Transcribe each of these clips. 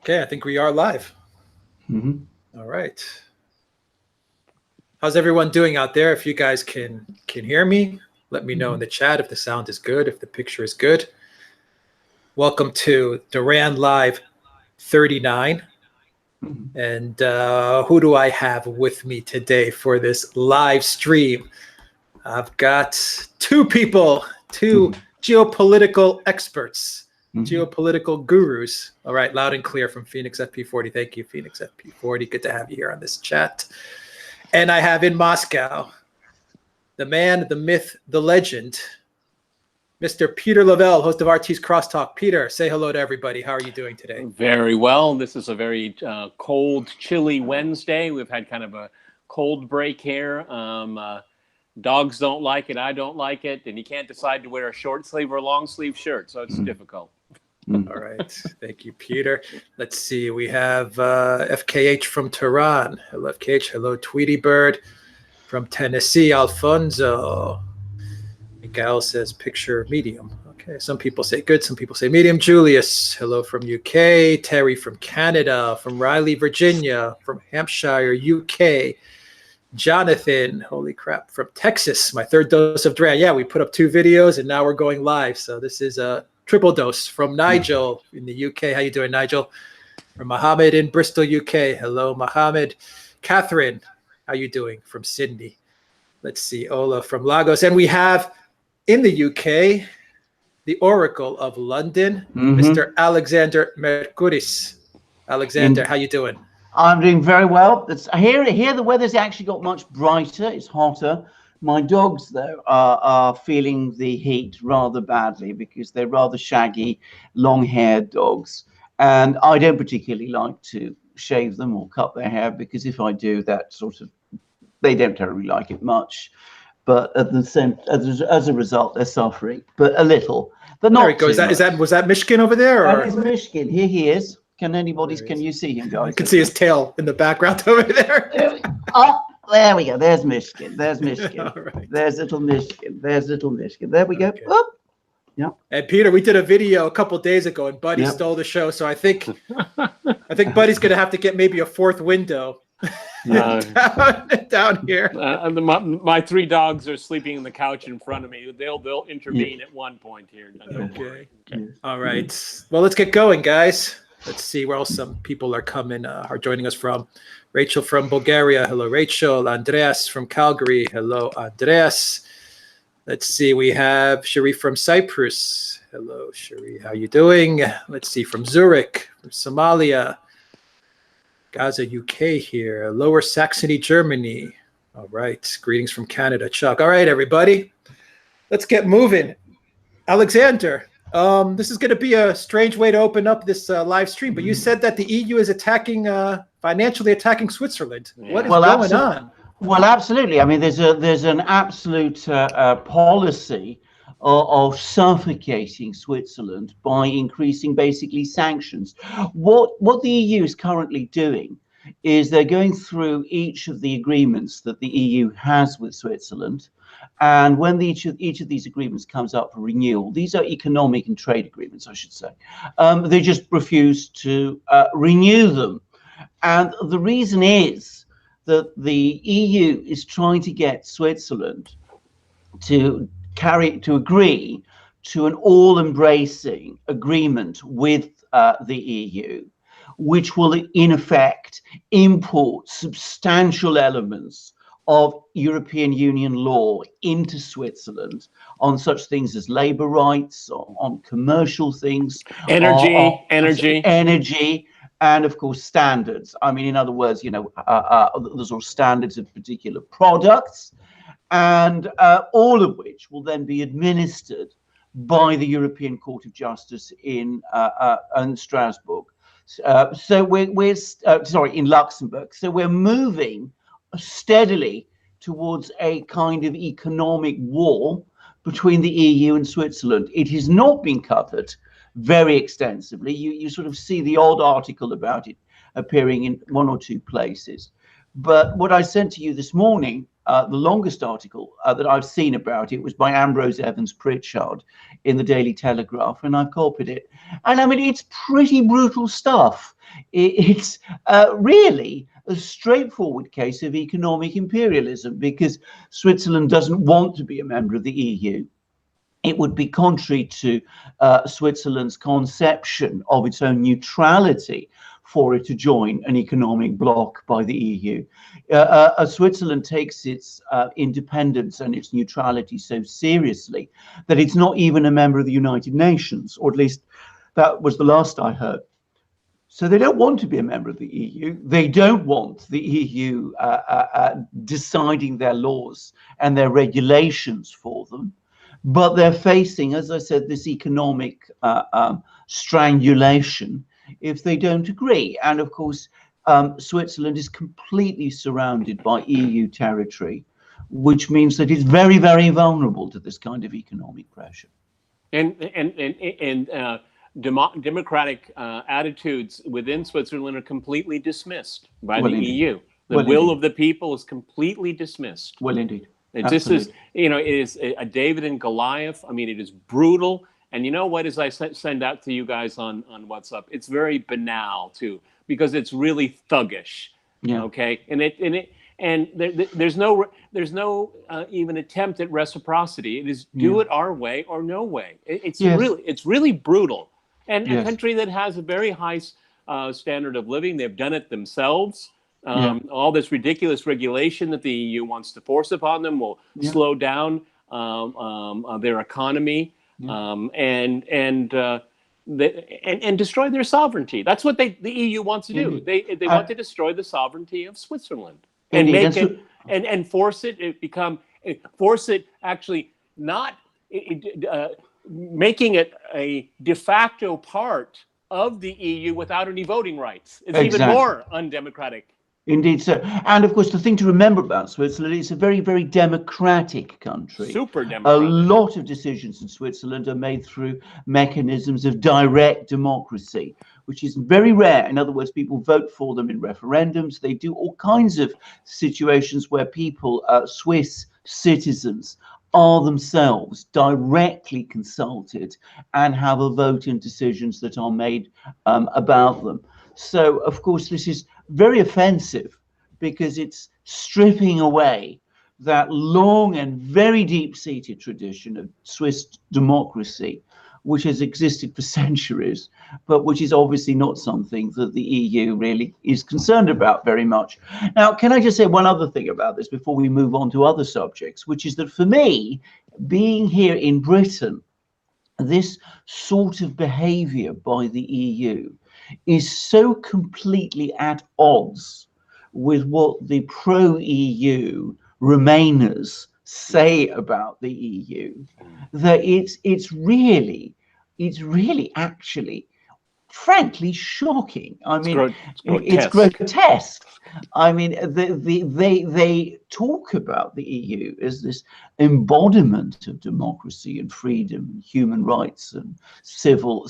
Okay, I think we are live. All right. How's everyone doing out there? If you guys can hear me, let me know in the chat if the sound is good, if the picture is good. Welcome to Duran Live 39. And who do I have with me today for this live stream? I've got two people, two geopolitical experts. Geopolitical gurus. All right, loud and clear from Phoenix FP40. Thank you, Phoenix FP40. Good to have you here on this chat. And I have in Moscow the man, the myth, the legend, Mr. Peter Lavelle, host of RT's Crosstalk. Peter, say hello to everybody. How are you doing today? Very well. This is a very cold, chilly Wednesday. We've had kind of a cold break here. Dogs don't like it. I don't like it. And you can't decide to wear a short sleeve or a long sleeve shirt. So it's difficult. All right. Thank you, Peter. Let's see. We have FKH from Duran. Hello, FKH. Hello, Tweety Bird. From Tennessee, Alfonso. Miguel says picture medium. Okay. Some people say good. Some people say medium. Julius. Hello from UK. Terry from Canada. From Raleigh, Virginia. From Hampshire, UK. Jonathan, holy crap, from Texas. My third dose of Duran. Yeah, we put up 2 videos and now we're going live. So this is a triple dose from Nigel in the UK. How you doing, Nigel? From Mohammed in Bristol, UK. Hello, Mohammed. Catherine, how you doing? From Sydney. Let's see, Ola from Lagos. And we have in the UK, the Oracle of London, Mr. Alexander Mercouris. Alexander, how you doing? I'm doing very well. Here the weather's actually got much brighter. It's hotter. My dogs, though, are feeling the heat rather badly because they're rather shaggy, long-haired dogs. And I don't particularly like to shave them or cut their hair because if I do, they don't terribly like it much. But at the same, as a result, they're suffering, but a little. But not. There we go. Was that Michigan over there? Or? That is Michigan. Here he is. Can you see him, guys? I can see his tail in the background over there. There we go. There's Michigan. There's Michigan. Right. There's little Michigan. There's little Michigan. There we go. Okay. Oh. Yeah. And Peter, we did a video a couple days ago, and Buddy stole the show. So I think Buddy's going to have to get maybe a 4th window down here. My 3 dogs are sleeping on the couch in front of me. They'll intervene at one point here. Okay. All right. Well, let's get going, guys. Let's see where else some people are joining us from. Rachel from Bulgaria. Hello, Rachel. Andreas from Calgary. Hello, Andreas. Let's see. We have Cherie from Cyprus. Hello, Cherie. How you doing? Let's see. From Zurich, from Somalia. Gaza, UK here. Lower Saxony, Germany. All right. Greetings from Canada. Chuck. All right, everybody. Let's get moving. Alexander. This is going to be a strange way to open up this live stream, but you said that the EU is financially attacking Switzerland. What is going on? Well, absolutely. I mean, there's an absolute policy of suffocating Switzerland by increasing basically sanctions. What the EU is currently doing is they're going through each of the agreements that the EU has with Switzerland. And when each of these agreements comes up for renewal, these are economic and trade agreements, I should say, they just refuse to renew them. And the reason is that the EU is trying to get Switzerland to agree to an all-embracing agreement with the EU, which will in effect import substantial elements of European Union law into Switzerland on such things as labor rights, on commercial things, energy, and of course standards. I mean, in other words, the sort of standards of particular products, and all of which will then be administered by the European Court of Justice in Strasbourg. In Luxembourg. So we're moving steadily towards a kind of economic war between the EU and Switzerland. It has not been covered very extensively. You sort of see the odd article about it appearing in 1 or 2 places. But what I sent to you this morning the longest article that I've seen about it was by Ambrose Evans Pritchard in the Daily Telegraph, and I've copied it. And I mean, it's pretty brutal stuff. It's really a straightforward case of economic imperialism, because Switzerland doesn't want to be a member of the EU. It would be contrary to Switzerland's conception of its own neutrality for it to join an economic bloc by the EU. Switzerland takes its independence and its neutrality so seriously that it's not even a member of the United Nations, or at least that was the last I heard. So they don't want to be a member of the EU. They don't want the EU deciding their laws and their regulations for them. But they're facing, as I said, this economic strangulation if they don't agree. And of course, Switzerland is completely surrounded by EU territory, which means that it's very, very vulnerable to this kind of economic pressure. And democratic attitudes within Switzerland are completely dismissed by the EU. The will of the people is completely dismissed. Well, indeed. It just is, you know, it is a David and Goliath. I mean, it is brutal. And you know what, as I send out to you guys on WhatsApp, it's very banal too, because it's really thuggish. Yeah. Okay. And there's no even attempt at reciprocity. It is do it our way or no way. It's really brutal. And a country that has a very high standard of living, they've done it themselves. All this ridiculous regulation that the EU wants to force upon them will slow down their economy and destroy their sovereignty. That's what the EU wants to do. They want to destroy the sovereignty of Switzerland and make it and force it actually not making it a de facto part of the EU without any voting rights. It's even more undemocratic. Indeed, so. And of course, the thing to remember about Switzerland, it's a very, very democratic country. Super democratic. A lot of decisions in Switzerland are made through mechanisms of direct democracy, which is very rare. In other words, people vote for them in referendums. They do all kinds of situations where people, Swiss citizens, are themselves directly consulted and have a vote in decisions that are made about them. So, of course, this is very offensive because it's stripping away that long and very deep-seated tradition of Swiss democracy, which has existed for centuries, but which is obviously not something that the EU really is concerned about very much. Now, can I just say one other thing about this before we move on to other subjects, which is that for me, being here in Britain, this sort of behavior by the EU is so completely at odds with what the pro-EU Remainers say about the EU that it's really actually frankly shocking. I mean, it's grotesque. I mean, they talk about the EU as this embodiment of democracy and freedom and human rights and civil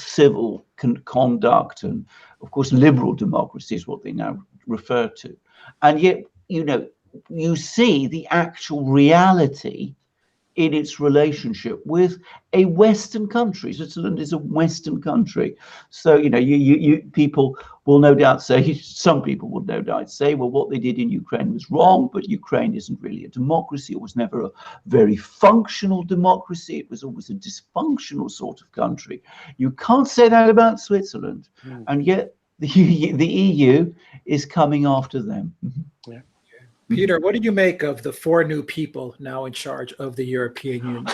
conduct, and of course liberal democracy is what they now refer to. And yet, you know, you see the actual reality in its relationship with a Western country. Switzerland is a Western country. So, you know, you people will no doubt say, some people will no doubt say, well, what they did in Ukraine was wrong, but Ukraine isn't really a democracy. It was never a very functional democracy. It was always a dysfunctional sort of country. You can't say that about Switzerland. And yet the EU is coming after them. Yeah. Peter, what did you make of the 4 new people now in charge of the European Union?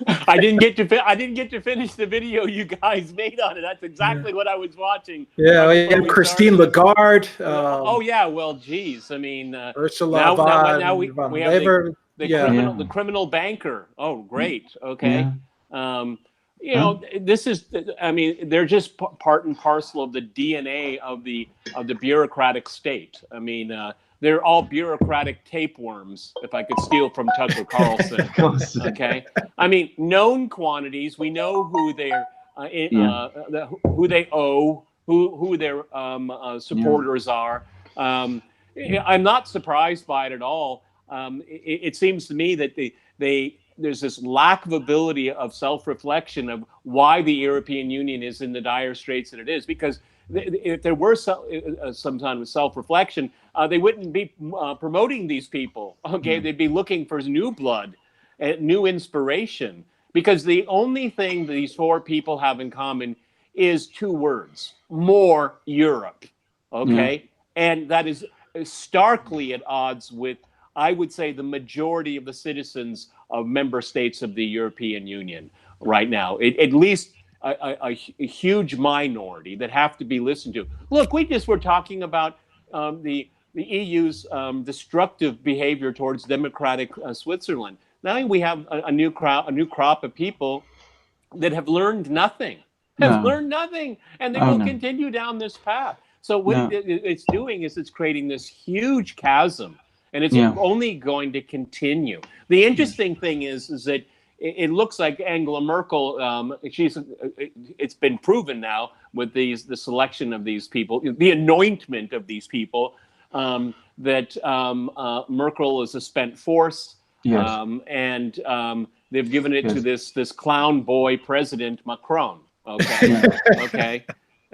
I didn't get to finish the video you guys made on it. That's exactly what I was watching. Yeah, Christine Lagarde. Oh yeah, well, geez. I mean, Ursula now we have the criminal banker. Oh, great. Okay. Yeah. You know, this is. I mean, they're just part and parcel of the DNA of the bureaucratic state. I mean. They're all bureaucratic tapeworms, if I could steal from Tucker Carlson. Okay, I mean, known quantities. We know who they're, who they owe, who their supporters are. I'm not surprised by it at all. it seems to me that there's this lack of ability of self-reflection of why the European Union is in the dire straits that it is. Because if there were some kind of self-reflection, they wouldn't be promoting these people. Okay, they'd be looking for new blood, new inspiration. Because the only thing that these four people have in common is two words: more Europe. Okay, and that is starkly at odds with, I would say, the majority of the citizens of member states of the European Union right now. At least a huge minority that have to be listened to. Look, we just were talking about the EU's destructive behavior towards democratic Switzerland. Now we have a new crop of people that have learned nothing, and they will continue down this path. So what it's doing is it's creating this huge chasm, and it's only going to continue. The interesting thing is that it looks like Angela Merkel, it's been proven now with the selection of these people, the anointment of these people, that Merkel is a spent force. And they've given it to this clown boy president Macron. Okay, okay.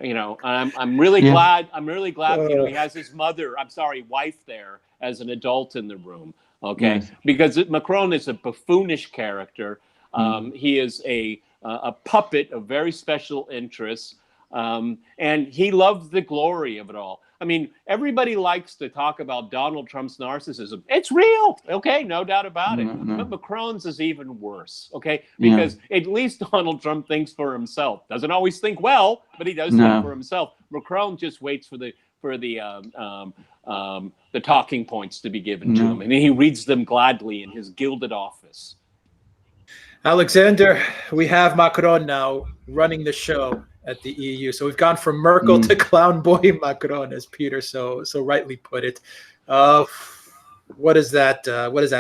You know, I'm really glad. I'm really glad. You know, he has his wife there as an adult in the room. Okay, because Macron is a buffoonish character. He is a puppet of very special interests, and he loves the glory of it all. I mean, everybody likes to talk about Donald Trump's narcissism. It's real, okay, no doubt about it. But Macron's is even worse, okay, because at least Donald Trump thinks for himself. Doesn't always think well, but he does think for himself. Macron just waits for the talking points to be given to him, and he reads them gladly in his gilded office. Alexander, we have Macron now running the show at the EU. So we've gone from Merkel to clown boy Macron, as Peter so rightly put it. What does that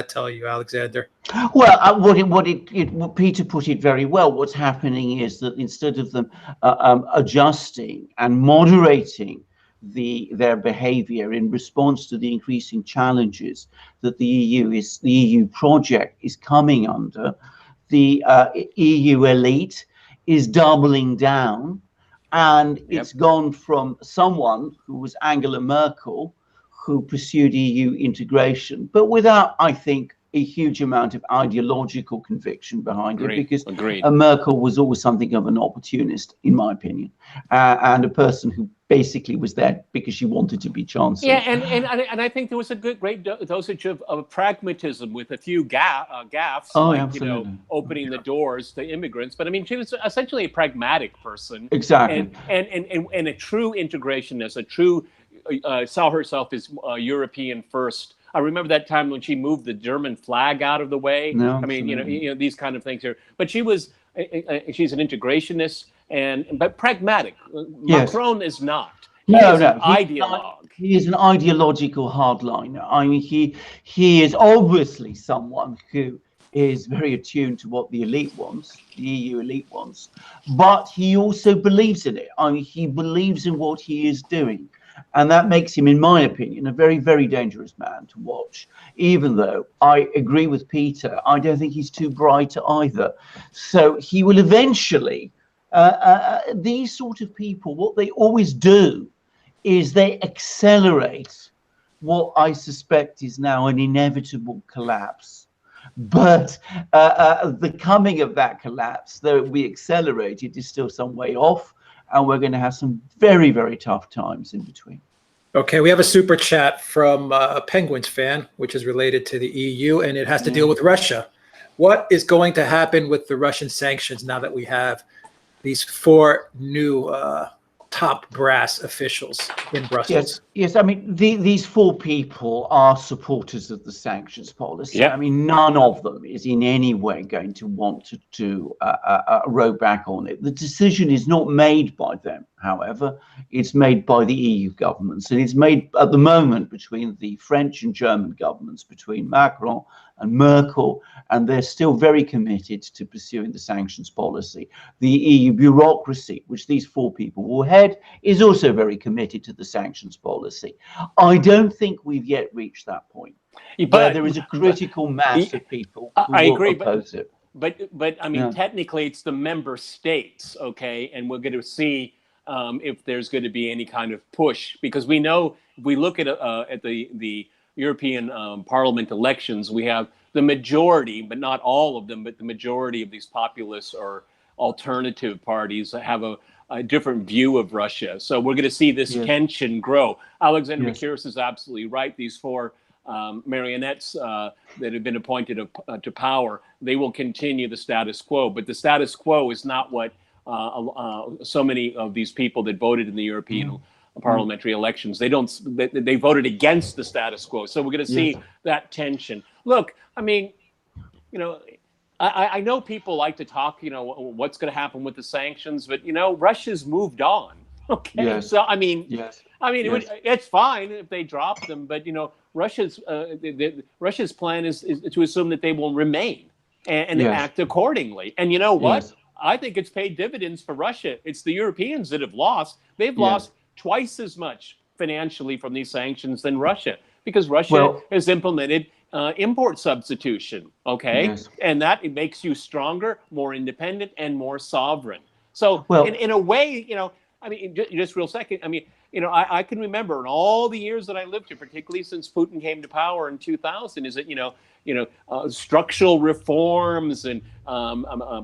tell you, Alexander? Well, what Peter put it very well. What's happening is that instead of them adjusting and moderating their behavior in response to the increasing challenges that the EU project is coming under, the EU elite is doubling down, and it's gone from someone who was Angela Merkel, who pursued EU integration, but without, I think, a huge amount of ideological conviction behind it, because Merkel was always something of an opportunist, in my opinion, and a person who basically was there because she wanted to be chancellor. Yeah, and I think there was a great dosage of pragmatism with a few gaffes, like, you know, opening the doors to immigrants. But I mean, she was essentially a pragmatic person, exactly, and a true integrationist, a true saw herself as European first. I remember that time when she moved the German flag out of the way. I mean, you know, these kind of things here. But she's an integrationist but pragmatic. Macron is not. He is an ideologue. He is an ideological hardliner. I mean, he is obviously someone who is very attuned to what the elite wants, the EU elite wants, but he also believes in it. I mean, he believes in what he is doing. And that makes him, in my opinion, a very, very dangerous man to watch, even though I agree with Peter. I don't think he's too bright either. So he will eventually, these sort of people, what they always do is they accelerate what I suspect is now an inevitable collapse. But the coming of that collapse, though it will be accelerated, is still some way off. And we're going to have some very, very tough times in between. Okay, we have a super chat from a Penguins fan, which is related to the EU, and it has to deal with Russia. What is going to happen with the Russian sanctions now that we have these four new top brass officials in Brussels? Yes. I mean, these four people are supporters of the sanctions policy. I mean, none of them is in any way going to want to row back on it. The decision is not made by them, however. It's made by the EU governments, and it's made at the moment between the French and German governments, between Macron and Merkel, and they're still very committed to pursuing the sanctions policy. The EU bureaucracy, which these four people will head, is also very committed to the sanctions policy. I don't think we've yet reached that point. where there is a critical mass of people who I will agree, oppose it. But I mean, technically, it's the member states, okay, and we're going to see if there's going to be any kind of push, because we know if we look at the European Parliament elections, we have the majority, but not all of them, but the majority of these populist or alternative parties have a different view of Russia. So we're going to see this tension grow. Alexander Makiris is absolutely right. These four marionettes that have been appointed to power, they will continue the status quo. But the status quo is not what so many of these people that voted in the European parliamentary elections, they voted against the status quo. So we're going to see that tension. Look, I mean, you know, I know people like to talk, you know, what's going to happen with the sanctions, but, you know, Russia's moved on. Okay. So, I mean, it's fine if they drop them, but, you know, Russia's plan is to assume that they will remain and act accordingly. And you know what? I think it's paid dividends for Russia. It's the Europeans that have lost. They've lost twice as much financially from these sanctions than Russia, because Russia has implemented import substitution, and that it makes you stronger, more independent, and more sovereign. So in a way, you know, I mean, just real second, I mean, you know, I can remember in all the years that I lived here, particularly since Putin came to power in 2000, is that, you know, structural reforms and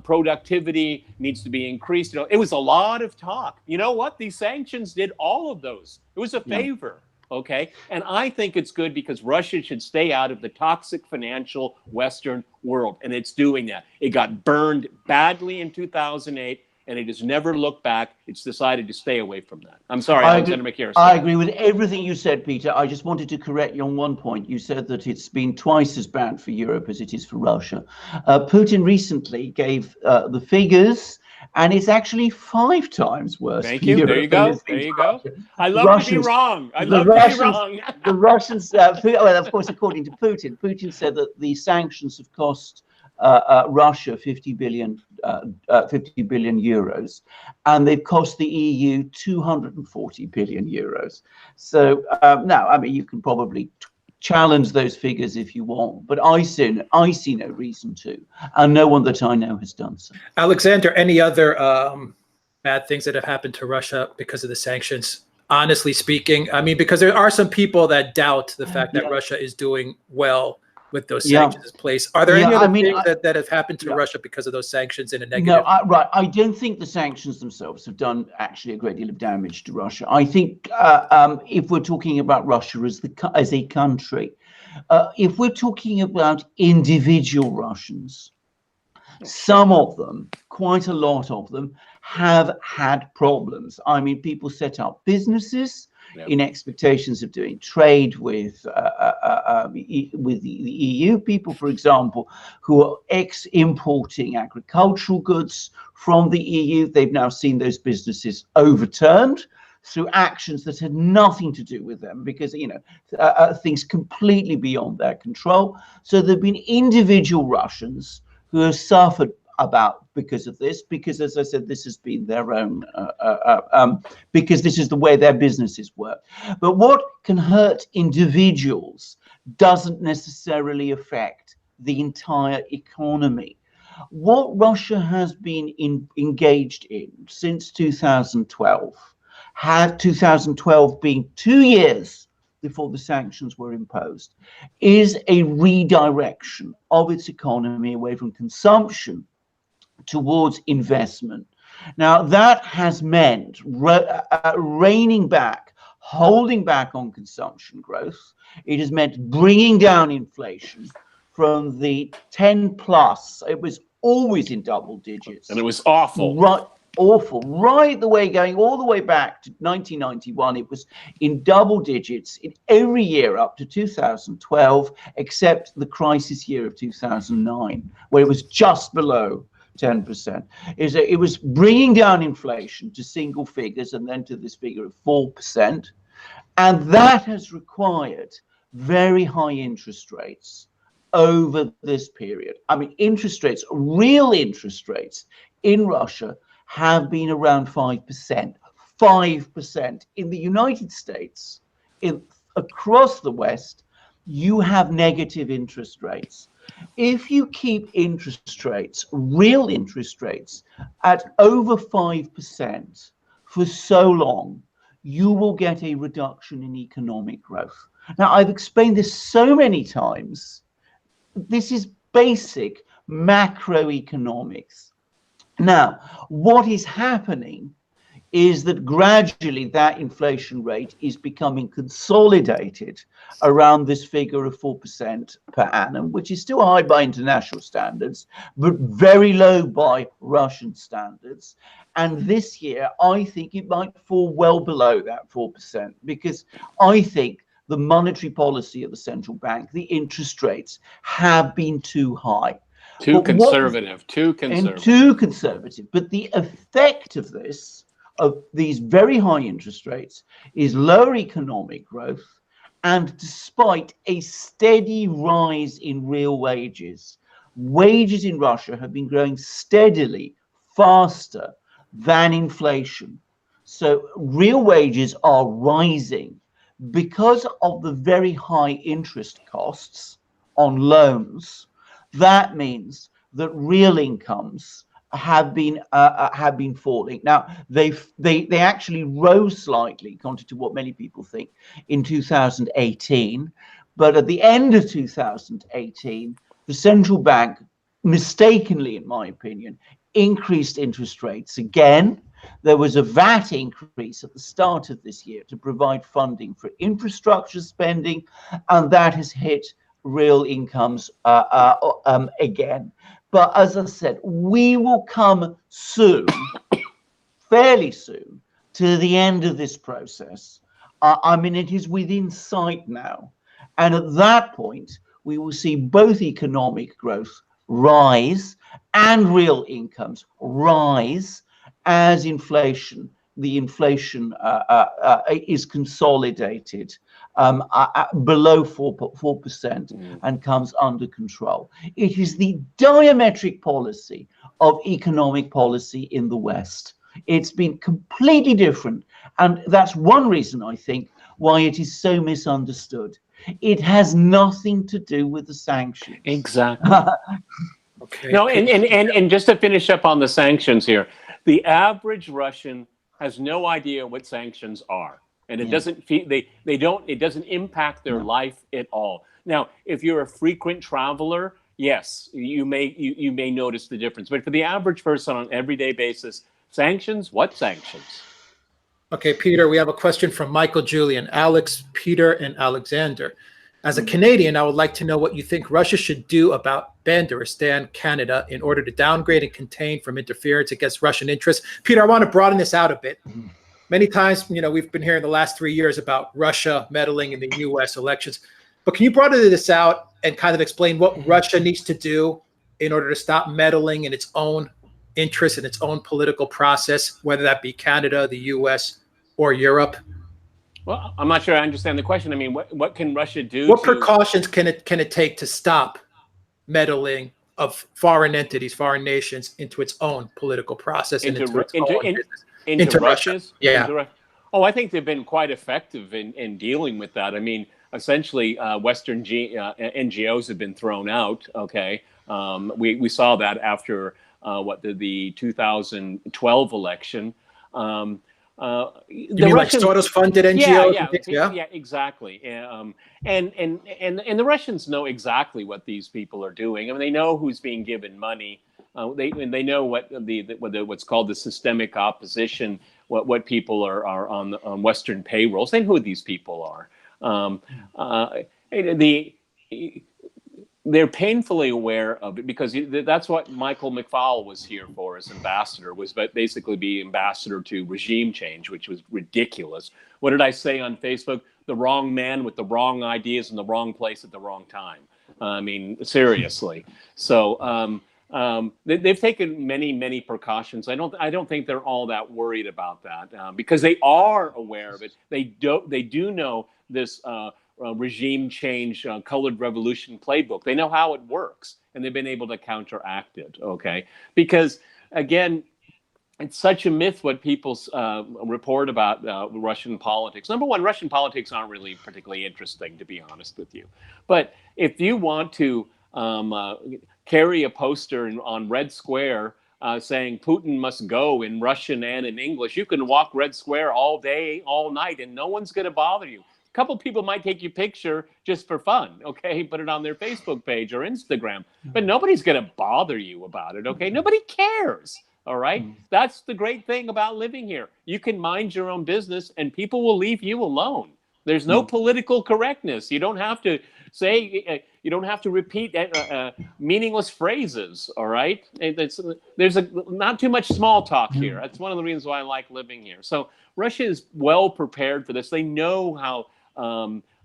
productivity needs to be increased. You know, it was a lot of talk. You know what? These sanctions did all of those. It was a favor. Okay. And I think it's good because Russia should stay out of the toxic financial Western world. And it's doing that. It got burned badly in 2008, and it has never looked back. It's decided to stay away from that. I'm sorry, Alexander Makiris. I agree with everything you said, Peter. I just wanted to correct you on one point. You said that it's been twice as bad for Europe as it is for Russia. Putin recently gave the figures, and it's actually 5 times worse. Thank for you. Europe there you go. There you go. I love to be wrong. I love to be wrong. The Russians, well, of course, according to Putin, Putin said that the sanctions have cost Russia 50 billion euros, and they've cost the EU 240 billion euros. So now, I mean, you can probably challenge those figures if you want, but I see no reason to, and no one that I know has done so. Alexander, any other bad things that have happened to Russia because of the sanctions? Honestly speaking, I mean, because there are some people that doubt the fact that Russia is doing well with those sanctions in place. Are there any other things that have happened to Russia because of those sanctions in a negative? No, I don't think the sanctions themselves have done actually a great deal of damage to Russia. I think if we're talking about Russia as a country, if we're talking about individual Russians, some of them, quite a lot of them, have had problems. I mean, people set up businesses in expectations of doing trade with the EU. People, for example, who are importing agricultural goods from the EU, they've now seen those businesses overturned through actions that had nothing to do with them, because, you know, things completely beyond their control. So there have been individual Russians who have suffered because of this, because, as I said, this has been their own, because this is the way their businesses work. But what can hurt individuals doesn't necessarily affect the entire economy. What Russia has been engaged in since 2012, had 2012 being 2 years before the sanctions were imposed, is a redirection of its economy away from consumption towards investment. Now, that has meant reining back, holding back on consumption growth. It has meant bringing down inflation from the 10 plus. It was always in double digits. And it was awful. Right, awful. Right the way, going all the way back to 1991, it was in double digits in every year up to 2012, except the crisis year of 2009, where it was just below 10%. It was bringing down inflation to single figures and then to this figure of 4%. And that has required very high interest rates over this period. I mean, interest rates, real interest rates in Russia have been around 5%. 5%. In the United States, across the West, you have negative interest rates. If you keep interest rates, real interest rates, at over 5% for so long, you will get a reduction in economic growth. Now, I've explained this so many times. This is basic macroeconomics. Now, what is happening is that gradually that inflation rate is becoming consolidated around this figure of 4% per annum, which is still high by international standards, but very low by Russian standards. And this year, I think it might fall well below that 4%, because I think the monetary policy of the central bank, the interest rates, have been too high. Too conservative. But the effect of this, of these very high interest rates, is lower economic growth, and despite a steady rise in real wages, wages in Russia have been growing steadily faster than inflation. So real wages are rising because of the very high interest costs on loans. That means that real incomes have been falling. Now, they actually rose slightly, contrary to what many people think, in 2018. But at the end of 2018, the central bank, mistakenly, in my opinion, increased interest rates again. There was a VAT increase at the start of this year to provide funding for infrastructure spending, and that has hit real incomes again. But as I said, we will come soon, fairly soon, to the end of this process. I mean, it is within sight now. And at that point, we will see both economic growth rise and real incomes rise as the inflation is consolidated below 4% and comes under control. It is the diametric policy of economic policy in the West. It's been completely different, and that's one reason, I think, why it is so misunderstood. It has nothing to do with the sanctions. Exactly. Okay. No, and just to finish up on the sanctions here, the average Russian has no idea what sanctions are, and it doesn't it doesn't impact their life at all. Now, if you're a frequent traveler, yes, you may notice the difference, but for the average person on an everyday basis, sanctions? What sanctions? Okay, Peter, we have a question from Michael Julian, Alex, Peter, and Alexander. As a Canadian, I would like to know what you think Russia should do about Banderistan, Canada, in order to downgrade and contain from interference against Russian interests. Peter, I want to broaden this out a bit. Many times, we've been hearing the last 3 years about Russia meddling in the U.S. elections. But can you broaden this out and kind of explain what Russia needs to do in order to stop meddling in its own interests in its own political process, whether that be Canada, the U.S., or Europe? Well, I'm not sure I understand the question. I mean, what can Russia do? What precautions can it take to stop meddling of foreign entities, foreign nations into its own political process and into Russia's? Yeah. Oh, I think they've been quite effective in dealing with that. I mean, essentially, Western NGOs have been thrown out. Okay, we saw that after the 2012 election. You mean Russians, like Soros-funded NGOs? Yeah, exactly. And the Russians know exactly what these people are doing. I mean, they know who's being given money. They know what's called the systemic opposition. What people are on Western payrolls. They know who these people are. They're painfully aware of it, because that's what Michael McFaul was here for as ambassador, was basically be ambassador to regime change, which was ridiculous. What did I say on Facebook? The wrong man with the wrong ideas in the wrong place at the wrong time. I mean, seriously. So they've taken many precautions. I don't think they're all that worried about that, because they are aware of it. They do know this regime change, colored revolution playbook. They know how it works, and they've been able to counteract it. Okay, because again, it's such a myth what people report about Russian politics. Number one, Russian politics aren't really particularly interesting, to be honest with you. But if you want to carry a poster on Red Square saying Putin must go in Russian and in English, you can walk Red Square all day, all night, and no one's going to bother you. A couple people might take your picture just for fun, okay? Put it on their Facebook page or Instagram. But nobody's going to bother you about it, okay? Nobody cares. All right. That's the great thing about living here. You can mind your own business and people will leave you alone. There's no political correctness. You don't have to say, you don't have to repeat meaningless phrases. All right. There's not too much small talk here. That's one of the reasons why I like living here. So Russia is well prepared for this. They know how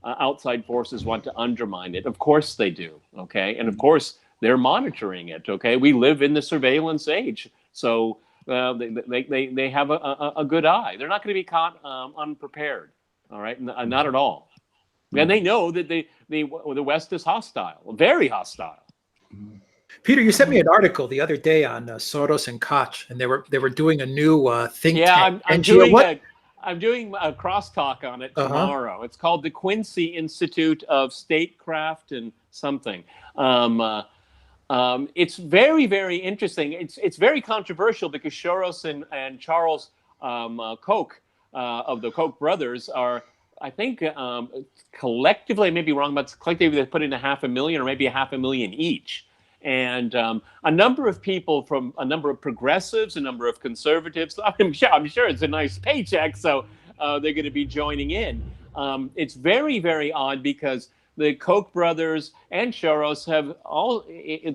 outside forces want to undermine it. Of course they do. Okay. And of course they're monitoring it. Okay. We live in the surveillance age. So they have a good eye. They're not going to be caught unprepared. All right, not at all. And they know that the West is hostile, very hostile. Peter, you sent me an article the other day on Soros and Koch, and they were doing a new think tank. I'm doing a crosstalk on it tomorrow. It's called the Quincy Institute of Statecraft and something. It's very, very interesting. It's very controversial because Soros and Charles Koch of the Koch brothers are, I think, collectively, I may be wrong, but collectively they put in $500,000 or maybe $500,000 each. And a number of people from a number of progressives, a number of conservatives, I'm sure it's a nice paycheck, so they're going to be joining in. It's very, very odd because the Koch brothers and Soros have all,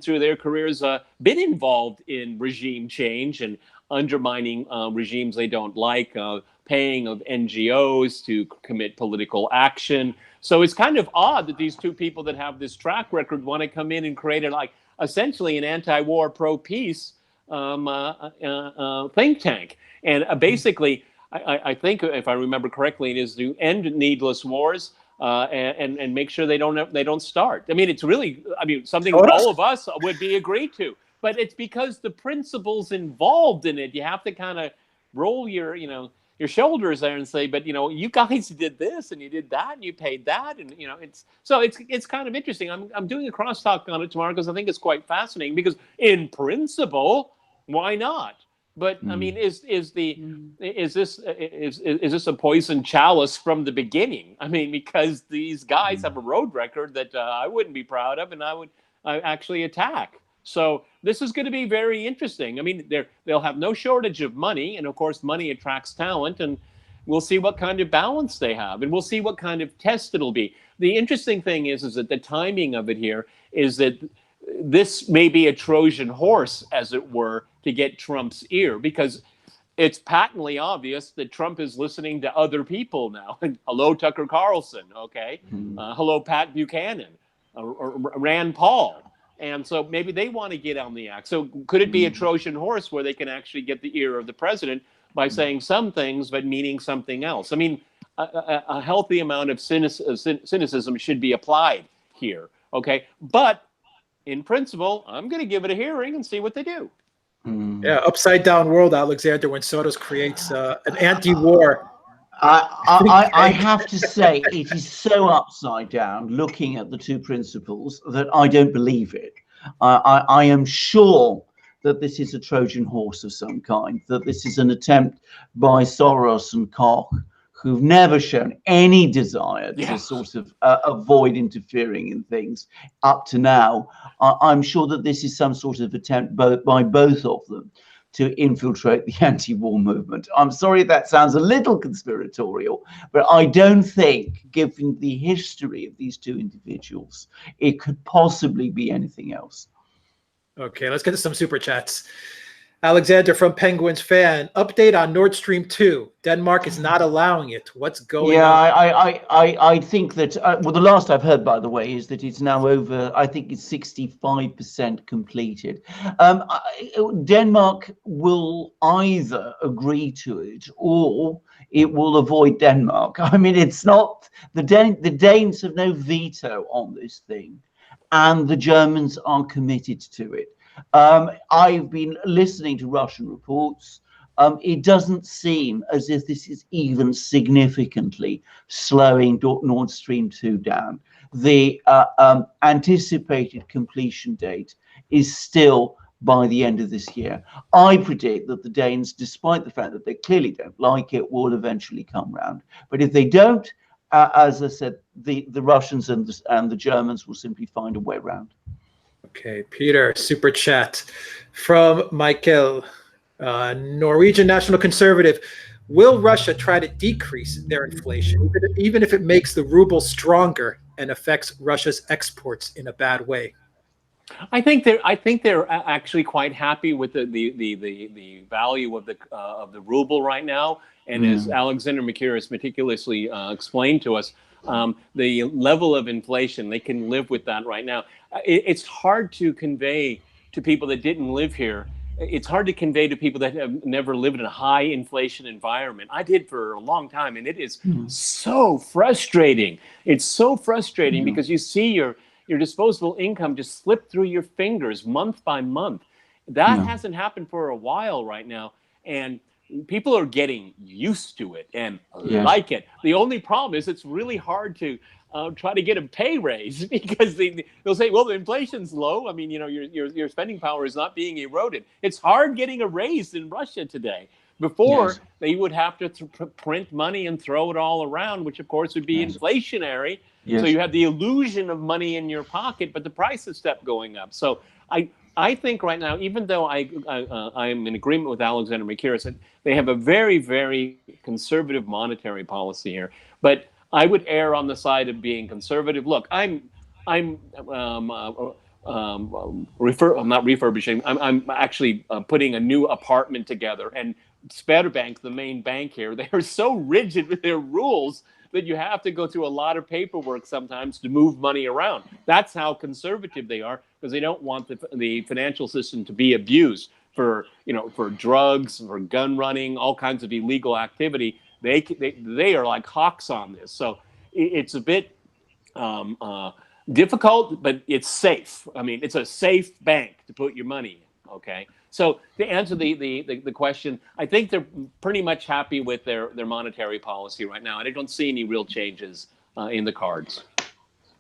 through their careers, been involved in regime change and undermining regimes they don't like, paying of NGOs to commit political action. So it's kind of odd that these two people that have this track record want to come in and create essentially an anti-war, pro-peace think tank. And basically, I think, if I remember correctly, it is to end needless wars. And make sure they don't start. I mean, it's really, something all of us would be agreed to, but it's because the principles involved in it, you have to kind of roll your shoulders there and say, but you guys did this and you did that and you paid that, and it's kind of interesting. I'm doing a crosstalk on it tomorrow because I think it's quite fascinating. Because in principle, why not? But I mean, is this a poison chalice from the beginning? I mean, because these guys have a road record that I wouldn't be proud of, and I actually attack. So this is going to be very interesting. I mean, they'll have no shortage of money, and of course, money attracts talent, and we'll see what kind of balance they have, and we'll see what kind of test it'll be. The interesting thing is that the timing of it here is that this may be a Trojan horse, as it were, to get Trump's ear, because it's patently obvious that Trump is listening to other people now. Hello, Tucker Carlson. Okay. Hello, Pat Buchanan, or Rand Paul. And so maybe they want to get on the act. So could it be a Trojan horse where they can actually get the ear of the president by saying some things but meaning something else? I mean, a healthy amount of cynicism should be applied here. Okay. But in principle, I'm going to give it a hearing and see what they do. Yeah, upside down world, Alexander, when Soros creates an anti-war. I have to say, it is so upside down looking at the two principles that I don't believe it. I am sure that this is a Trojan horse of some kind, that this is an attempt by Soros and Koch, who've never shown any desire to sort of avoid interfering in things up to now. I'm sure that this is some sort of attempt by both of them to infiltrate the anti-war movement. I'm sorry that sounds a little conspiratorial, but I don't think, given the history of these two individuals, it could possibly be anything else. Okay, let's get to some super chats. Alexander from Penguins fan, update on Nord Stream 2. Denmark is not allowing it. What's going on? I think that, well, the last I've heard, by the way, is that it's now over, I think it's 65% completed. Denmark will either agree to it or it will avoid Denmark. I mean, it's not, the Danes have no veto on this thing, and the Germans are committed to it. I've been listening to Russian reports. it doesn't seem as if this is even significantly slowing Nord Stream 2 down. The anticipated completion date is still by the end of this year. I predict that the Danes, despite the fact that they clearly don't like it, will eventually come round. But if they don't, as I said, the Russians and the Germans will simply find a way around. Okay, Peter, super chat from Michael, Norwegian National Conservative. Will Russia try to decrease their inflation, even if it makes the ruble stronger and affects Russia's exports in a bad way? I think they're actually quite happy with the value of the ruble right now. And as Alexander Makiris meticulously explained to us, the level of inflation, they can live with that right now. It's hard to convey to people that didn't live here. It's hard to convey to people that have never lived in a high inflation environment. I did for a long time, and it is so frustrating. It's so frustrating because you see your disposable income just slip through your fingers month by month. That hasn't happened for a while right now. And people are getting used to it and like it. The only problem is it's really hard to try to get a pay raise because they'll say, well, the inflation's low. I mean, your spending power is not being eroded. It's hard getting a raise in Russia today. Before, they would have to print money and throw it all around, which of course would be inflationary. So you have the illusion of money in your pocket, but the prices kept going up. So I think right now, even though I am in agreement with Alexander Makiris, that they have a very, very conservative monetary policy here, but I would err on the side of being conservative. Look, I'm not refurbishing. I'm actually putting a new apartment together, and Sberbank, the main bank here, they are so rigid with their rules that you have to go through a lot of paperwork sometimes to move money around. That's how conservative they are, because they don't want the financial system to be abused for drugs, for gun running, all kinds of illegal activity. They are like hawks on this. So it's a bit difficult, but it's safe. I mean, it's a safe bank to put your money in. Okay. So to answer the question, I think they're pretty much happy with their monetary policy right now. And I don't see any real changes in the cards.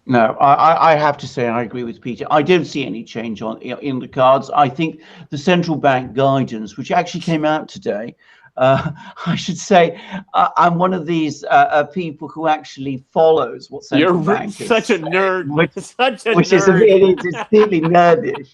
No, I have to say I agree with Peter. I don't see any change in the cards. I think the central bank guidance, which actually came out today, I should say I'm one of these people who actually follows what central bank is. Such a nerd. Which is deeply nerdish,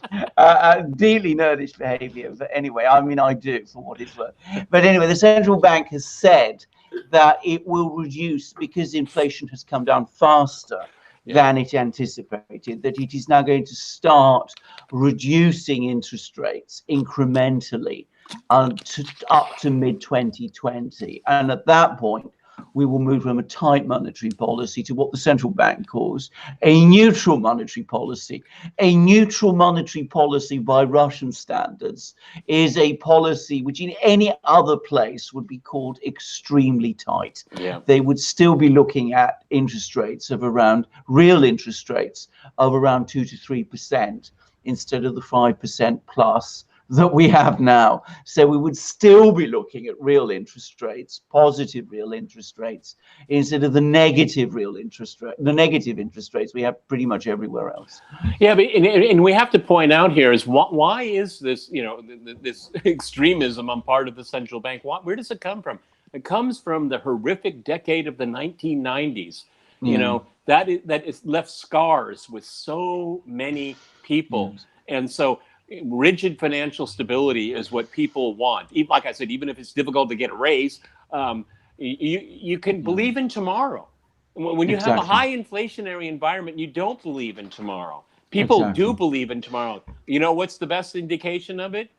deeply nerdish behavior. But anyway, I mean, I do for what it's worth. But anyway, the central bank has said that it will reduce, because inflation has come down faster than it anticipated, that it is now going to start reducing interest rates incrementally up to mid-2020. And at that point, we will move from a tight monetary policy to what the central bank calls a neutral monetary policy. A neutral monetary policy by Russian standards is a policy which in any other place would be called extremely tight. They would still be looking at interest rates of around, real interest rates of around 2 to 3% instead of the 5% plus that we have now. So we would still be looking at real interest rates, positive real interest rates, instead of the negative interest rates we have pretty much everywhere else. Yeah, but and we have to point out here is why is this, this extremism on part of the central bank? Where does it come from? It comes from the horrific decade of the 1990s. That is left scars with so many people, and so rigid financial stability is what people want. Like I said, even if it's difficult to get a raise, you can believe in tomorrow. When you have a high inflationary environment, you don't believe in tomorrow. People do believe in tomorrow. You know what's the best indication of it?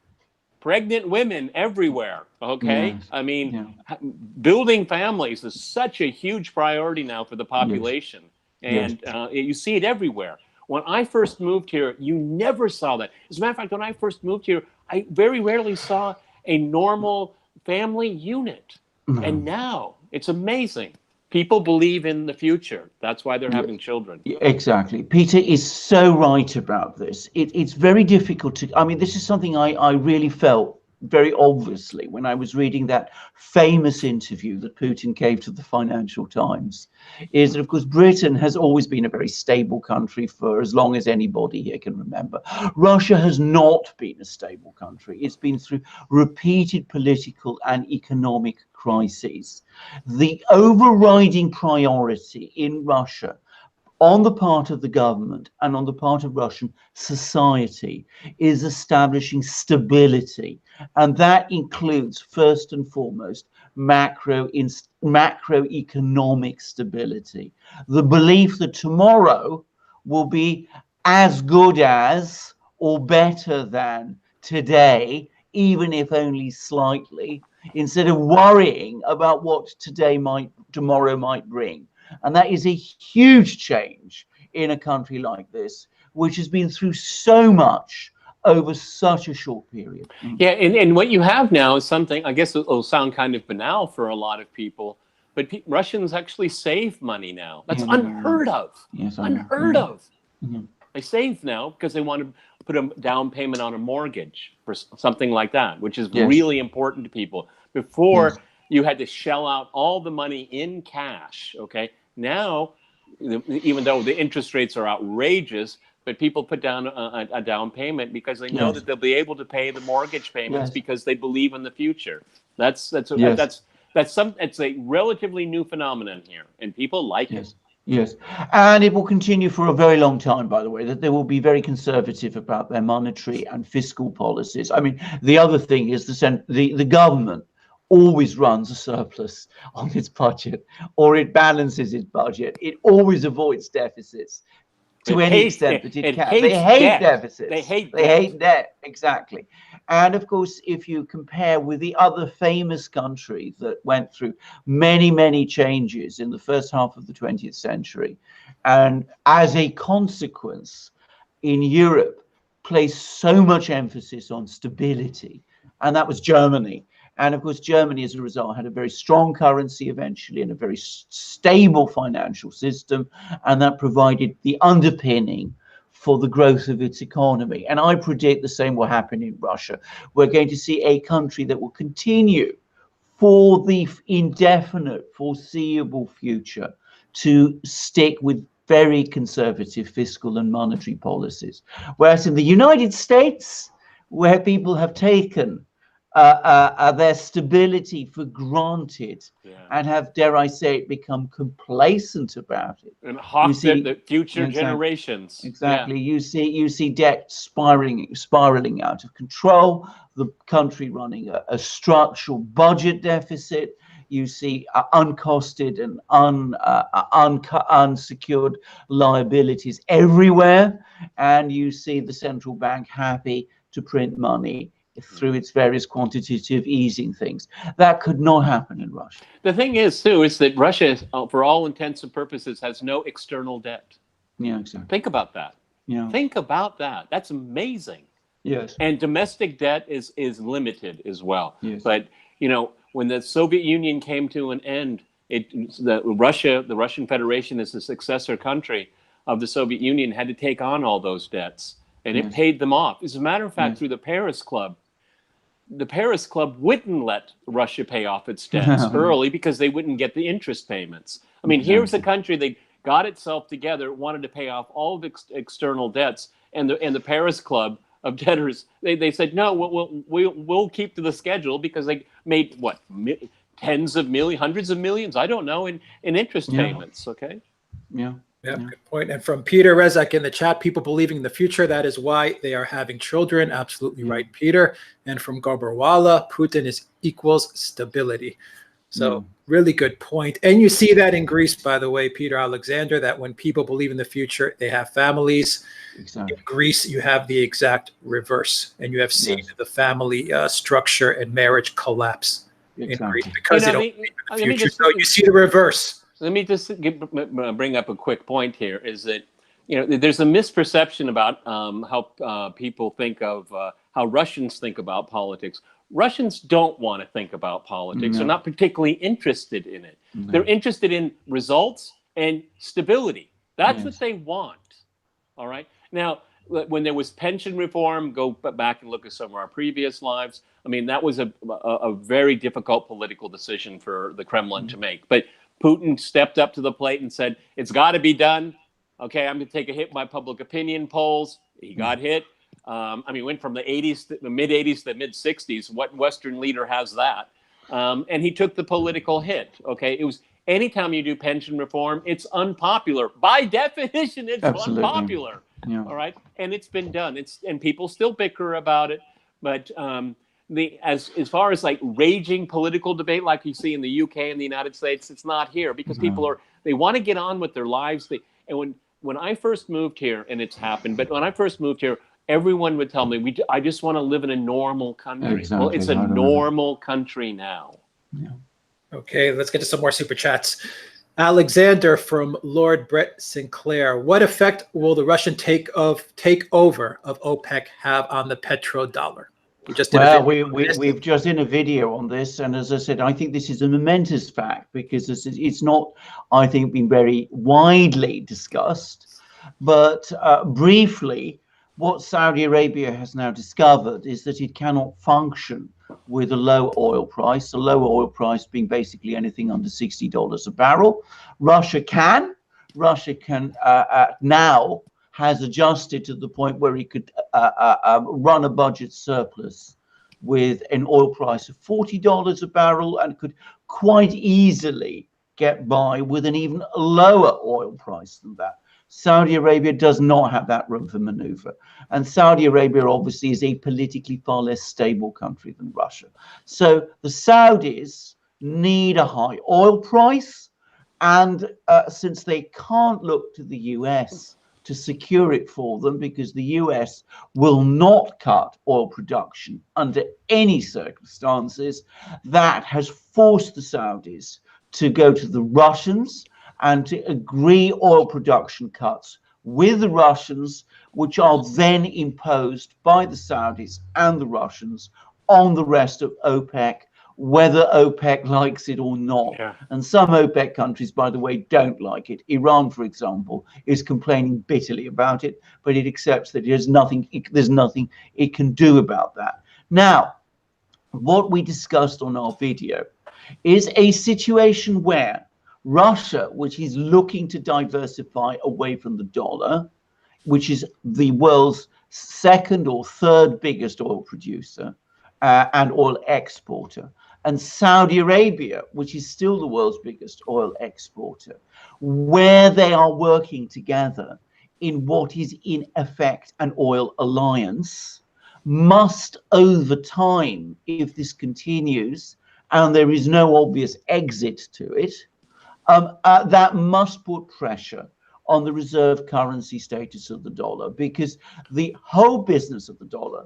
Pregnant women everywhere. Okay. I mean, building families is such a huge priority now for the population. And you see it everywhere. When I first moved here, you never saw that. As a matter of fact, when I first moved here, I very rarely saw a normal family unit. And now it's amazing. People believe in the future. That's why they're having children. Exactly. Peter is so right about this. It's very difficult to, I mean, this is something I really felt very obviously when I was reading that famous interview that Putin gave to the Financial Times is that, of course, Britain has always been a very stable country for as long as anybody here can remember. Russia has not been a stable country. It's been through repeated political and economic crises. The overriding priority in Russia on the part of the government and on the part of Russian society is establishing stability. And that includes, first and foremost, macroeconomic stability. The belief that tomorrow will be as good as or better than today, even if only slightly, instead of worrying about what tomorrow might bring. And that is a huge change in a country like this, which has been through so much over such a short period. Yeah, and what you have now is something, I guess it'll sound kind of banal for a lot of people, but Russians actually save money now. That's unheard of. Yes, unheard of. They save now because they want to put a down payment on a mortgage for something like that, which is really important to people. Before, you had to shell out all the money in cash, okay? Now, even though the interest rates are outrageous, but people put down a down payment because they know that they'll be able to pay the mortgage payments because they believe in the future. It's a relatively new phenomenon here, and people like it. Yes, and it will continue for a very long time, by the way, that they will be very conservative about their monetary and fiscal policies. I mean, the other thing is the government always runs a surplus on its budget, or it balances its budget. It always avoids deficits to any extent that it can. They hate deficits. They hate debt, exactly. And of course, if you compare with the other famous country that went through many, many changes in the first half of the 20th century, and as a consequence, in Europe, placed so much emphasis on stability, and that was Germany. And of course, Germany, as a result, had a very strong currency eventually and a very stable financial system. And that provided the underpinning for the growth of its economy. And I predict the same will happen in Russia. We're going to see a country that will continue for the indefinite, foreseeable future to stick with very conservative fiscal and monetary policies. Whereas in the United States, where people have taken their stability for granted and have, dare I say it, become complacent about it. And hawk the future generations. Exactly. You see debt spiraling out of control, the country running a structural budget deficit. You see uncosted and unsecured liabilities everywhere. And you see the central bank happy to print money through its various quantitative easing things. That could not happen in Russia. The thing is, too, is that Russia, for all intents and purposes, has no external debt. Yeah, exactly. Think about that. Yeah. Think about that. That's amazing. Yes. And domestic debt is limited as well. Yes. But, you know, when the Soviet Union came to an end, the Russian Federation as the successor country of the Soviet Union had to take on all those debts. And it paid them off. As a matter of fact, through the Paris Club wouldn't let Russia pay off its debts early because they wouldn't get the interest payments. I mean, here's a country that got itself together, wanted to pay off all of its external debts, and the Paris Club of debtors, they said, no, we'll keep to the schedule because they made, what, tens of millions, hundreds of millions, I don't know, in interest payments, okay? Yeah, good point. And from Peter Rezak in the chat, people believing in the future, that is why they are having children. Absolutely right, Peter. And from Goberwala, Putin equals stability. So really good point. And you see that in Greece, by the way, Peter Alexander, that when people believe in the future, they have families. Exactly. In Greece, you have the exact reverse. And you have seen the family structure and marriage collapse in Greece because they don't believe in the future. So you see the reverse. Let me just bring up a quick point here, is that, you know, there's a misperception about how people think of how Russians think about politics. Russians don't want to think about politics. They're not particularly interested in it. They're interested in results and stability. That's what they want. All right. Now, when there was pension reform, go back and look at some of our previous lives. I mean, that was a very difficult political decision for the Kremlin to make. But Putin stepped up to the plate and said, it's got to be done. Okay, I'm going to take a hit by public opinion polls. He got hit. I mean, went from the 80s, the mid 80s to the mid 60s. What Western leader has that? And he took the political hit. Okay, it was anytime you do pension reform, it's unpopular. By definition, it's unpopular. Yeah. All right, and it's been done. And people still bicker about it. But as far as like raging political debate, like you see in the UK and the United States, it's not here because people they want to get on with their lives. And when I first moved here, and it's happened, but when I first moved here, everyone would tell me, I just want to live in a normal country. Exactly. Well, it's a normal country now. Yeah. Okay, let's get to some more super chats. Alexander from Lord Brett Sinclair. What effect will the Russian takeover of OPEC have on the petrodollar? We've just done a video on this, and as I said, I think this is a momentous fact because it's not, I think, been very widely discussed. But briefly, what Saudi Arabia has now discovered is that it cannot function with a low oil price, a low oil price being basically anything under $60 a barrel. Russia can now has adjusted to the point where it could run a budget surplus with an oil price of $40 a barrel and could quite easily get by with an even lower oil price than that. Saudi Arabia does not have that room for maneuver. And Saudi Arabia obviously is a politically far less stable country than Russia. So the Saudis need a high oil price. And since they can't look to the US to secure it for them, because the US will not cut oil production under any circumstances, that has forced the Saudis to go to the Russians and to agree oil production cuts with the Russians, which are then imposed by the Saudis and the Russians on the rest of OPEC, whether OPEC likes it or not. Yeah. And some OPEC countries, by the way, don't like it. Iran, for example, is complaining bitterly about it, but it accepts that there's nothing it can do about that. Now, what we discussed on our video is a situation where Russia, which is looking to diversify away from the dollar, which is the world's second or third biggest oil producer and oil exporter, and Saudi Arabia, which is still the world's biggest oil exporter, where they are working together in what is in effect an oil alliance, must over time, if this continues and there is no obvious exit to it, that must put pressure on the reserve currency status of the dollar, because the whole business of the dollar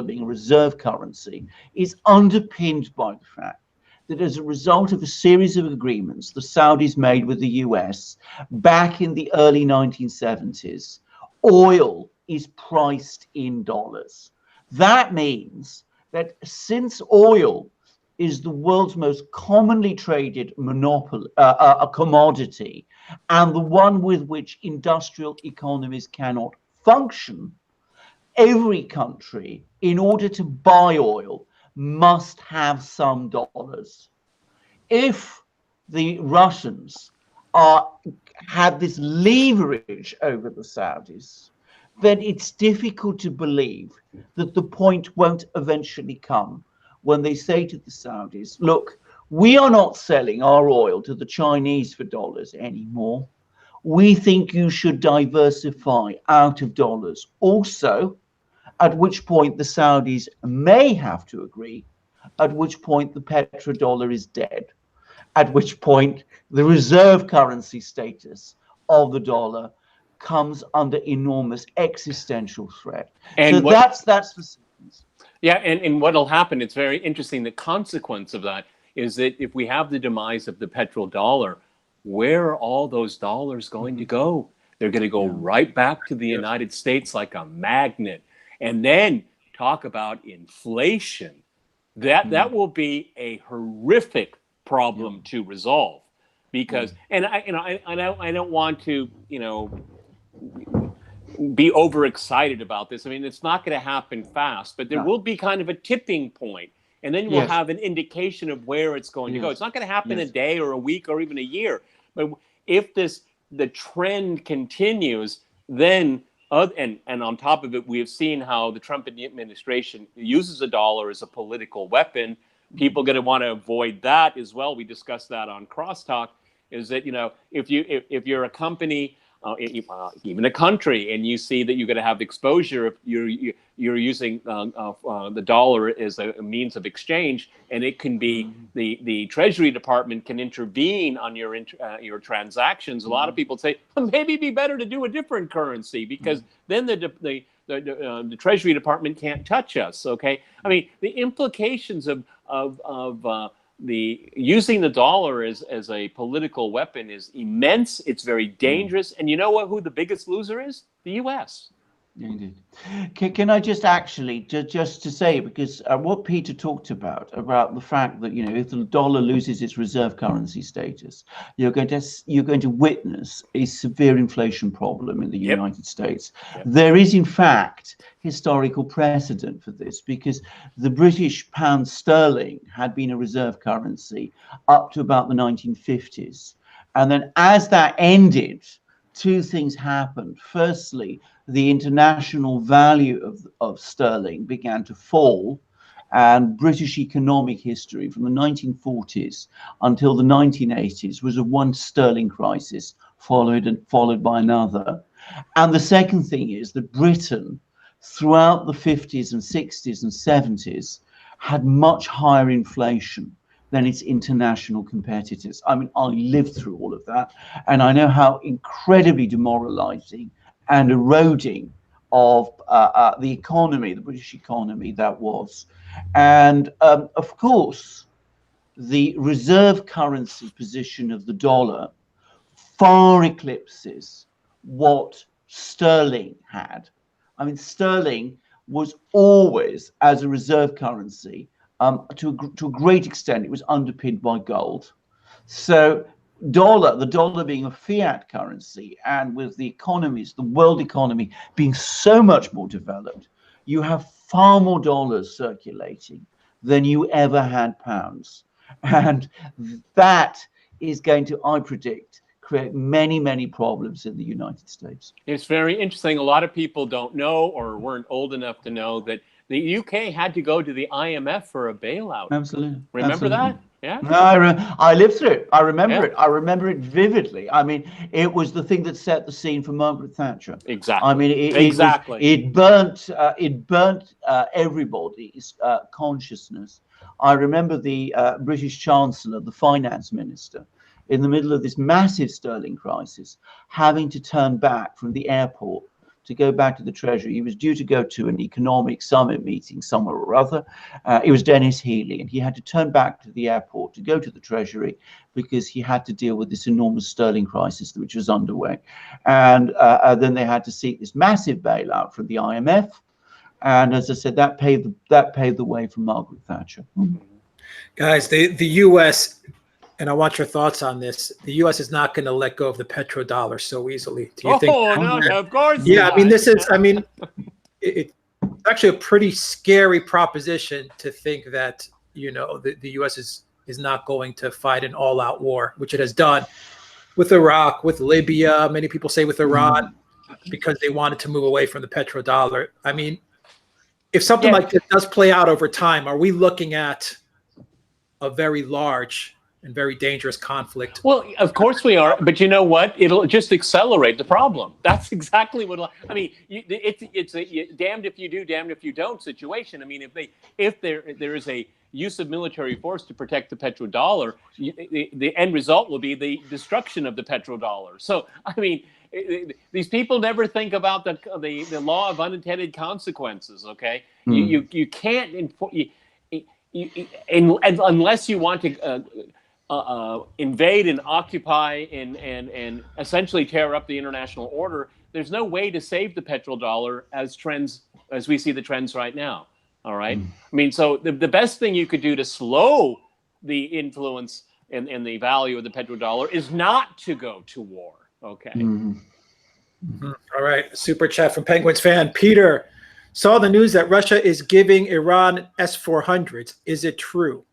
being a reserve currency, is underpinned by the fact that as a result of a series of agreements the Saudis made with the US back in the early 1970s, oil is priced in dollars. That means that since oil is the world's most commonly traded a commodity, and the one with which industrial economies cannot function, every country, in order to buy oil, must have some dollars. If the Russians have this leverage over the Saudis, then it's difficult to believe that the point won't eventually come when they say to the Saudis, look, we are not selling our oil to the Chinese for dollars anymore. We think you should diversify out of dollars also, at which point the Saudis may have to agree, at which point the petrodollar is dead, at which point the reserve currency status of the dollar comes under enormous existential threat. And so that's the sequence. Yeah, and what'll happen, it's very interesting, the consequence of that is that if we have the demise of the petrodollar, where are all those dollars going to go? They're going to go right back to the United States like a magnet. And then talk about inflation. That will be a horrific problem to resolve, because and I don't want to, be overexcited about this. I mean, it's not going to happen fast, but there will be kind of a tipping point, and then we'll have an indication of where it's going to go. It's not going to happen a day or a week or even a year, but if the trend continues, then and on top of it, we have seen how the Trump administration uses the dollar as a political weapon. People are going to want to avoid that as well. We discussed that on Crosstalk. Is that, you know, if you're a company, even a country, and you see that you're going to have exposure, if you're using the dollar as a means of exchange, and it can be the Treasury Department can intervene on your transactions. A lot of people say, well, maybe it'd be better to do a different currency, because then the Treasury Department can't touch us. Okay, I mean, the implications of the using the dollar as a political weapon is immense. It's very dangerous. And you know what? Who the biggest loser is? The U.S. Indeed. Can I just actually just to say, because what Peter talked about the fact that, you know, if the dollar loses its reserve currency status, you're going to witness a severe inflation problem in the United States. There is in fact historical precedent for this, because the British pound sterling had been a reserve currency up to about the 1950s, and then as that ended, two things happened. Firstly, the international value of sterling began to fall, and British economic history from the 1940s until the 1980s was a one sterling crisis followed by another. And the second thing is that Britain, throughout the 50s and 60s and 70s, had much higher inflation than its international competitors. I mean, I lived through all of that, and I know how incredibly demoralizing and eroding of the economy, the British economy, that was. And of course, the reserve currency position of the dollar far eclipses what sterling had. I mean, sterling was always, as a reserve currency, to a great extent, it was underpinned by gold. So the dollar being a fiat currency, and with the economies, the world economy being so much more developed, you have far more dollars circulating than you ever had pounds. And that is going to, I predict, create many, many problems in the United States. It's very interesting. A lot of people don't know, or weren't old enough to know, that the UK had to go to the IMF for a bailout. Absolutely. Remember that? Yeah. No, I lived through it. I remember it. I remember it vividly. I mean, it was the thing that set the scene for Margaret Thatcher. Exactly. I mean, it burnt everybody's consciousness. I remember the British Chancellor, the finance minister, in the middle of this massive sterling crisis, having to turn back from the airport to go back to the Treasury. He was due to go to an economic summit meeting somewhere or other. It was Dennis Healey, and he had to turn back to the airport to go to the Treasury because he had to deal with this enormous sterling crisis which was underway. And then they had to seek this massive bailout from the IMF. And as I said, that paved the way for Margaret Thatcher. Guys, the U.S., and I want your thoughts on this. The U.S. is not going to let go of the petrodollar so easily. Do you think? Oh, no, of course. Yeah, I mean, it's actually a pretty scary proposition to think that, you know, the U.S. is not going to fight an all-out war, which it has done with Iraq, with Libya. Many people say with Iran, because they wanted to move away from the petrodollar. I mean, if something like this does play out over time, are we looking at a very large and very dangerous conflict? Well, of course we are, but you know what? It'll just accelerate the problem. That's exactly what. I mean, it's a damned if you do, damned if you don't situation. I mean, if there is a use of military force to protect the petrodollar, the end result will be the destruction of the petrodollar. So, I mean, these people never think about the law of unintended consequences. Okay, you can't unless you want to. Invade and occupy and essentially tear up the international order. There's no way to save the petrodollar as we see the trends right now. All right. I mean, so the best thing you could do to slow the influence and the value of the petrodollar is not to go to war. Okay. All right. Super chat from Penguins fan. Peter, saw the news that Russia is giving Iran S-400s. Is it true?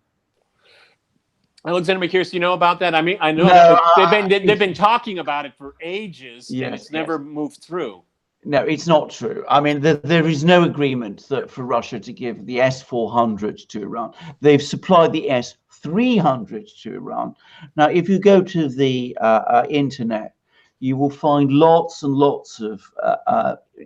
Alexander McKeers, do you know about that? I mean, I know No, they've been talking about it for ages, and Yes, it's never moved through. No, it's not true. I mean, there is no agreement that for Russia to give the S-400 to Iran. They've supplied the S-300 to Iran. Now, if you go to the internet, you will find lots and lots of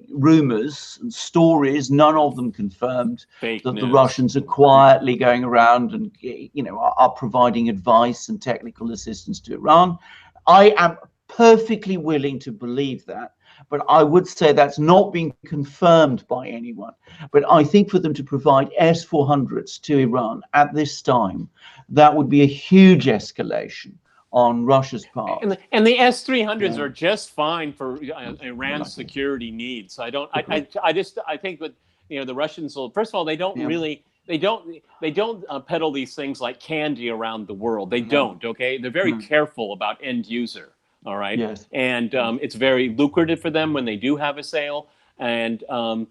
rumors and stories, none of them confirmed, Fake that news. the Russians are quietly going around and, you know, are providing advice and technical assistance to Iran. I am perfectly willing to believe that. But I would say that's not being confirmed by anyone. But I think for them to provide S-400s to Iran at this time, that would be a huge escalation on Russia's part. And the S-300s are just fine for Iran's security needs. I think that, you know, the Russians will, first of all, they don't really, they don't peddle these things like candy around the world. They don't, okay? They're very careful about end user. All right. Yes. And it's very lucrative for them when they do have a sale. And I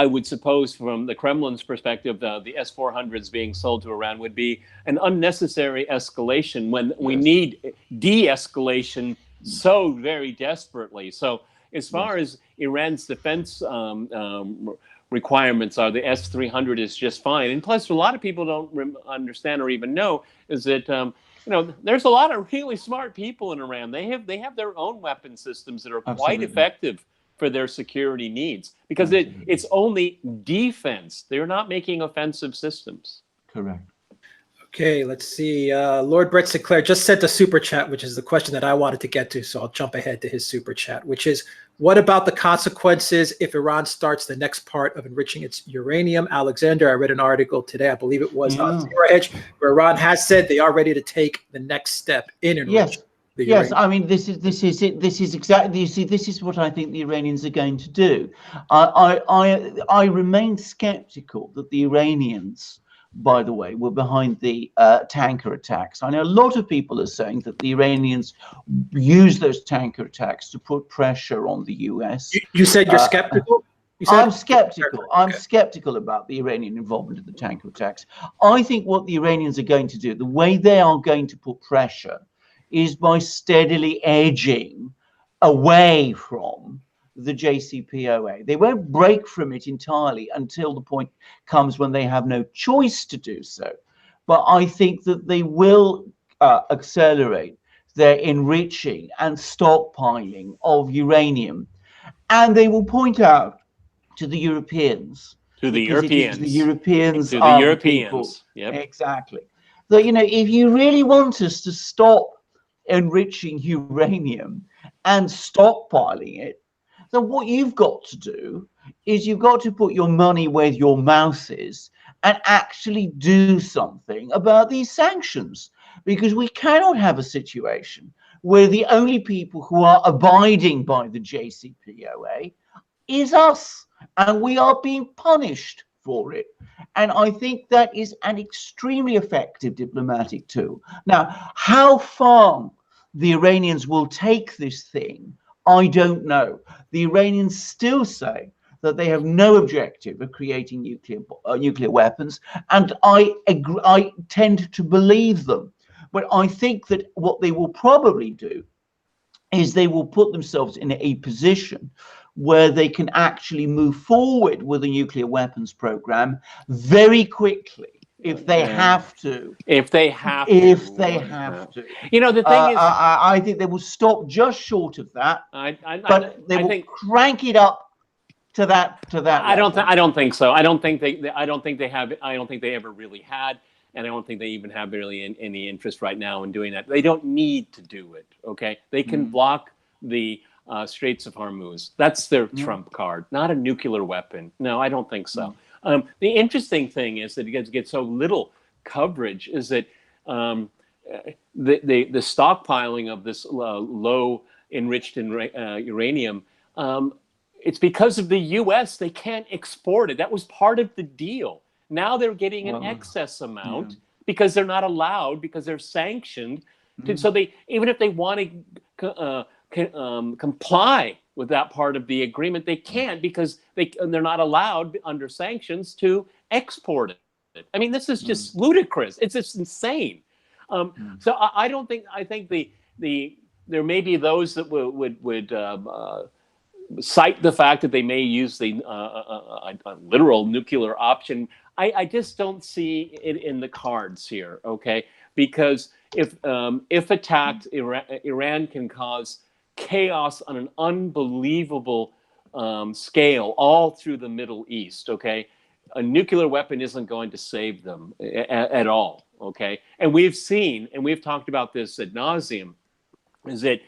would suppose from the Kremlin's perspective, the S-400s being sold to Iran would be an unnecessary escalation when we need de-escalation so very desperately. So as far as Iran's defense requirements are, the S-300 is just fine. And plus, a lot of people don't understand or even know is that you know, there's a lot of really smart people in Iran. They have their own weapon systems that are quite effective for their security needs because it's only defense. They're not making offensive systems. Correct. Okay, let's see. Lord Brett Sinclair just sent a super chat, which is the question that I wanted to get to. So I'll jump ahead to his super chat, which is, what about the consequences if Iran starts the next part of enriching its uranium? Alexander, I read an article today, I believe it was on Zero Hedge, where Iran has said they are ready to take the next step in enriching. Yes, I mean, this is exactly, you see, this is what I think the Iranians are going to do. I remain skeptical that the Iranians, by the way, were behind the tanker attacks. I know a lot of people are saying that the Iranians use those tanker attacks to put pressure on the US. You said you're skeptical? I'm skeptical. I'm skeptical about the Iranian involvement in the tanker attacks. I think what the Iranians are going to do, the way they are going to put pressure, is by steadily edging away from the JCPOA. They won't break from it entirely until the point comes when they have no choice to do so. But I think that they will accelerate their enriching and stockpiling of uranium. And they will point out to the Europeans. To the Europeans. The Europeans to are the Europeans. People. Yep. Exactly. So, you know, if you really want us to stop enriching uranium and stockpiling it, then what you've got to do is you've got to put your money where your mouth is and actually do something about these sanctions, because we cannot have a situation where the only people who are abiding by the JCPOA is us, and we are being punished for it. And I think that is an extremely effective diplomatic tool. Now, how far the Iranians will take this thing, I don't know. The Iranians still say that they have no objective of creating nuclear weapons, and I tend to believe them. But I think that what they will probably do is they will put themselves in a position where they can actually move forward with a nuclear weapons program very quickly if they have to. If they have to. You know, the thing is, I think they will stop just short of that, but they will crank it up to that. I don't think so. I don't think they ever really had, and I don't think they even have really any interest right now in doing that. They don't need to do it. Okay, they can block the Straits of Hormuz. That's their trump card, not a nuclear weapon. No, I don't think so. The interesting thing is that it gets so little coverage is that the stockpiling of this low enriched uranium, it's because of the U.S. They can't export it. That was part of the deal. Now they're getting an excess amount because they're not allowed, because they're sanctioned. So they, even if they want to comply with that part of the agreement. They can't because they're not allowed under sanctions to export it. I mean, this is just ludicrous. It's just insane. So I don't think. I think there may be those that would cite the fact that they may use the a literal nuclear option. I just don't see it in the cards here. Okay, because if attacked, Iran can cause chaos on an unbelievable scale all through the Middle East. Okay, a nuclear weapon isn't going to save them at all. Okay, and we've seen, and we've talked about this ad nauseum, is that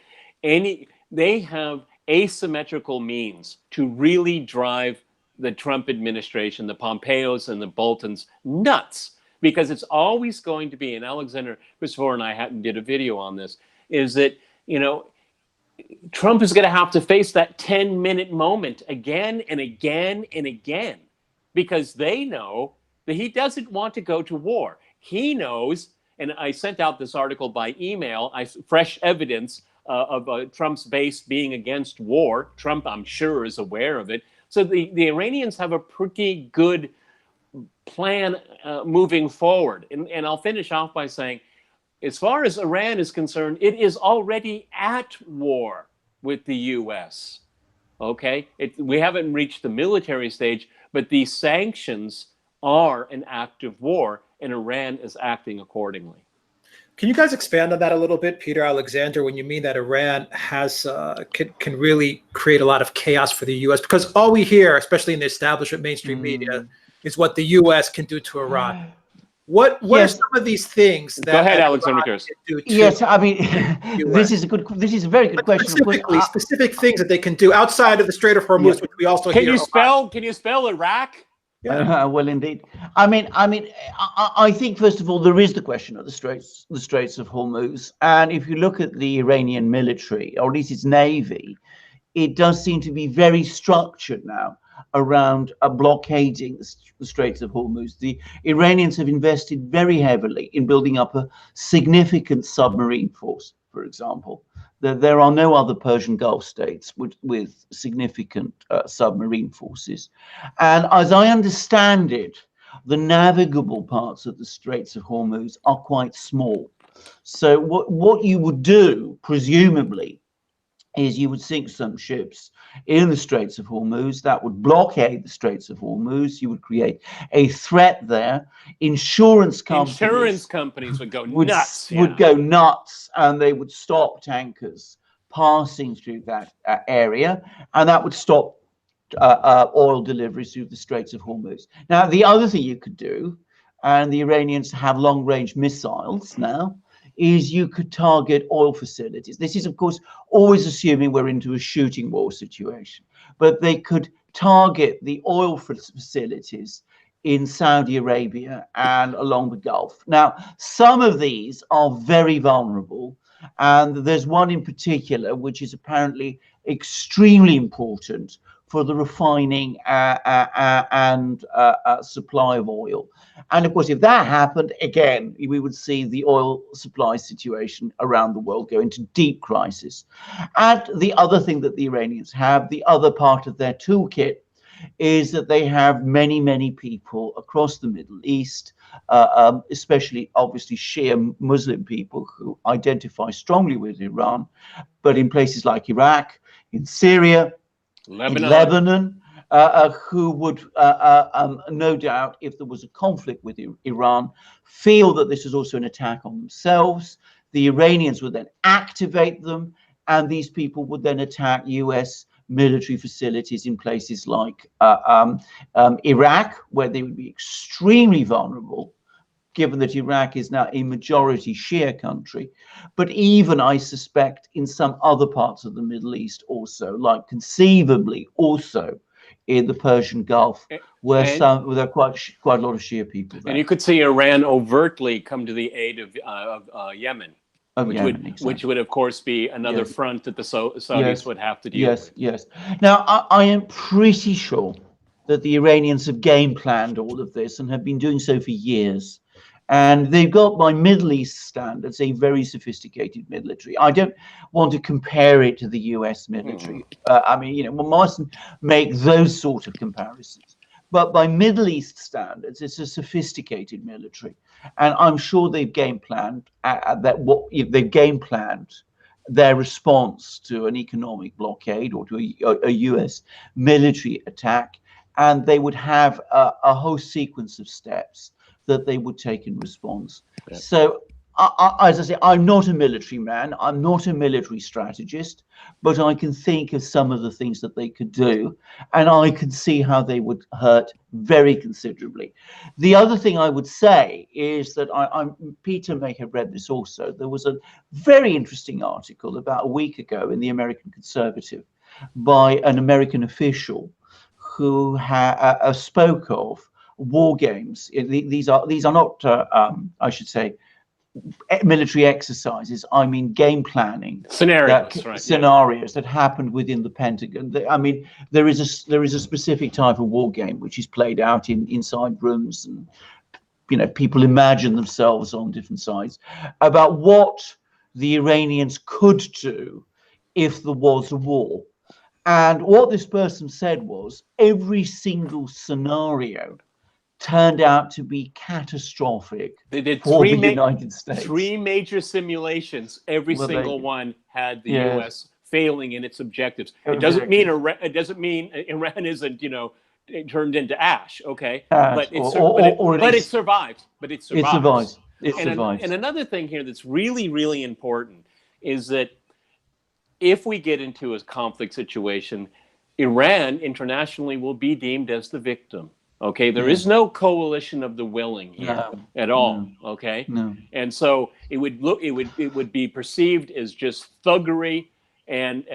they have asymmetrical means to really drive the Trump administration, the Pompeos and the Boltons, nuts, because it's always going to be, and Alexander Christopher and I did a video on this, is that, Trump is going to have to face that 10-minute moment again and again and again, because they know that he doesn't want to go to war. He knows, and I sent out this article by email, fresh evidence of Trump's base being against war. Trump, I'm sure, is aware of it. So the Iranians have a pretty good plan moving forward. And I'll finish off by saying, as far as Iran is concerned, it is already at war with the U.S. Okay? We haven't reached the military stage, but these sanctions are an act of war, and Iran is acting accordingly. Can you guys expand on that a little bit, Peter, Alexander, when you mean that Iran has can really create a lot of chaos for the U.S.? Because all we hear, especially in the establishment mainstream media, is what the U.S. can do to Iran. What are some of these things that? Go ahead, Alexander Kirst. Yes, I mean, this is a very good question. Specific things that they can do outside of the Strait of Hormuz, which we also hear. Can you spell Iraq? Yeah. Well, indeed. I mean, I think first of all there is the question of the Straits of Hormuz, and if you look at the Iranian military, or at least its navy, it does seem to be very structured now around blockading the Straits of Hormuz. The Iranians have invested very heavily in building up a significant submarine force, for example. There are no other Persian Gulf states with significant submarine forces. And as I understand it, the navigable parts of the Straits of Hormuz are quite small. So what you would do, presumably, is you would sink some ships in the Straits of Hormuz that would blockade the Straits of Hormuz. You would create a threat there. Insurance companies would go nuts. Would go nuts, and they would stop tankers passing through that area, and that would stop oil deliveries through the Straits of Hormuz. Now, the other thing you could do, and the Iranians have long-range missiles now, is you could target oil facilities. This is, of course, always assuming we're into a shooting war situation, but they could target the oil facilities in Saudi Arabia and along the Gulf. Now, some of these are very vulnerable, and there's one in particular which is apparently extremely important for the refining and supply of oil. And of course, if that happened, again, we would see the oil supply situation around the world go into deep crisis. And the other thing that the Iranians have, the other part of their toolkit, is that they have many, many people across the Middle East, especially obviously Shia Muslim people who identify strongly with Iran, but in places like Iraq, in Syria, Lebanon, who would no doubt, if there was a conflict with Iran, feel that this is also an attack on themselves. The Iranians would then activate them, and these people would then attack US military facilities in places like Iraq, where they would be extremely vulnerable, given that Iraq is now a majority Shia country, but even, I suspect, in some other parts of the Middle East also, like conceivably also in the Persian Gulf, where there are quite a lot of Shia people there. And you could see Iran overtly come to the aid of Yemen, which would, of course, be another front that the Saudis would have to deal with. Yes. Now, I am pretty sure that the Iranians have game planned all of this and have been doing so for years. And they've got, by Middle East standards, a very sophisticated military. I don't want to compare it to the US military. I mean, you know, one mustn't make those sort of comparisons. But by Middle East standards, it's a sophisticated military. And I'm sure they've game planned they've game planned their response to an economic blockade or to a US military attack. And they would have a whole sequence of steps that they would take in response. Yeah. So, as I say, I'm not a military man, I'm not a military strategist, but I can think of some of the things that they could do, and I can see how they would hurt very considerably. The other thing I would say is that Peter may have read this also. There was a very interesting article about a week ago in the American Conservative by an American official who spoke of war games. These are not, I should say, military exercises. I mean, game planning scenarios, right? Scenarios that happened within the Pentagon. I mean, there is a specific type of war game which is played out inside rooms, and you know, people imagine themselves on different sides about what the Iranians could do if there was a war. And what this person said was every single scenario turned out to be catastrophic. They did for the United States. 3 major simulations. Every single one had the U.S. failing in its objectives. It doesn't mean Iran isn't, you know, turned into ash. Okay, but it survived. But it survives. And another thing here that's really, really important is that if we get into a conflict situation, Iran internationally will be deemed as the victim. Okay, there is no coalition of the willing here at all. Okay, and so it would be perceived as just thuggery and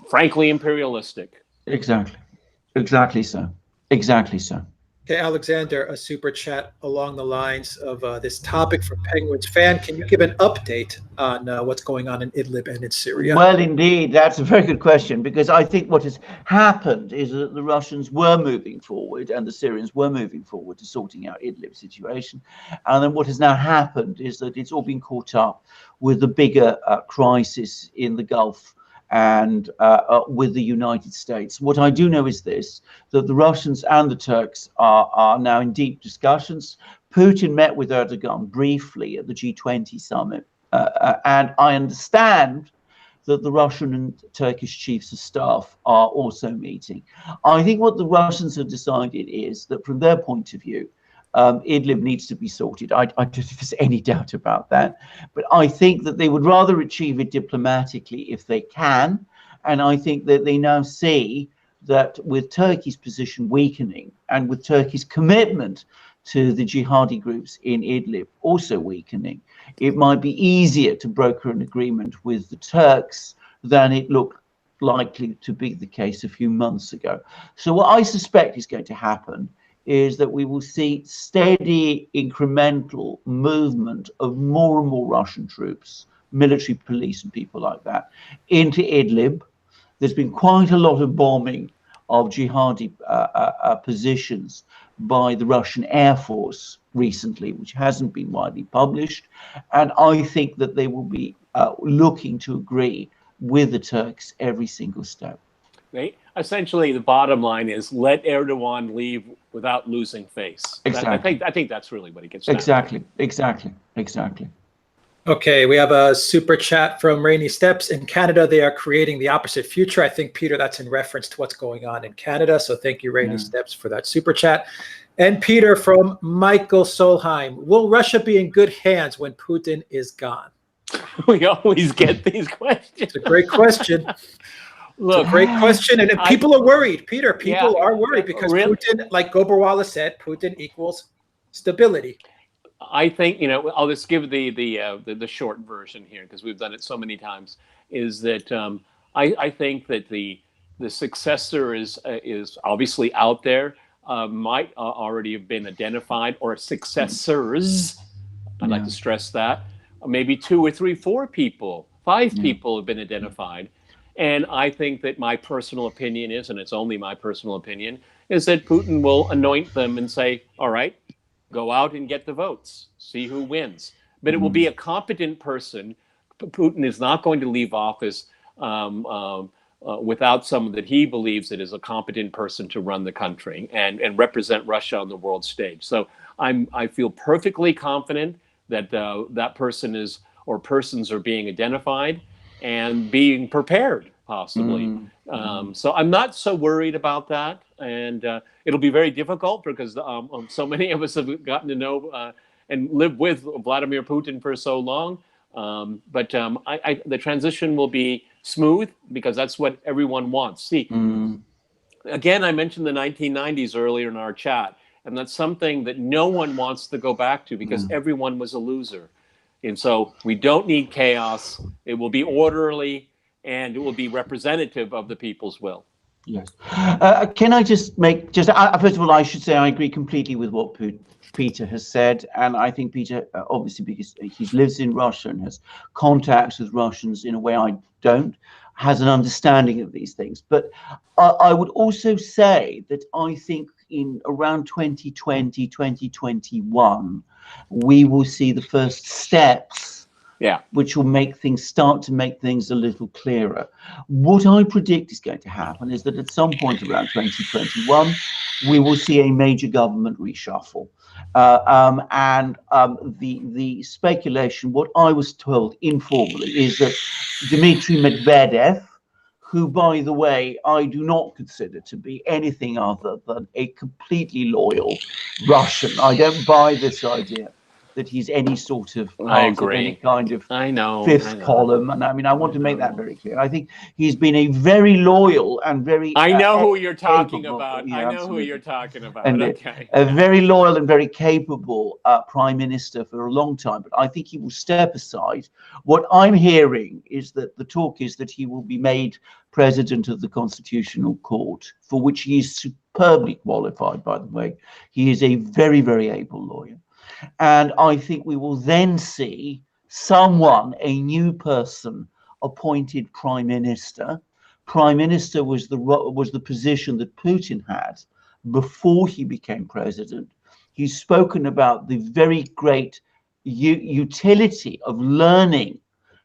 frankly imperialistic. Exactly so. Okay, Alexander, a super chat along the lines of this topic from Penguins fan. Can you give an update on what's going on in Idlib and in Syria? Well, indeed, that's a very good question, because I think what has happened is that the Russians were moving forward and the Syrians were moving forward to sorting out Idlib situation. And then what has now happened is that it's all been caught up with the bigger crisis in the Gulf and with the United States. What I do know is this, that the Russians and the Turks are now in deep discussions. Putin met with Erdogan briefly at the G20 summit. And I understand that the Russian and Turkish chiefs of staff are also meeting. I think what the Russians have decided is that from their point of view, Idlib needs to be sorted. I don't think there's any doubt about that. But I think that they would rather achieve it diplomatically if they can. And I think that they now see that with Turkey's position weakening and with Turkey's commitment to the jihadi groups in Idlib also weakening, it might be easier to broker an agreement with the Turks than it looked likely to be the case a few months ago. So what I suspect is going to happen is that we will see steady incremental movement of more and more Russian troops, military police and people like that, into Idlib. There's been quite a lot of bombing of jihadi positions by the Russian Air Force recently, which hasn't been widely published. And I think that they will be looking to agree with the Turks every single step. Right. Essentially, the bottom line is let Erdogan leave without losing face. Exactly. I think that's really what he gets down. Exactly. Okay, we have a super chat from Rainy Steps. In Canada, they are creating the opposite future. I think, Peter, that's in reference to what's going on in Canada. So thank you, Rainy Steps, for that super chat. And Peter from Michael Solheim. Will Russia be in good hands when Putin is gone? We always get these questions. It's a great question. Look, it's a great question, and people are worried, Peter. People are worried because Putin, like Goberwala said, Putin equals stability. I think, you know, I'll just give the short version here because we've done it so many times. Is that I think that the successor is obviously out there, might already have been identified, or successors. I'd like to stress that. Maybe 2 or 3, 4 people, 5 people have been identified. And I think that my personal opinion is, and it's only my personal opinion, is that Putin will anoint them and say, all right, go out and get the votes, see who wins. But it will be a competent person. Putin is not going to leave office without someone that he believes that is a competent person to run the country and represent Russia on the world stage. So I feel perfectly confident that that person is, or persons are being identified and being prepared, possibly. So I'm not so worried about that. And it'll be very difficult because so many of us have gotten to know and live with Vladimir Putin for so long. But the transition will be smooth because that's what everyone wants. See, again, I mentioned the 1990s earlier in our chat, and that's something that no one wants to go back to because everyone was a loser. And so we don't need chaos. It will be orderly and it will be representative of the people's will. Yes. Can I just make, first of all, I should say I agree completely with what Peter has said. And I think Peter, obviously, because he lives in Russia and has contacts with Russians in a way I don't, has an understanding of these things. But I would also say that I think in around 2020, 2021, we will see the first steps, which will start to make things a little clearer. What I predict is going to happen is that at some point around 2021, we will see a major government reshuffle. The speculation, what I was told informally, is that Dmitry Medvedev, who, by the way, I do not consider to be anything other than a completely loyal Russian. I don't buy this idea that he's any sort of part of any kind of fifth column. And I mean, I want to make that very clear. I think he's been a very loyal and very I know who you're talking capable, about. yeah, I know absolutely. who you're talking about. And a very loyal and very capable prime minister for a long time. But I think he will step aside. What I'm hearing is that the talk is that he will be made president of the Constitutional Court, for which he is superbly qualified, by the way. He is a very, very able lawyer. And I think we will then see someone, a new person, appointed prime minister. Prime minister was the position that Putin had before he became president. He's spoken about the very great utility of learning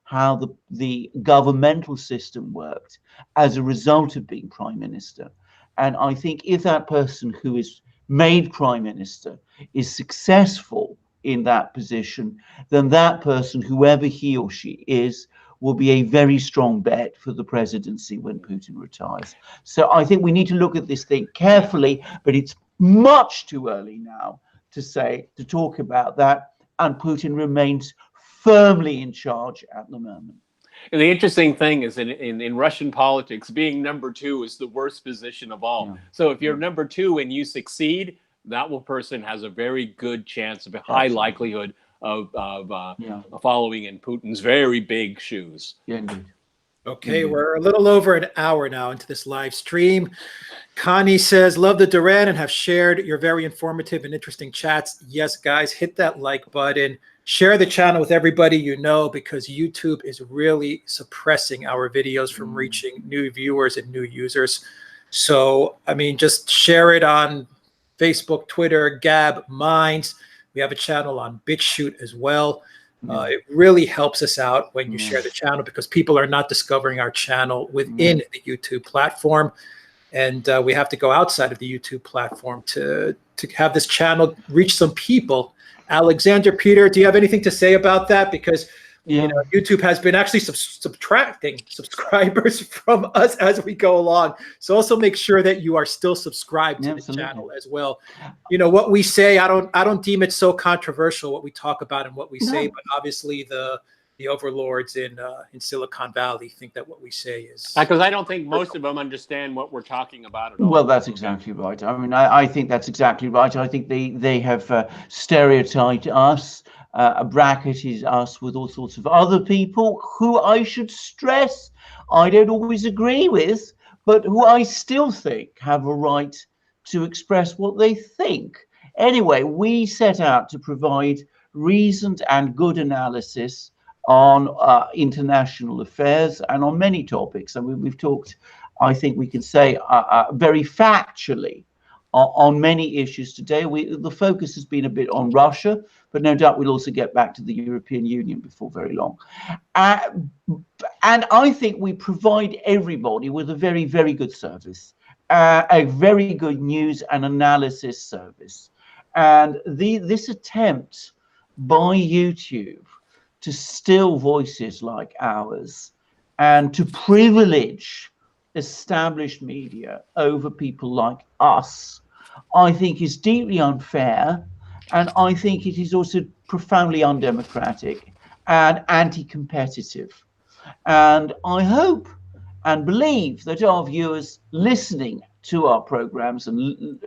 how the governmental system worked as a result of being prime minister. And I think if that person who is made prime minister is successful in that position, then that person, whoever he or she is, will be a very strong bet for the presidency when Putin retires. So I think we need to look at this thing carefully, but it's much too early now to talk about that. And Putin remains firmly in charge at the moment. And the interesting thing is in Russian politics, being number two is the worst position of all. Yeah. So if you're number two and you succeed, that person has a very good chance, of a high likelihood of following in Putin's very big shoes. Yeah, indeed. Okay, we're a little over an hour now into this live stream. Connie says, love the Duran and have shared your very informative and interesting chats. Yes, guys, hit that like button. Share the channel with everybody you know, because YouTube is really suppressing our videos from reaching new viewers and new users. So, I mean, just share it on Facebook, Twitter, Gab, Minds. We have a channel on BitChute as well. It really helps us out when you share the channel, because people are not discovering our channel within the YouTube platform. And we have to go outside of the YouTube platform to have this channel reach some people. Alexander, Peter, do you have anything to say about that? Because you know, YouTube has been actually subtracting subscribers from us as we go along. So also make sure that you are still subscribed to the channel as well. You know, what we say, I don't deem it so controversial what we talk about and what we say, but obviously the overlords in Silicon Valley think that what we say is... Because I don't think most of them understand what we're talking about at all. Well, that's exactly right. I mean, I think that's exactly right. I think they have stereotyped us, bracketed us with all sorts of other people who, I should stress, I don't always agree with, but who I still think have a right to express what they think. Anyway, we set out to provide reasoned and good analysis on international affairs and on many topics. I mean, we've talked, I think we can say, very factually on many issues today. The focus has been a bit on Russia, but no doubt we'll also get back to the European Union before very long. And I think we provide everybody with a very, very good service, a very good news and analysis service. And this attempt by YouTube to still voices like ours and to privilege established media over people like us, I think is deeply unfair, and I think it is also profoundly undemocratic and anti-competitive. And I hope and believe that our viewers listening to our programs and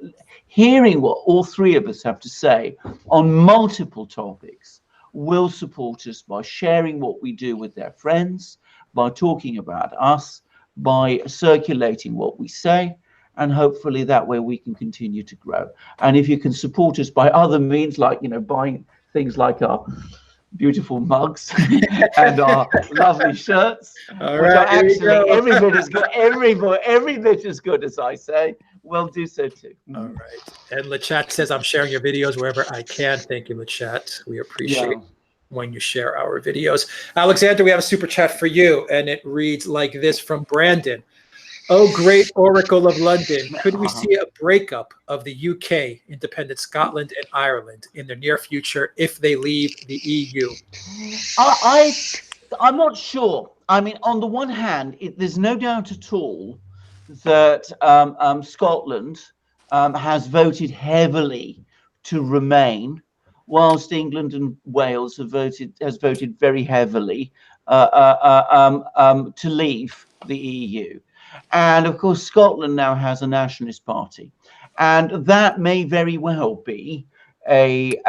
hearing what all three of us have to say on multiple topics will support us by sharing what we do with their friends, by talking about us, by circulating what we say, and hopefully that way we can continue to grow. And if you can support us by other means, like, you know, buying things like our beautiful mugs and our lovely shirts, which are actually every bit as good, every bit as good as I say, we'll do so too. All right. And Lachat says, I'm sharing your videos wherever I can. Thank you, Lachat. We appreciate when you share our videos. Alexander, we have a super chat for you, and it reads like this from Brandon. Oh, great Oracle of London, could we see a breakup of the UK, independent Scotland and Ireland in the near future if they leave the EU? I'm not sure. I mean, on the one hand, there's no doubt at all that Scotland has voted heavily to remain, whilst England and Wales have voted very heavily to leave the EU. And of course, Scotland now has a nationalist party, and that may very well be a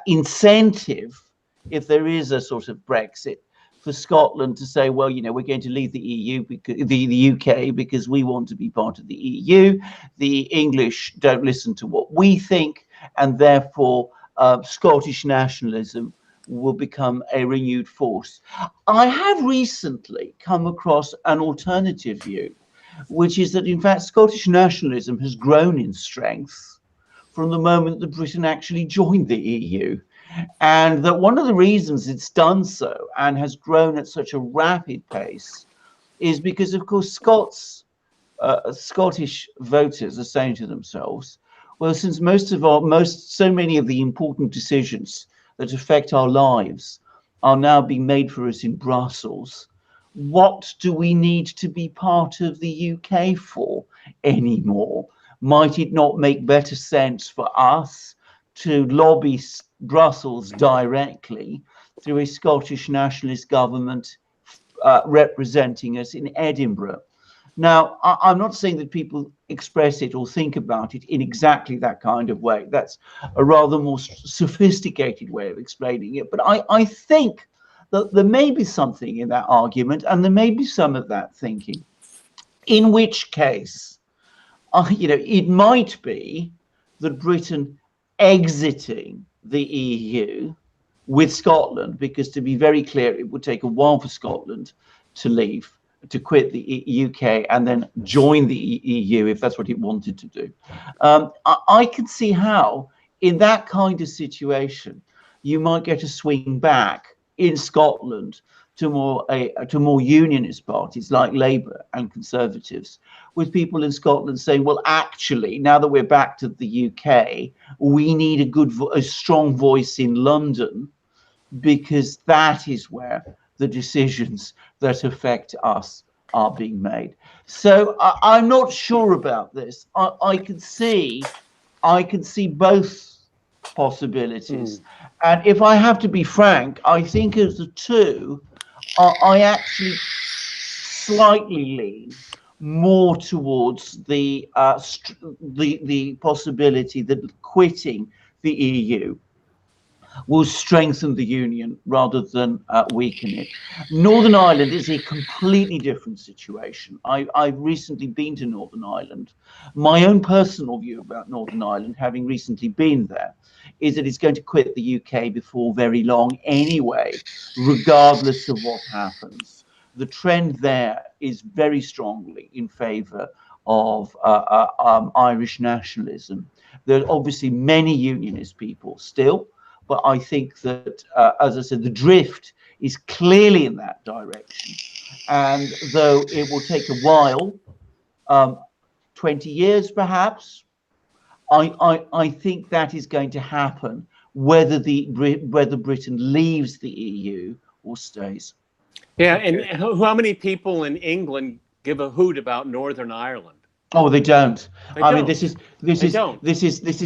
incentive, if there is a sort of Brexit, for Scotland to say, well, you know, we're going to leave the EU, because the UK, because we want to be part of the EU. The English don't listen to what we think, and therefore Scottish nationalism will become a renewed force. I have recently come across an alternative view, which is that in fact Scottish nationalism has grown in strength from the moment that Britain actually joined the EU, and that one of the reasons it's done so and has grown at such a rapid pace is because, of course, Scottish voters are saying to themselves, well, since so many of the important decisions that affect our lives are now being made for us in Brussels, what do we need to be part of the UK for anymore? Might it not make better sense for us to lobby Brussels directly through a Scottish nationalist government representing us in Edinburgh? Now, I'm not saying that people express it or think about it in exactly that kind of way. That's a rather more sophisticated way of explaining it. But I think that there may be something in that argument, and there may be some of that thinking, in which case, you know, it might be that Britain exiting the EU with Scotland, because to be very clear, it would take a while for Scotland to leave, to quit the UK and then join the EU if that's what it wanted to do. I can see how, in that kind of situation, you might get a swing back in Scotland to more unionist parties like Labour and Conservatives, with people in Scotland saying, well, actually, now that we're back to the UK, we need a strong voice in London, because that is where the decisions that affect us are being made. So I'm not sure about this. I can see both possibilities. And if I have to be frank, I think of the two, I actually slightly lean more towards the possibility that quitting the EU will strengthen the union rather than weaken it. Northern Ireland is a completely different situation. I've recently been to Northern Ireland. My own personal view about Northern Ireland, having recently been there, is that it's going to quit the UK before very long anyway, regardless of what happens. The trend there is very strongly in favour of Irish nationalism. There are obviously many unionist people still, but I think that, as I said, the drift is clearly in that direction. And though it will take a while, 20 years perhaps, I think that is going to happen, whether Britain leaves the EU or stays. Yeah, and how many people in England give a hoot about Northern Ireland? Oh, they don't. I mean, this is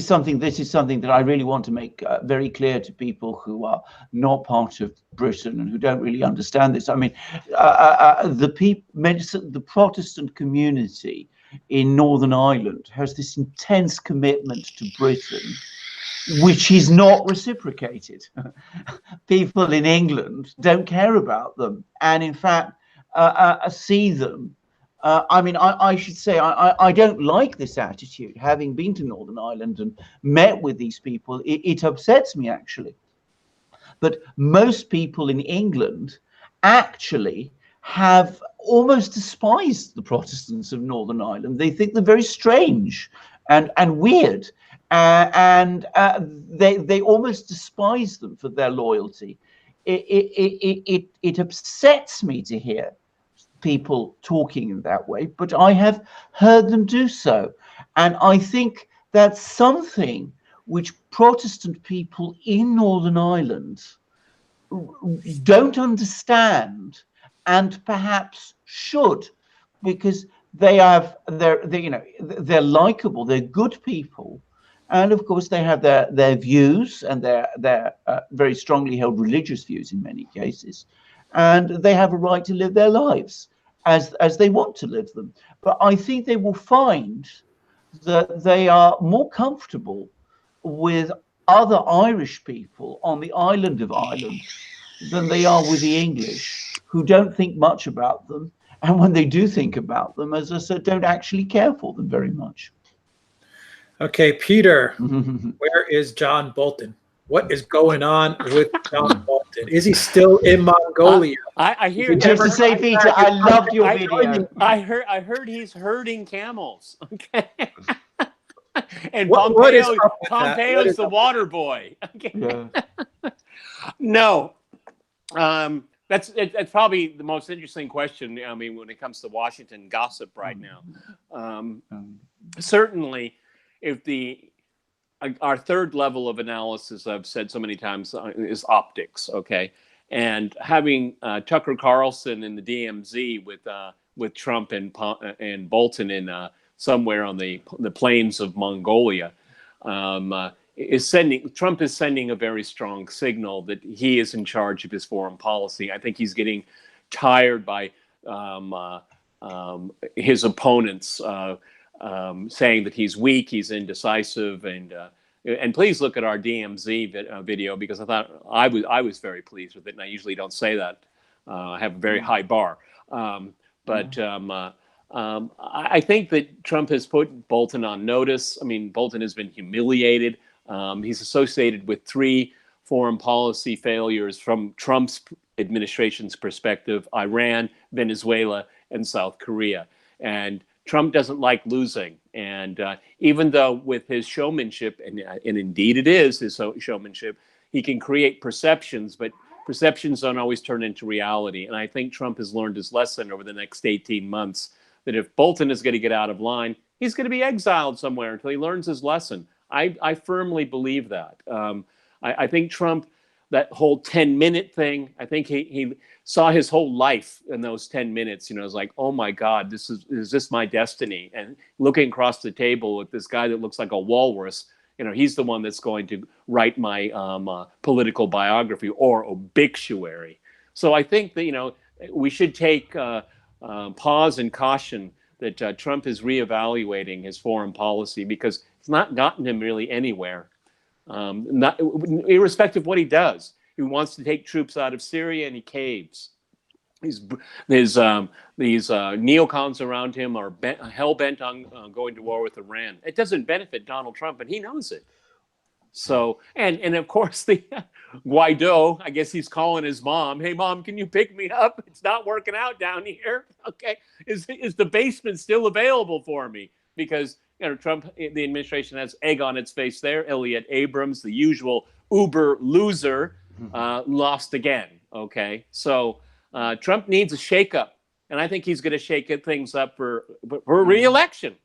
something that I really want to make very clear to people who are not part of Britain and who don't really understand this. I mean, the Protestant community in Northern Ireland has this intense commitment to Britain, which is not reciprocated. People in England don't care about them, and in fact see them. I should say I don't like this attitude. Having been to Northern Ireland and met with these people, it upsets me actually. But most people in England actually have almost despised the Protestants of Northern Ireland. They think they're very strange and weird, and they almost despise them for their loyalty. It upsets me to hear people talking in that way, but I have heard them do so, and I think that's something which Protestant people in Northern Ireland don't understand, and perhaps should, because they're likable, they're good people, and of course they have their views and their very strongly held religious views in many cases, and they have a right to live their lives as they want to live them. But I think they will find that they are more comfortable with other Irish people on the island of Ireland than they are with the English, who don't think much about them, and when they do think about them, as I said, don't actually care for them very much. Okay, Peter, where is John Bolton? What is going on with John Bolton? Is he still in Mongolia? I hear. Just to say, Peter, I loved your video. I heard he's herding camels. Okay. And Pompeo's the water boy. Okay. Yeah. No, that's probably the most interesting question. I mean, when it comes to Washington gossip right now, certainly, if our third level of analysis, I've said so many times, is optics. Okay, and having Tucker Carlson in the DMZ with Trump and Bolton in somewhere on the plains of Mongolia, Trump is sending a very strong signal that he is in charge of his foreign policy. I think he's getting tired by his opponents saying that he's weak, he's indecisive, and please look at our DMZ video, because I was very pleased with it, and I usually don't say that. I have a very high bar, but I think that Trump has put Bolton on notice. I mean, Bolton has been humiliated. He's associated with 3 foreign policy failures from Trump's administration's perspective: Iran, Venezuela, and South Korea. And Trump doesn't like losing. And even though with his showmanship, and indeed it is his showmanship, he can create perceptions, but perceptions don't always turn into reality. And I think Trump has learned his lesson over the next 18 months, that if Bolton is going to get out of line, he's going to be exiled somewhere until he learns his lesson. I firmly believe that. I think Trump, that whole 10-minute thing, I think he saw his whole life in those 10 minutes. You know, it's like, oh my God, is this my destiny? And looking across the table with this guy that looks like a walrus, you know, he's the one that's going to write my political biography or obituary. So I think that, you know, we should take pause and caution that Trump is reevaluating his foreign policy, because it's not gotten him really anywhere. Irrespective of what he does, he wants to take troops out of Syria and he caves. These neocons around him are hell bent on going to war with Iran. It doesn't benefit Donald Trump, and he knows it. So, and of course the Guaido, I guess he's calling his mom, "Hey mom, can you pick me up? It's not working out down here. Okay. Is the basement still available for me?" Because, you know, Trump, the administration has egg on its face there. Elliot Abrams, the usual Uber loser, lost again. Okay. So Trump needs a shakeup. And I think he's going to shake things up for re-election.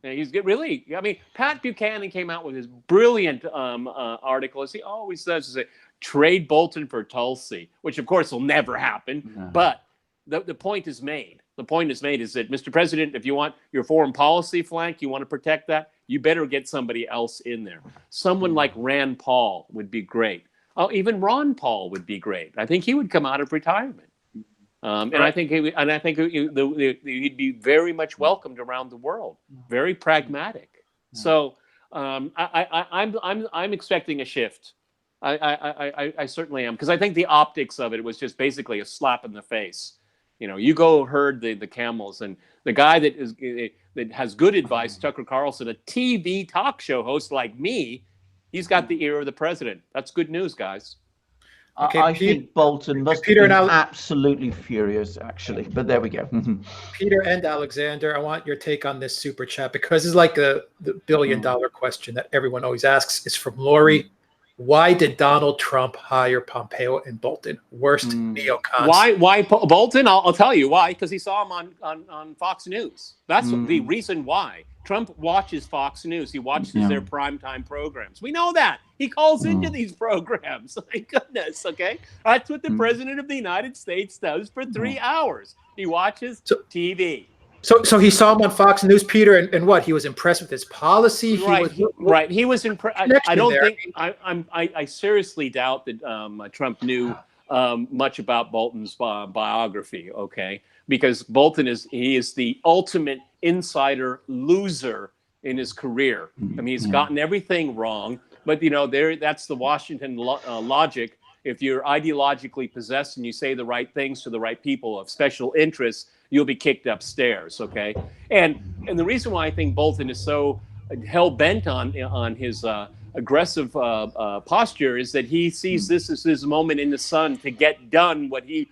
He's really, I mean, Pat Buchanan came out with his brilliant article, as he always does, is trade Bolton for Tulsi, which of course will never happen. But the point is made. The point is made is that, Mr. President, if you want your foreign policy flank, you want to protect that, you better get somebody else in there. Someone like Rand Paul would be great. Oh, even Ron Paul would be great. I think he would come out of retirement. And I think he'd be very much welcomed around the world. Very pragmatic. So I'm expecting a shift. I certainly am, because I think the optics of it was just basically a slap in the face. You know, you go herd the camels, and the guy that has good advice, Tucker Carlson, a TV talk show host like me, he's got the ear of the president. That's good news, guys. Okay, I think Bolton must have been absolutely furious, actually. But there we go. Peter and Alexander, I want your take on this super chat, because it's like the billion-dollar question that everyone always asks. It's from Lori. Why did Donald Trump hire Pompeo and Bolton? Worst neocons. Why Bolton? I'll tell you why. Because he saw him on Fox News. That's the reason why. Trump watches Fox News. He watches their primetime programs. We know that. He calls into these programs. My goodness, okay? That's what the President of the United States does for 3 hours. He watches TV. So he saw him on Fox News, Peter, and what? He was impressed with his policy? He was impressed. I don't think, I seriously doubt that Trump knew much about Bolton's biography, okay? Because Bolton is the ultimate insider loser in his career. I mean, he's gotten everything wrong, but you know, that's the Washington logic. If you're ideologically possessed and you say the right things to the right people of special interest, you'll be kicked upstairs, okay? And the reason why I think Bolton is so hell-bent on his aggressive posture is that he sees this as his moment in the sun to get done what he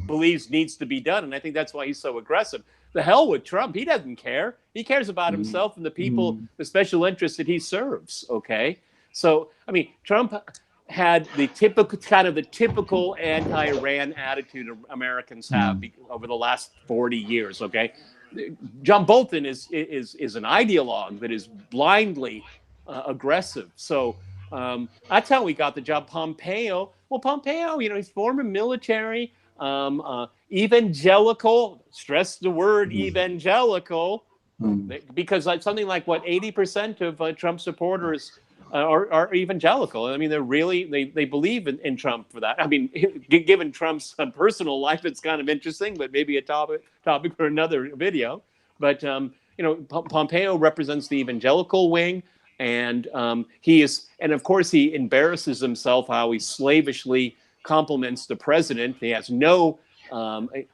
believes needs to be done. And I think that's why he's so aggressive. The hell with Trump. He doesn't care. He cares about himself and the people, the special interests that he serves, okay? So, I mean, Trump had the typical anti-Iran attitude Americans have over the last 40 years, okay? John Bolton is an ideologue that is blindly aggressive. So that's how we got the job. Pompeo, you know, he's former military, evangelical, stress the word evangelical, because something like 80% of Trump supporters are evangelical. I mean, they believe in Trump for that. I mean, given Trump's personal life, it's kind of interesting, but maybe a topic for another video. But you know, Pompeo represents the evangelical wing, and and of course he embarrasses himself how he slavishly compliments the president. He has no,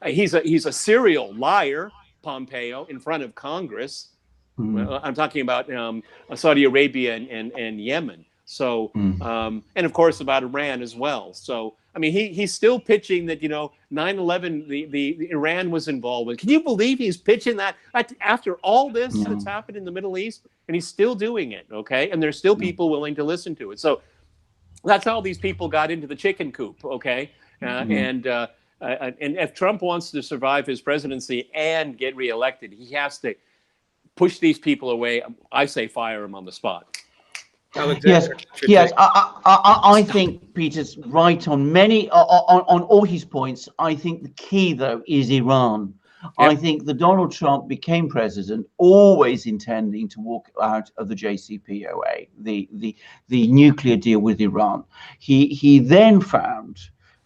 he's a serial liar, Pompeo, in front of Congress. I'm talking about Saudi Arabia and Yemen. So, and of course about Iran as well. So, I mean, he's still pitching that, you know, 9/11, the Iran was involved with. Can you believe he's pitching that after all this that's happened in the Middle East? And he's still doing it, okay? And there's still people willing to listen to it. So that's how these people got into the chicken coop, okay? And if Trump wants to survive his presidency and get reelected, he has to push these people away. I say fire him on the spot. Alexander, yes. I think Peter's right on on all his points. I think the key, though, is Iran. Yep. I think that Donald Trump became president always intending to walk out of the JCPOA, the nuclear deal with Iran. He then found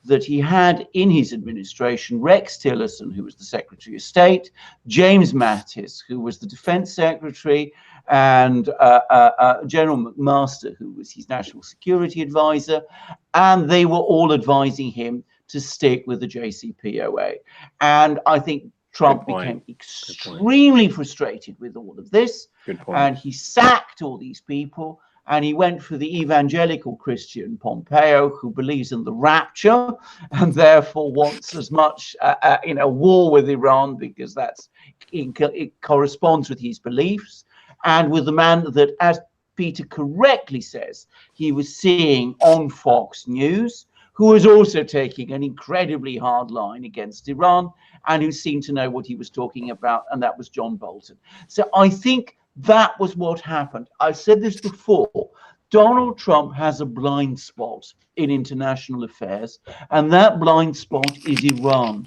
that he had in his administration Rex Tillerson, who was the Secretary of State, James Mattis, who was the Defense Secretary, and General McMaster, who was his national security advisor, and they were all advising him to stick with the JCPOA. And I think Trump became extremely frustrated with all of this, and he sacked all these people, and he went for the evangelical Christian Pompeo, who believes in the rapture and therefore wants as much war with Iran, because it corresponds with his beliefs, and with the man that, as Peter correctly says, he was seeing on Fox News, who was also taking an incredibly hard line against Iran and who seemed to know what he was talking about, and that was John Bolton. So I think that was what happened. I've said this before. Donald Trump has a blind spot in international affairs, and that blind spot is Iran.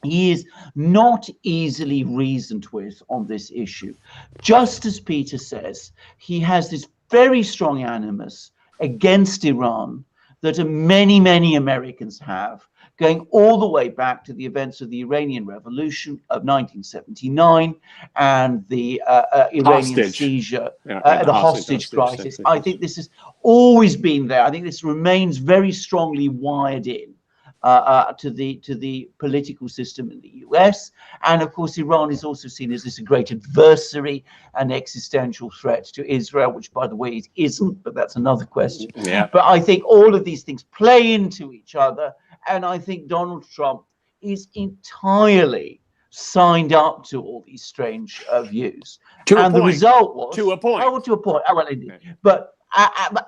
He is not easily reasoned with on this issue. Just as Peter says, he has this very strong animus against Iran that many, many Americans have, going all the way back to the events of the Iranian Revolution of 1979 and the Iranian seizure, the hostage crisis. I think this has always been there. I think this remains very strongly wired in to the political system in the US. And of course, Iran is also seen as this great adversary and existential threat to Israel, which, by the way, it isn't, but that's another question. Yeah. But I think all of these things play into each other. And I think Donald Trump is entirely signed up to all these strange views. The result was... To a point. Oh, to a point. Oh, well, indeed. But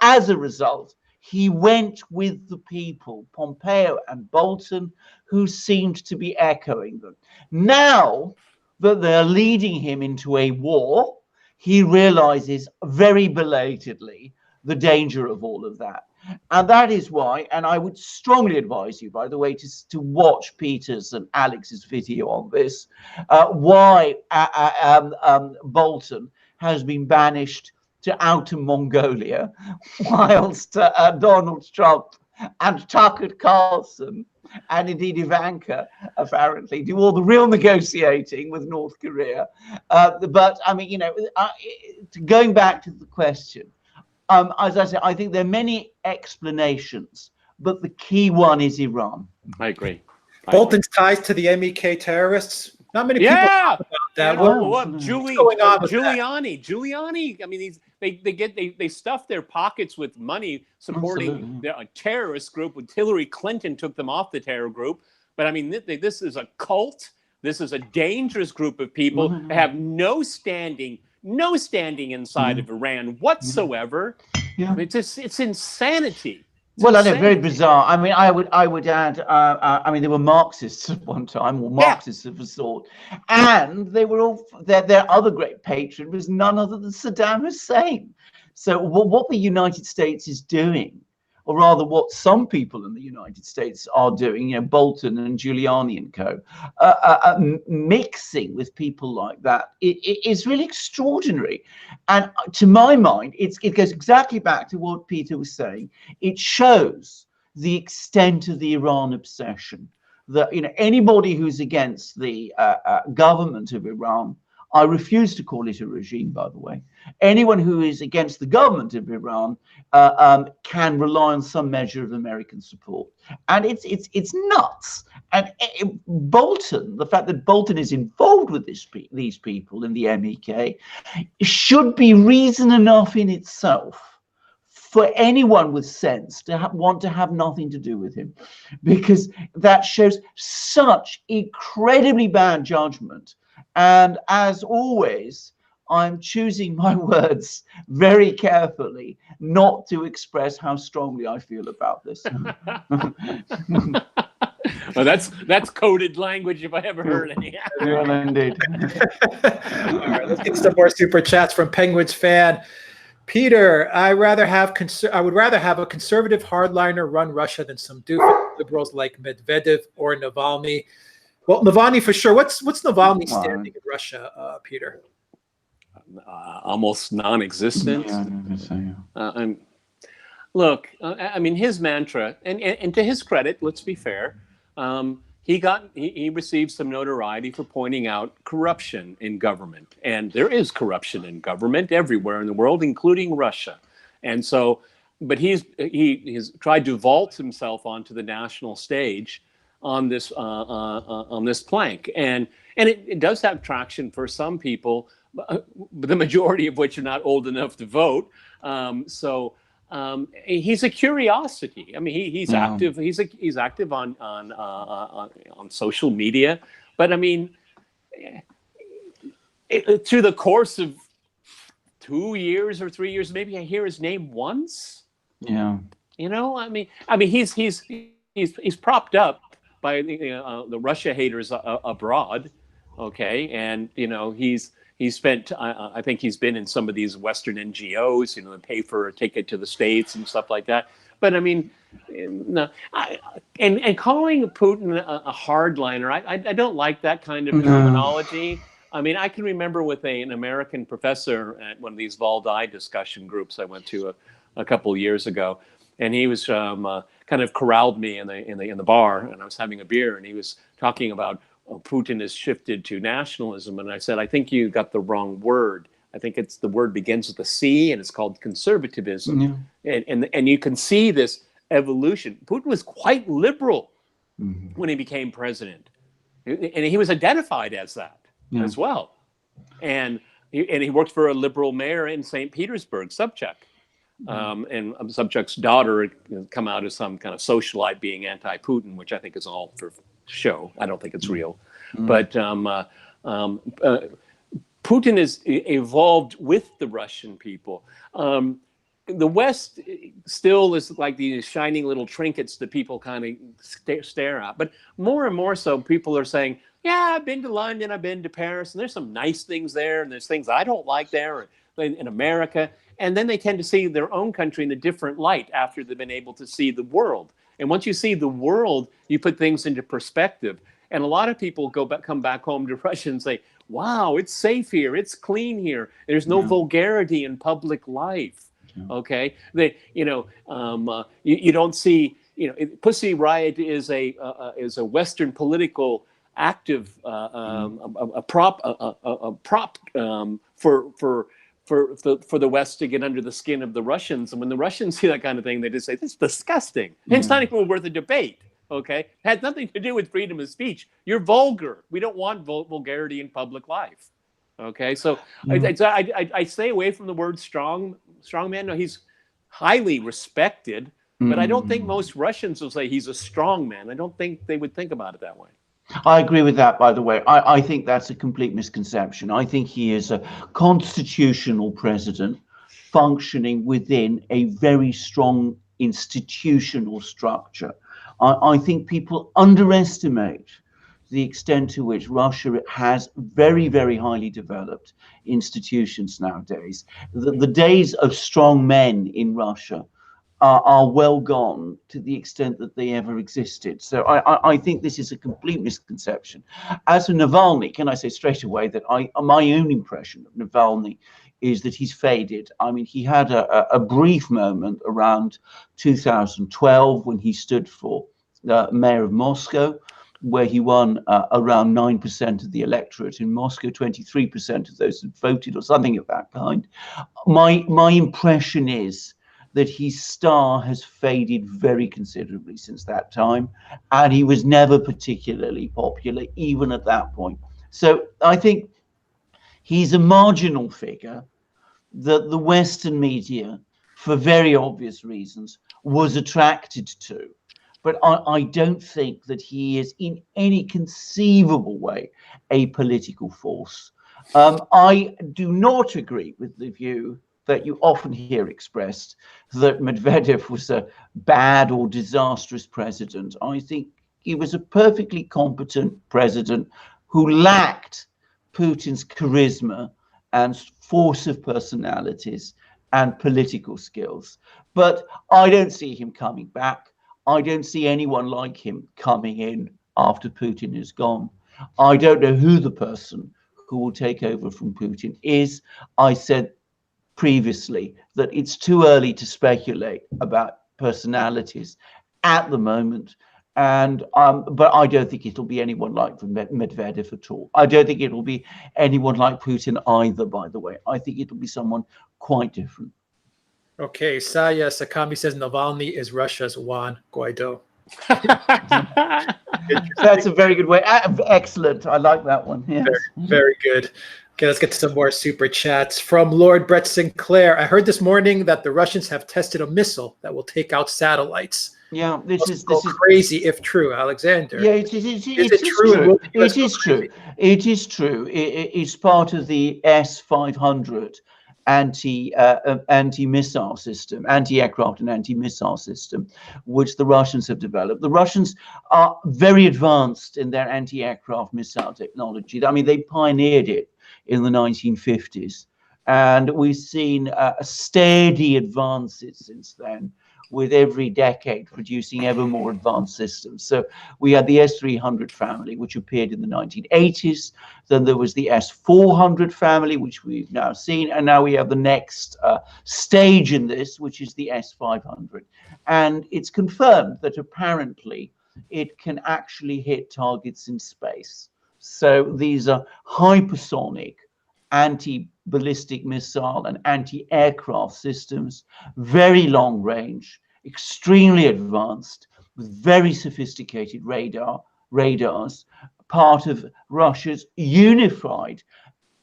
as a result, he went with the people, Pompeo and Bolton, who seemed to be echoing them. Now that they're leading him into a war, he realizes very belatedly the danger of all of that. And that is why, and I would strongly advise you, by the way, to watch Peter's and Alex's video on this, why Bolton has been banished to outer Mongolia, whilst Donald Trump and Tucker Carlson and indeed Ivanka apparently do all the real negotiating with North Korea. But I mean, going back to the question, as I said, I think there are many explanations, but the key one is Iran. I agree. Bolton's ties to the MEK terrorists. Not many people talk about that. Giuliani. I mean, they stuff their pockets with money supporting a terrorist group. When Hillary Clinton took them off the terror group. But I mean, this is a cult. This is a dangerous group of people that have no standing inside of Iran whatsoever. Yeah. It's insanity. Well, I know, very bizarre. I mean, I would add. I mean, they were Marxists at one time, or Marxists of a sort, and they were all. Their other great patron was none other than Saddam Hussein. So, what the United States is doing, or rather, what some people in the United States are doing, Bolton and Giuliani and co, mixing with people like that, it is really extraordinary. And to my mind, it goes exactly back to what Peter was saying. It shows the extent of the Iran obsession. That anybody who's against the government of Iran, I refuse to call it a regime, by the way. Anyone who is against the government of Iran can rely on some measure of American support, and it's nuts. And Bolton, the fact that Bolton is involved with these people in the MEK, should be reason enough in itself for anyone with sense to want to have nothing to do with him, because that shows such incredibly bad judgment. And as always, I'm choosing my words very carefully not to express how strongly I feel about this. Well, that's coded language if I ever heard any. Well, indeed. All right, let's get some more super chats from Penguins fan. Peter, I would rather have a conservative hardliner run Russia than some doofus liberals like Medvedev or Navalny. Well, Navalny for sure. What's Navalny standing in Russia, Peter? Almost non-existent. Look, I mean, his mantra, and to his credit, let's be fair, he received some notoriety for pointing out corruption in government, and there is corruption in government everywhere in the world, including Russia. And so, but he's tried to vault himself onto the national stage on this plank, and it does have traction for some people, but the majority of which are not old enough to vote. He's a curiosity. I mean, he's active. He's active on social media, but I mean, through the course of 2 years or 3 years, maybe I hear his name once. Yeah. You know, I mean, he's propped up by the Russia haters abroad. Okay, and you know, he's spent. I think he's been in some of these Western NGOs, you know, that pay for a ticket to the States and stuff like that. But I mean, no, and calling Putin a hardliner, I don't like that kind of terminology. I mean, I can remember with an American professor at one of these Valdai discussion groups I went to a couple of years ago, and he was kind of corralled me in the bar, and I was having a beer, and he was talking about Putin has shifted to nationalism, and I said, I think you got the wrong word. I think it's the word begins with a C, and it's called conservatism, and you can see this evolution. Putin was quite liberal when he became president, and he was identified as that. As well, and he worked for a liberal mayor in St. Petersburg, Sobchak, and Sobchak's daughter had come out as some kind of socialite being anti-Putin, which I think is all for show. I don't think it's real, but Putin is evolved with the Russian people. The West still is like these shining little trinkets that people kind of stare at, but more and more so, people are saying, yeah, I've been to London, I've been to Paris, and there's some nice things there, and there's things I don't like there in America. And then they tend to see their own country in a different light after they've been able to see the world. And once you see the world, you put things into perspective. And a lot of people come back home to Russia and say, wow, it's safe here, it's clean here, there's no vulgarity in public life. Okay, you don't see, Pussy Riot is a Western political active a prop for the West to get under the skin of the Russians. And when the Russians see that kind of thing, they just say, this is disgusting. It's not even worth a debate. Okay, it had nothing to do with freedom of speech. You're vulgar. We don't want vulgarity in public life. Okay, so I stay away from the word strongman. No, he's highly respected, but I don't think most Russians will say he's a strongman. I don't think they would think about it that way. I agree with that, by the way. I think that's a complete misconception. I think he is a constitutional president functioning within a very strong institutional structure. I think people underestimate the extent to which Russia has very, very highly developed institutions nowadays. The days of strong men in Russia are well gone, to the extent that they ever existed. So I think this is a complete misconception. As for Navalny, can I say straight away that my own impression of Navalny is that he's faded. I mean, he had a brief moment around 2012 when he stood for mayor of Moscow, where he won around 9% of the electorate in Moscow, 23% of those who voted, or something of that kind. My impression is that his star has faded very considerably since that time, and he was never particularly popular even at that point. So I think he's a marginal figure that the Western media, for very obvious reasons, was attracted to. But I don't think that he is in any conceivable way a political force. I do not agree with the view that you often hear expressed that Medvedev was a bad or disastrous president. I think he was a perfectly competent president who lacked Putin's charisma and force of personalities and political skills. But I don't see him coming back. I don't see anyone like him coming in after Putin is gone. I don't know who the person who will take over from Putin is. I said previously that it's too early to speculate about personalities at the moment, and but I don't think it'll be anyone like Medvedev at all. I don't think it'll be anyone like Putin either, by the way. I think it'll be someone quite different. Okay, Saya Sakami says Navalny is Russia's Juan Guaido. That's a very good way. Excellent. I like that one. Yes. Very good. Okay, let's get to some more super chats from Lord Brett Sinclair. I heard this morning that the Russians have tested a missile that will take out satellites. Yeah, this is crazy if true, Alexander. Yeah, it is true. It is true. It is true. It's part of the S-500 anti-missile system, anti-aircraft and anti-missile system, which the Russians have developed. The Russians are very advanced in their anti-aircraft missile technology. I mean, they pioneered it in the 1950s, and we've seen steady advances since then, with every decade producing ever more advanced systems. So we had the S-300 family, which appeared in the 1980s. Then there was the S-400 family, which we've now seen. And now we have the next stage in this, which is the S-500. And it's confirmed that apparently it can actually hit targets in space. So these are hypersonic anti-ballistic missile and anti-aircraft systems, very long range, extremely advanced, with very sophisticated radars, part of Russia's unified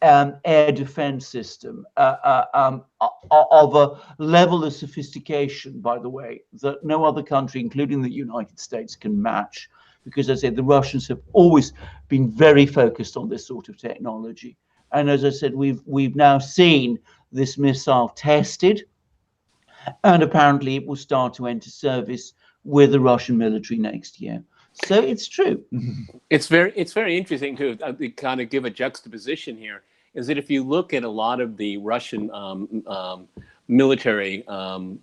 air defense system of a level of sophistication, by the way, that no other country, including the United States, can match. Because, as I said, the Russians have always been very focused on this sort of technology. And as I said, we've now seen this missile tested, and apparently it will start to enter service with the Russian military next year. So it's true. It's very interesting to kind of give a juxtaposition here. Is that if you look at a lot of the Russian military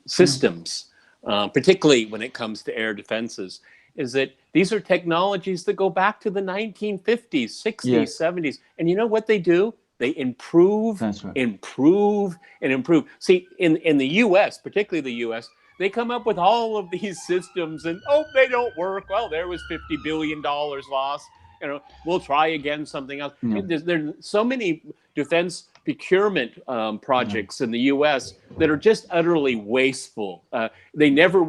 systems, particularly when it comes to air defenses, is that these are technologies that go back to the 1950s, 60s, yes. 70s. And you know what they do? They improve, right. improve, and improve. See, in the U.S., particularly the U.S., they come up with all of these systems and, oh, they don't work. Well, there was $50 billion lost. You know, we'll try again, something else. Yeah. There's so many defense procurement projects in the U.S. that are just utterly wasteful. They never,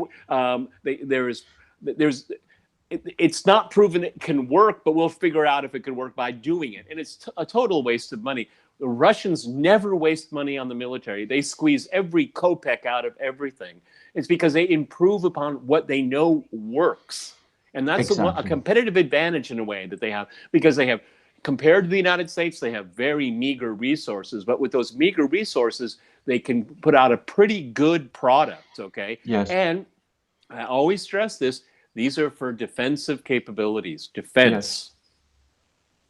it's not proven it can work, but we'll figure out if it can work by doing it. And it's a total waste of money. The Russians never waste money on the military. They squeeze every kopeck out of everything. It's because they improve upon what they know works. And that's exactly. a competitive advantage in a way that they have, because they have, compared to the United States, they have very meager resources. But with those meager resources, they can put out a pretty good product, okay? Yes. And I always stress this, these are for defensive capabilities, defense. Yes.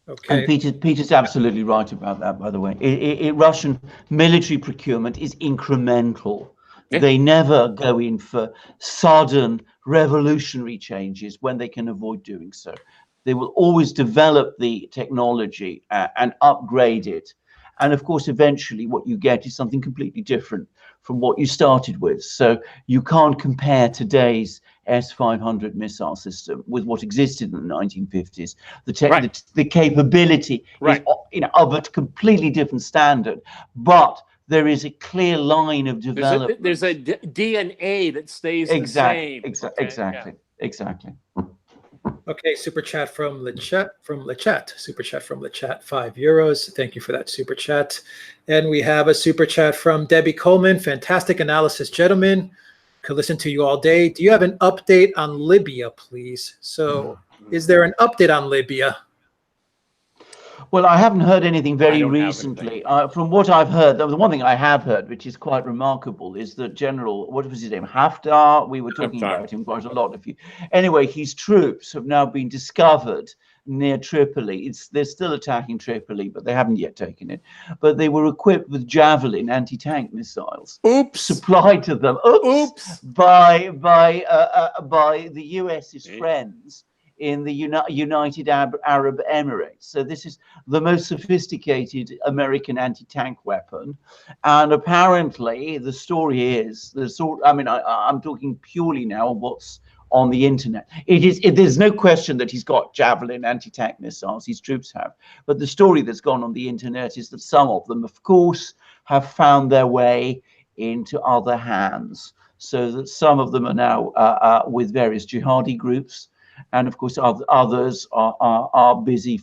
Okay. And Peter's absolutely right about that, by the way. Russian military procurement is incremental. Yeah. They never go in for sudden revolutionary changes when they can avoid doing so. They will always develop the technology and upgrade it. And of course, eventually what you get is something completely different from what you started with. So you can't compare today's S-500 missile system with what existed in the 1950s. The capability right. is of a completely different standard, but there is a clear line of development. There's a DNA that stays the same. Exactly. Okay, super chat from Lechat. Super chat from Lechat, €5. Thank you for that super chat. And we have a super chat from Debbie Coleman. Fantastic analysis, gentlemen. Could listen to you all day. Do you have an update on Libya, please? So, is there an update on Libya? Well, I haven't heard anything very recently. From what I've heard, the one thing I have heard, which is quite remarkable, is that General, what was his name, Haftar? We were talking about him quite a lot. Anyway, his troops have now been discovered near Tripoli. They're still attacking Tripoli, but they haven't yet taken it. But they were equipped with Javelin anti-tank missiles. Oops. Supplied to them. Oops. By the US's friends in the United Arab Emirates. So this is the most sophisticated American anti-tank weapon. And apparently the story is, I'm talking purely now what's on the internet. There's no question that he's got Javelin anti-tank missiles, his troops have. But the story that's gone on the internet is that some of them, of course, have found their way into other hands. So that some of them are now with various jihadi groups. and of course others are busy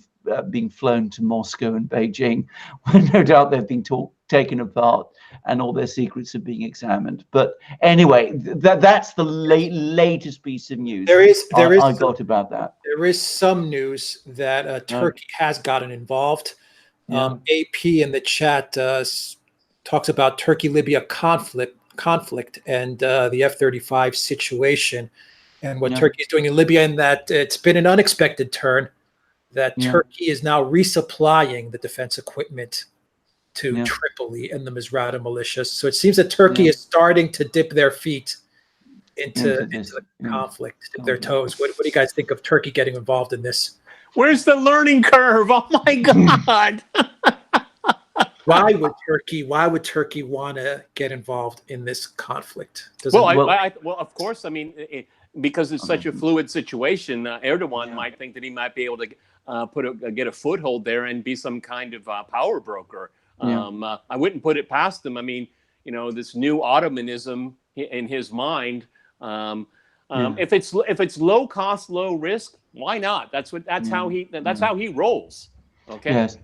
being flown to Moscow and Beijing, where no doubt they've been taken apart and all their secrets are being examined. But anyway, that's the latest piece of news I got about that. There is some news that Turkey has gotten involved. AP in the chat talks about Turkey-Libya conflict and the F-35 situation and what Turkey is doing in Libya, and that it's been an unexpected turn, that Turkey is now resupplying the defense equipment to Tripoli and the Misrata militias. So it seems that Turkey is starting to dip their feet into the conflict, dip their toes. What do you guys think of Turkey getting involved in this? Where's the learning curve? Oh my God. Why would Turkey want to get involved in this conflict? Well, of course, I mean, because it's such a fluid situation, Erdogan might think that he might be able to get a foothold there and be some kind of power broker. I wouldn't put it past them. I mean, this new Ottomanism in his mind. If it's low cost, low risk, why not? That's how he rolls. Okay. Yes.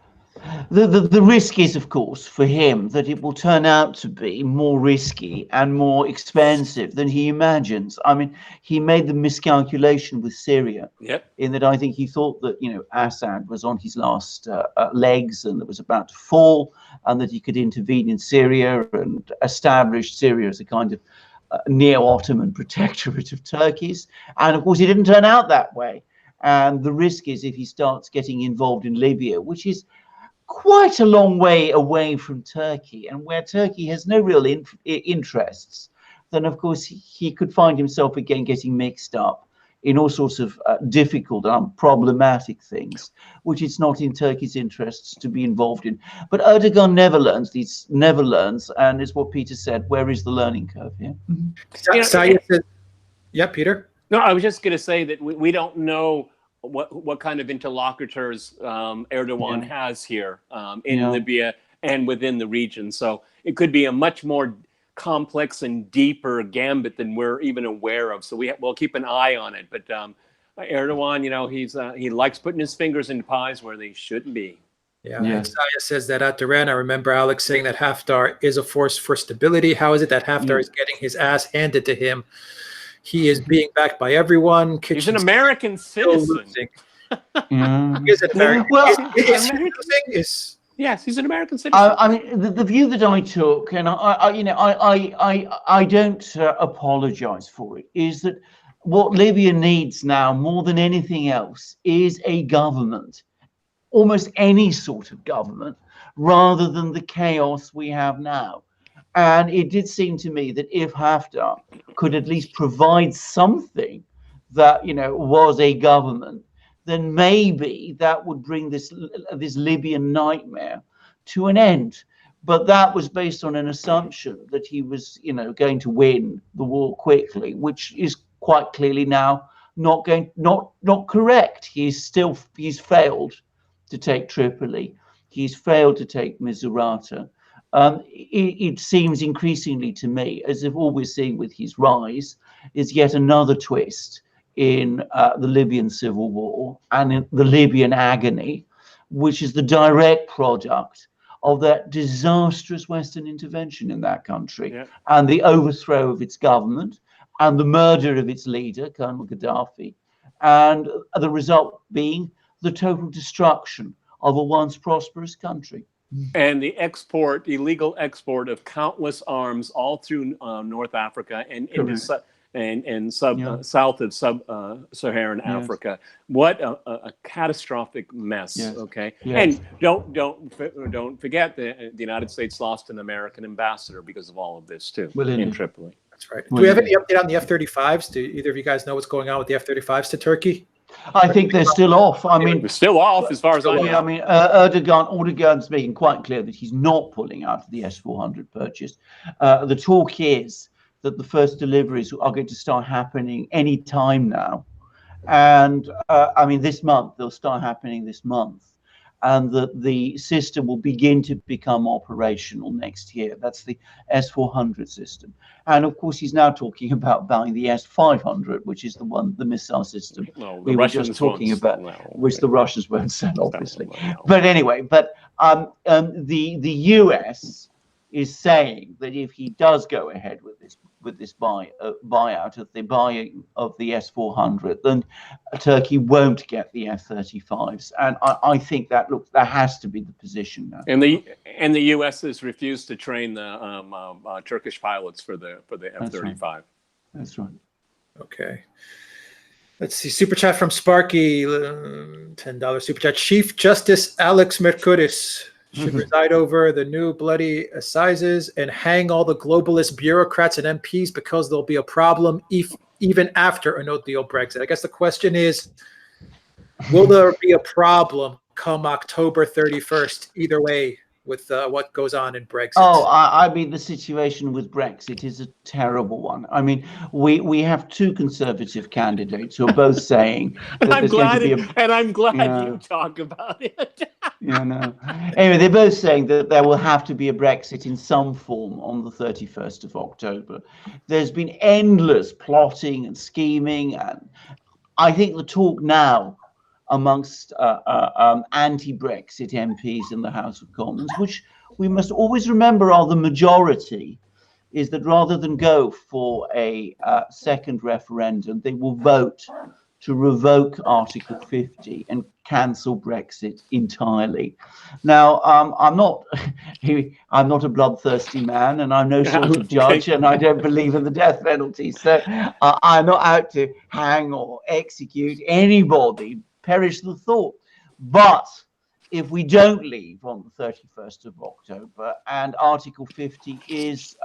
The risk is, of course, for him that it will turn out to be more risky and more expensive than he imagines. I mean, he made the miscalculation with Syria, in that I think he thought that, Assad was on his last legs and that was about to fall, and that he could intervene in Syria and establish Syria as a kind of neo-Ottoman protectorate of Turkey's. And of course, it didn't turn out that way. And the risk is, if he starts getting involved in Libya, which is quite a long way away from Turkey, and where Turkey has no real interests, then of course he could find himself again getting mixed up in all sorts of difficult and problematic things, which it's not in Turkey's interests to be involved in. But Erdogan never learns, and it's what Peter said, where is the learning curve here? Yeah, Peter? No, I was just going to say that we don't know what kind of interlocutors Erdogan has here in Libya and within the region. So it could be a much more complex and deeper gambit than we're even aware of. So we'll keep an eye on it. But Erdogan, he likes putting his fingers in pies where they shouldn't be. Yeah. And Saya says that at Duran, I remember Alex saying that Haftar is a force for stability. How is it that Haftar is getting his ass handed to him? He is being backed by everyone. He's an American citizen. Is it American? Yes, he's an American citizen. I mean, the view that I took, and I don't apologize for it, is that what Libya needs now more than anything else is a government, almost any sort of government, rather than the chaos we have now. And it did seem to me that if Haftar could at least provide something that, was a government, then maybe that would bring this Libyan nightmare to an end. But that was based on an assumption that he was, going to win the war quickly, which is quite clearly now not correct. He's failed to take Tripoli. He's failed to take Misrata. It seems increasingly to me as if all we're seeing with his rise is yet another twist in the Libyan civil war and in the Libyan agony, which is the direct product of that disastrous Western intervention in that country and the overthrow of its government and the murder of its leader, Colonel Gaddafi, and the result being the total destruction of a once prosperous country. And the illegal export of countless arms all through North Africa and into south of sub-Saharan Africa. What a catastrophic mess! Okay, and don't forget the United States lost an American ambassador because of all of this too in Tripoli. That's right. Do we have any update on the F-35s? Do either of you guys know what's going on with the F-35s to Turkey? I think they're still off. I mean, they're still off as far as I know. I mean, Erdogan's making quite clear that he's not pulling out of the S-400 purchase. The talk is that the first deliveries are going to start happening any time now, and I mean, this month they'll start happening this month. and that the system will begin to become operational next year. That's the S-400 system. And of course, he's now talking about buying the S-500, which is the missile system we were just talking about, which the Russians won't sell, obviously. But anyway, the US is saying that if he does go ahead with this buyout of the buying of the S-400, then Turkey won't get the F-35s, and I think that has to be the position now. And the U.S. has refused to train the Turkish pilots for the F-35. That's right. Okay. Let's see. Super chat from Sparky, $10 super chat. Chief Justice Alex Mercouris should preside over the new bloody assizes and hang all the globalist bureaucrats and MPs because there'll be a problem even after a no-deal Brexit. I guess the question is, will there be a problem come October 31st, either way, with what goes on in Brexit? Oh, I mean, the situation with Brexit is a terrible one. I mean, we have two conservative candidates who are both saying that I'm glad yeah. you talk about it. Yeah, no. Anyway, they're both saying that there will have to be a Brexit in some form on the 31st of October. There's been endless plotting and scheming, and I think the talk now amongst anti-Brexit MPs in the House of Commons, which we must always remember are the majority, is that rather than go for a second referendum, they will vote to revoke Article 50 and cancel Brexit entirely. Now, I'm not a bloodthirsty man, and I'm no sort of judge, and I don't believe in the death penalty. So I'm not out to hang or execute anybody. Perish the thought. But if we don't leave on the 31st of October and Article 50 is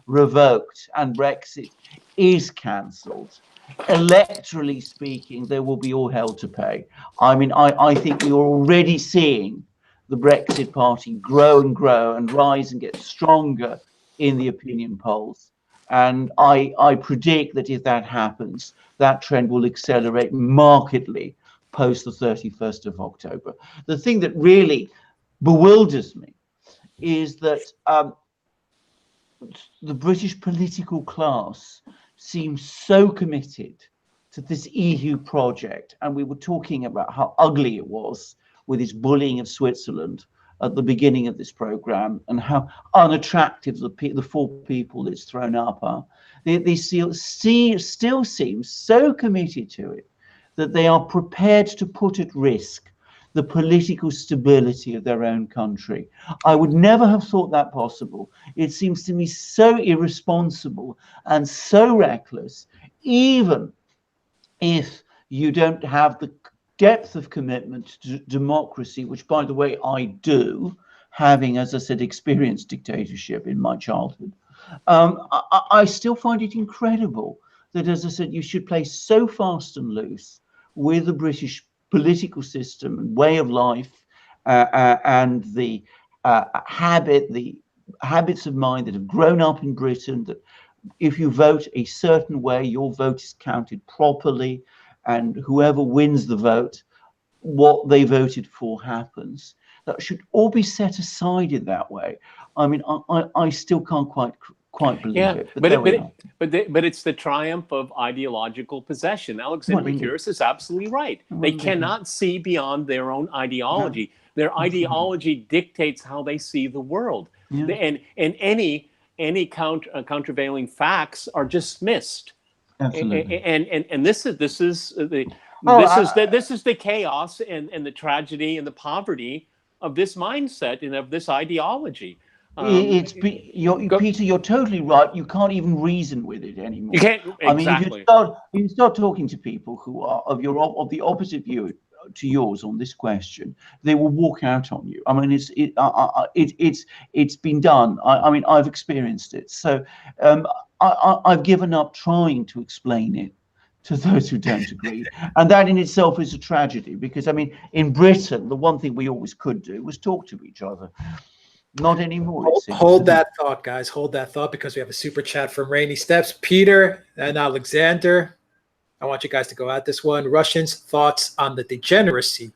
revoked and Brexit is cancelled, electorally speaking, there will be all hell to pay. I mean, I think we are already seeing the Brexit Party grow and grow and rise and get stronger in the opinion polls. And I predict that if that happens, that trend will accelerate markedly post the 31st of October. The thing that really bewilders me is that the British political class seems so committed to this EU project, and we were talking about how ugly it was with its bullying of Switzerland at the beginning of this program, and how unattractive the four people it's thrown up are. They still seem so committed to it that they are prepared to put at risk the political stability of their own country. I would never have thought that possible. It seems to me so irresponsible and so reckless, even if you don't have the depth of commitment to democracy, which, by the way, I do, having, as I said, experienced dictatorship in my childhood. I still find it incredible that, as I said, you should play so fast and loose with the British political system and way of life and the habits of mind that have grown up in Britain, that if you vote a certain way, your vote is counted properly, and whoever wins the vote, what they voted for happens. That should all be set aside in that way. I mean, I still can't quite believe it. But it's the triumph of ideological possession. Alexander Mercouris is absolutely right. They cannot see beyond their own ideology. Their ideology dictates how they see the world, and any countervailing facts are dismissed. Absolutely. And this is the chaos and the tragedy and the poverty of this mindset and of this ideology. Peter, you're totally right. You can't even reason with it anymore. You can't. Exactly. I mean, if you start talking to people who are of the opposite view to yours on this question, they will walk out on you. I mean, it's been done. I mean, I've experienced it. So I've given up trying to explain it to those who don't agree, and that in itself is a tragedy. Because I mean, in Britain, the one thing we always could do was talk to each other. Not anymore. Hold that thought, guys. Hold that thought, because we have a super chat from Rainy Steps. Peter and Alexander, I want you guys to go at this one. Russians' thoughts on the degeneracy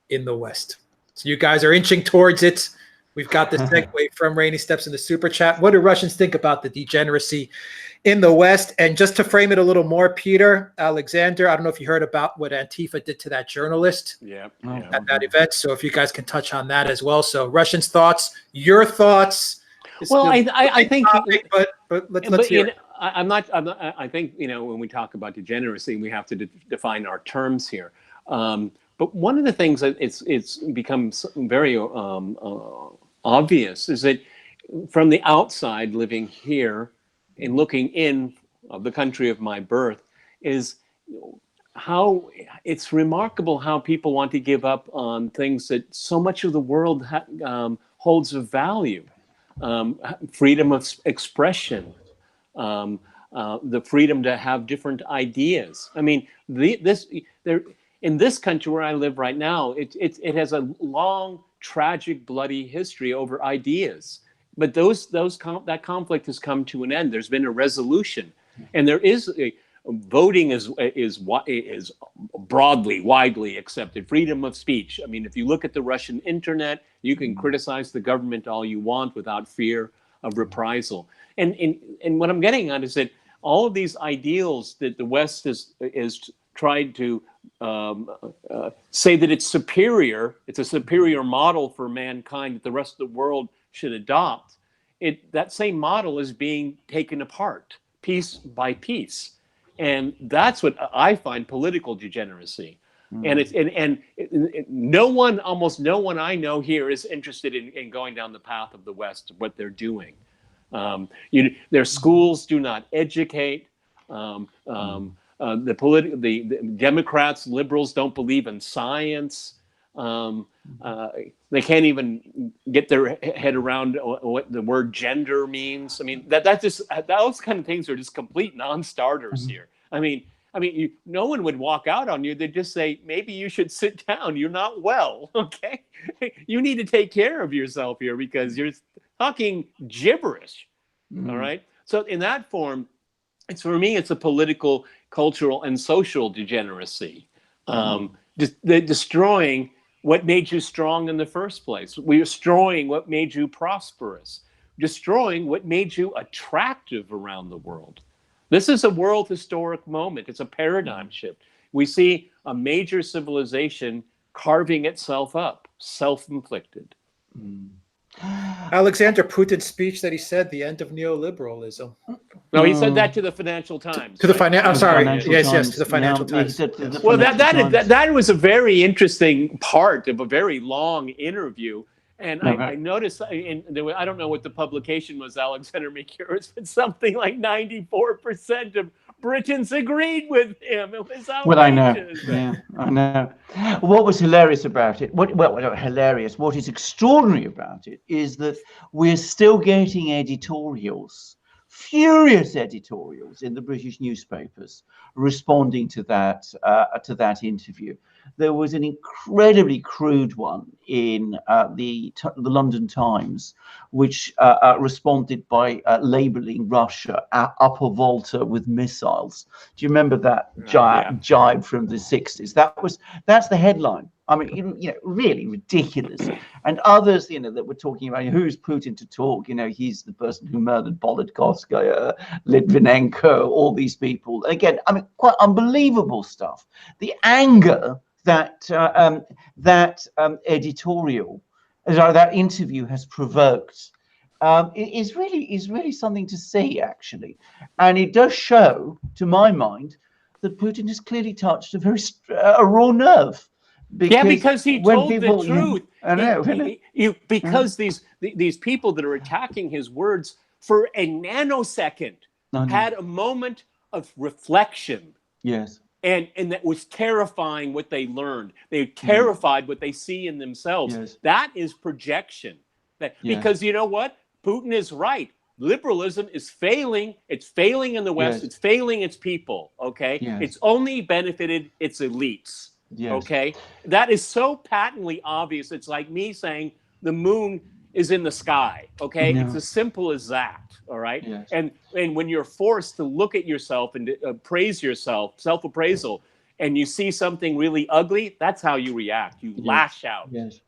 in the West. So you guys are inching towards it. We've got the segue from Rainy Steps in the super chat. What do Russians think about the degeneracy in the West? And just to frame it a little more, Peter, Alexander, I don't know if you heard about what Antifa did to that journalist at that event. So if you guys can touch on that as well. So Russians' thoughts, your thoughts. Well, I think, topic, but let's hear it. I think, when we talk about degeneracy, we have to define our terms here. But one of the things that it's become very obvious is that from the outside, living here and looking in of the country of my birth, is how it's remarkable how people want to give up on things that so much of the world holds of value. Freedom of expression, the freedom to have different ideas. I mean, in this country where I live right now, it has a long, tragic, bloody history over ideas. But that conflict has come to an end. There's been a resolution, and there is voting is broadly, widely accepted. Freedom of speech. I mean, if you look at the Russian internet, you can criticize the government all you want without fear of reprisal. And what I'm getting at is that all of these ideals that the West is tried to say that it's a superior model for mankind that the rest of the world should adopt. That same model is being taken apart piece by piece. And that's what I find political degeneracy. And almost no one I know here is interested in going down the path of the West, what they're doing. Their schools do not educate. The Democrats, liberals don't believe in science. They can't even get their head around what the word gender means. I mean, those kind of things are just complete non-starters here. I mean, no one would walk out on you. They'd just say, maybe you should sit down. You're not well, okay? You need to take care of yourself here because you're talking gibberish, all right? So in that form, for me, it's a political, cultural, and social degeneracy. Destroying what made you strong in the first place. We're destroying what made you prosperous. Destroying what made you attractive around the world. This is a world historic moment. It's a paradigm shift. We see a major civilization carving itself up, self-inflicted. Alexander, Putin's speech that he said, the end of neoliberalism. No, he said that to the Financial Times. To the Financial. I'm sorry. Yes, to the Financial Times. Well, that was a very interesting part of a very long interview. And I noticed, I don't know what the publication was, Alexander Mercouris, but something like 94% of Britons agreed with him. It was outrageous. Well, I know. Yeah, I know. What was hilarious about it, what is extraordinary about it is that we're still getting editorials, furious editorials in the British newspapers responding to that interview. There was an incredibly crude one in the London Times, which responded by labeling Russia upper Volta with missiles. Do you remember that jibe from the 60s? That's the headline. I mean, really ridiculous. And others, that were talking about who's Putin to talk. He's the person who murdered Bolotkovskaya, Litvinenko, all these people. Again, I mean, quite unbelievable stuff. The anger that editorial, that interview has provoked, is really something to see, actually, and it does show, to my mind, that Putin has clearly touched a raw nerve. Because he told the truth. Because these people that are attacking his words for a nanosecond had a moment of reflection. Yes. And that was terrifying what they learned. They terrified what they see in themselves. Yes. That is projection. Because you know what? Putin is right. Liberalism is failing. It's failing in the West. Yes. It's failing its people. Okay. Yes. It's only benefited its elites. Yes. Okay. That is so patently obvious. It's like me saying the moon is in the sky. Okay. No. It's as simple as that. All right. Yes. And when you're forced to look at yourself and praise yourself, self-appraisal, and you see something really ugly, that's how you react. You lash out. Yes.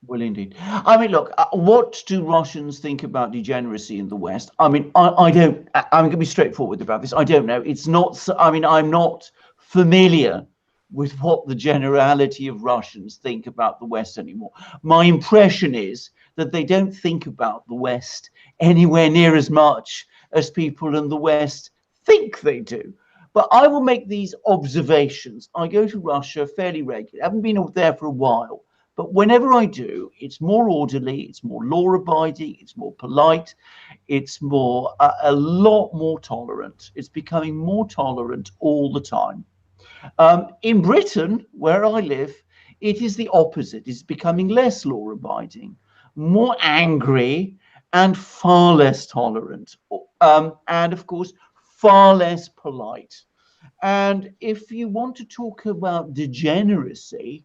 Well, indeed. I mean, look, what do Russians think about degeneracy in the West? I mean, I don't, I'm going to be straightforward about this. I don't know. It's not, I mean, I'm not familiar with what the generality of Russians think about the West anymore. My impression is that they don't think about the West anywhere near as much as people in the West think they do. But I will make these observations. I go to Russia fairly regularly. I haven't been there for a while. But whenever I do, it's more orderly, it's more law-abiding, it's more polite, it's more a lot more tolerant. It's becoming more tolerant all the time. In Britain, where I live, it is the opposite. It's becoming less law-abiding, more angry, and far less tolerant, and of course, far less polite. And if you want to talk about degeneracy,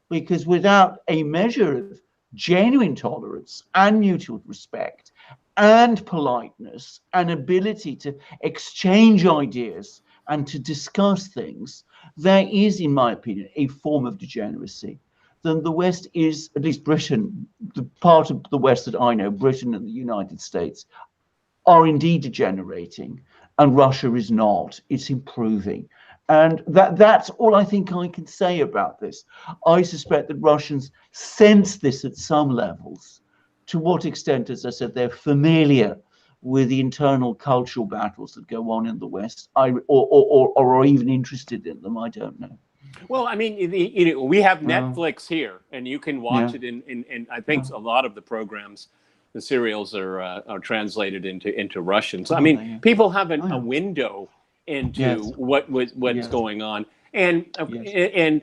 because without a measure of genuine tolerance and mutual respect and politeness and ability to exchange ideas and to discuss things, there is, in my opinion, a form of degeneracy. Then the West is, at least Britain, the part of the West that I know, Britain and the United States, are indeed degenerating, and Russia is not. It's improving. And that's all I think I can say about this. I suspect that Russians sense this at some levels. To what extent, as I said, they're familiar with the internal cultural battles that go on in the West, or are even interested in them, I don't know. Well, I mean, we have Netflix here, and you can watch it in I think a lot of the programs, the serials are translated into Russian. So, I mean, people have a window into what's going on, and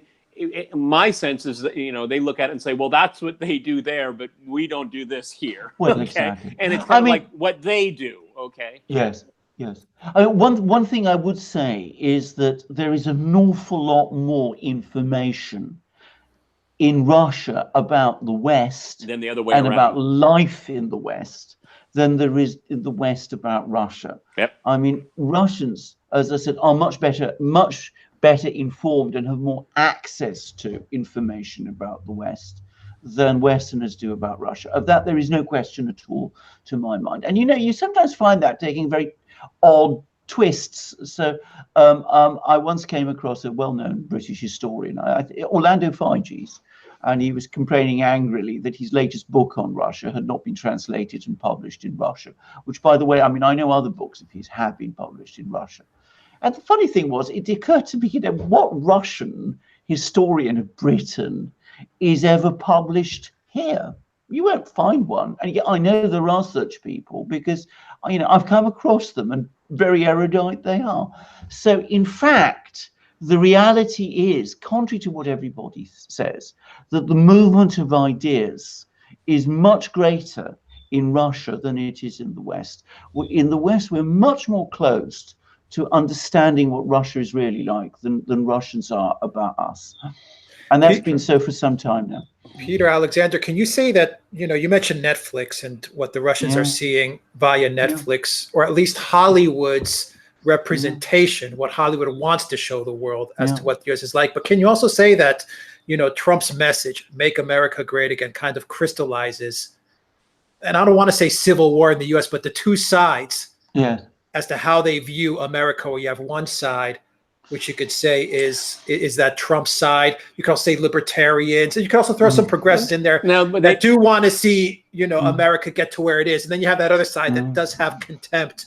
my sense is that they look at it and say, well, that's what they do there, but we don't do this here. Well, okay, exactly. And it's kind of like what they do. Okay. Yes. Yes. One thing I would say is that there is an awful lot more information in Russia about the West than the other way and around. about life in the West than there is in the West about Russia. Yep. I mean, Russians, as I said, are much better informed and have more access to information about the West than Westerners do about Russia. Of that, there is no question at all, to my mind. And you sometimes find that taking very odd twists. So I once came across a well-known British historian, Orlando Figes, and he was complaining angrily that his latest book on Russia had not been translated and published in Russia, which, by the way, I mean, I know other books of his have been published in Russia. And the funny thing was, it occurred to me, what Russian historian of Britain is ever published here? You won't find one. And yet I know there are such people because, I've come across them, and very erudite they are. So, in fact, the reality is, contrary to what everybody says, that the movement of ideas is much greater in Russia than it is in the West. In the West, we're much more closed to understanding what Russia is really like than Russians are about us. And that's been so for some time now. Peter, Alexander, can you say that, you mentioned Netflix and what the Russians are seeing via Netflix, or at least Hollywood's representation, what Hollywood wants to show the world as to what the US is like. But can you also say that, Trump's message, make America great again, kind of crystallizes, and I don't want to say civil war in the US, but the two sides as to how they view America, where you have one side, which you could say is that Trump side. You can also say libertarians, and you can also throw some progressives in there that do want to see, America get to where it is. And then you have that other side that does have contempt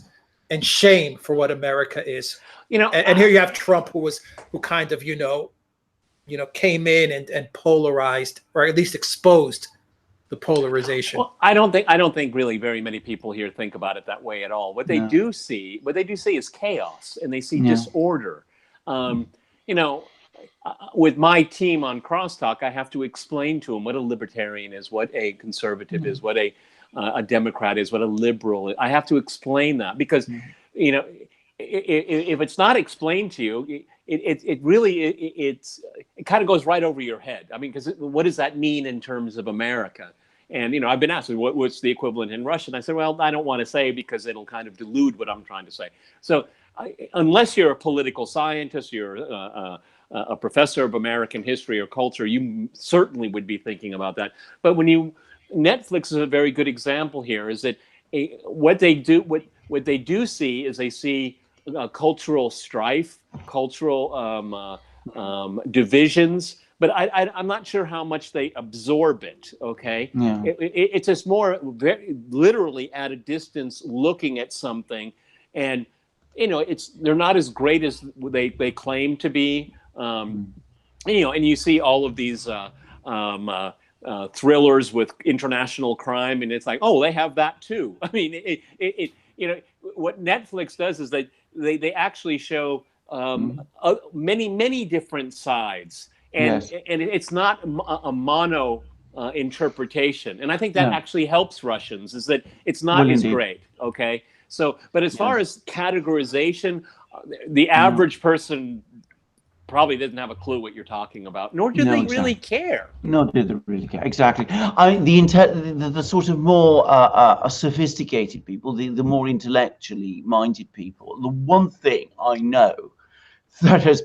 and shame for what America is. And here you have Trump, who kind of, came in and polarized, or at least exposed the polarization. Well, I don't think really very many people here think about it that way at all. What they do see is chaos, and they see disorder. With my team on Crosstalk, I have to explain to them what a libertarian is, what a conservative is, what a Democrat is, what a liberal is. I have to explain that because, if it's not explained to you, it kind of goes right over your head. I mean, because what does that mean in terms of America? And, I've been asked, what's the equivalent in Russian? I said, well, I don't want to say because it'll kind of delude what I'm trying to say. So unless you're a political scientist, you're a professor of American history or culture, you certainly would be thinking about that. But Netflix is a very good example here. Is that what they do see is they see cultural strife, cultural divisions. But I'm not sure how much they absorb it. Okay, Yeah. It's just more very literally at a distance looking at something, and they're not as great as they claim to be. And you see all of these thrillers with international crime, and it's like, oh, they have that too. I mean, what Netflix does is they actually show many different sides. And it's not a mono interpretation, and I think that actually helps Russians. Is that it's not as great, okay? So, but as far as categorization, the average person probably doesn't have a clue what you're talking about, nor do they really care. Nor do they really care. Exactly. The sort of more sophisticated people, the more intellectually minded people. The one thing I know that has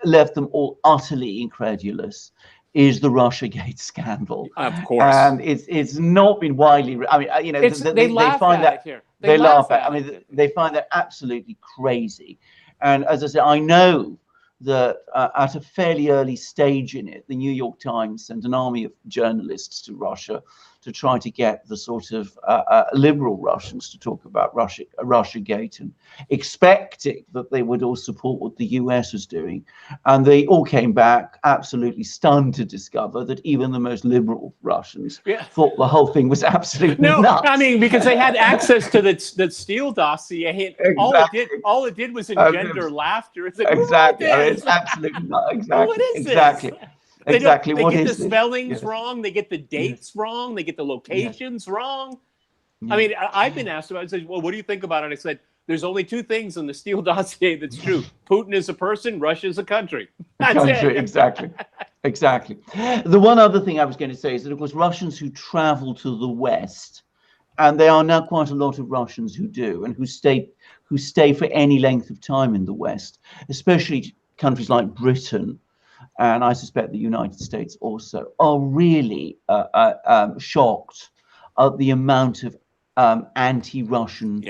left them all utterly incredulous is the Russiagate scandal. Of course, and it's not been widely. I mean, they find that here. They laugh at. I mean, they find that absolutely crazy. And as I said, I know that at a fairly early stage in it, the New York Times sent an army of journalists to Russia to try to get the sort of liberal Russians to talk about Russiagate, and expecting that they would all support what the US was doing. And they all came back absolutely stunned to discover that even the most liberal Russians thought the whole thing was absolutely nuts. I mean, because they had access to that Steele dossier. Exactly. All it did was engender laughter. It's like, exactly. I mean, it's absolutely not. Exactly. What is exactly. this? Exactly. They what get is the spellings wrong. They get the dates wrong. They get the locations wrong. I mean, I've been asked about it. I said, well, what do you think about it? I said, there's only two things in the Steele dossier that's true. Putin is a person. Russia is a country. That's it. Exactly. Exactly. The one other thing I was going to say is that, of course, Russians who travel to the West, and there are now quite a lot of Russians who do, and who stay for any length of time in the West, especially countries like Britain, and I suspect the United States also, are really shocked at the amount of anti-Russian,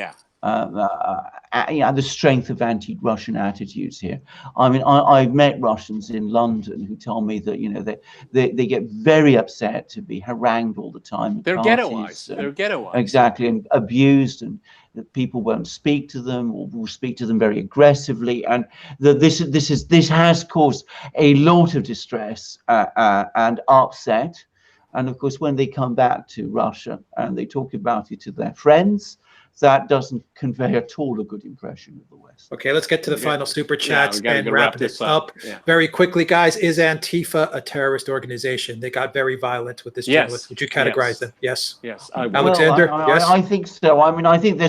the strength of anti-Russian attitudes here. I mean, I've met Russians in London who tell me that they get very upset to be harangued all the time. They're ghettoized. They're ghettoized. Exactly, and abused, and that people won't speak to them, or will speak to them very aggressively, and this has caused a lot of distress and upset. And of course, when they come back to Russia and they talk about it to their friends, that doesn't convey at all a good impression of the West. Okay, let's get to the final super chats and wrap this up very quickly, guys. Is Antifa a terrorist organization? They got very violent with this journalist. Would you categorize them? Yes. Yes. Alexander? Yes. I think so. I mean, I think they're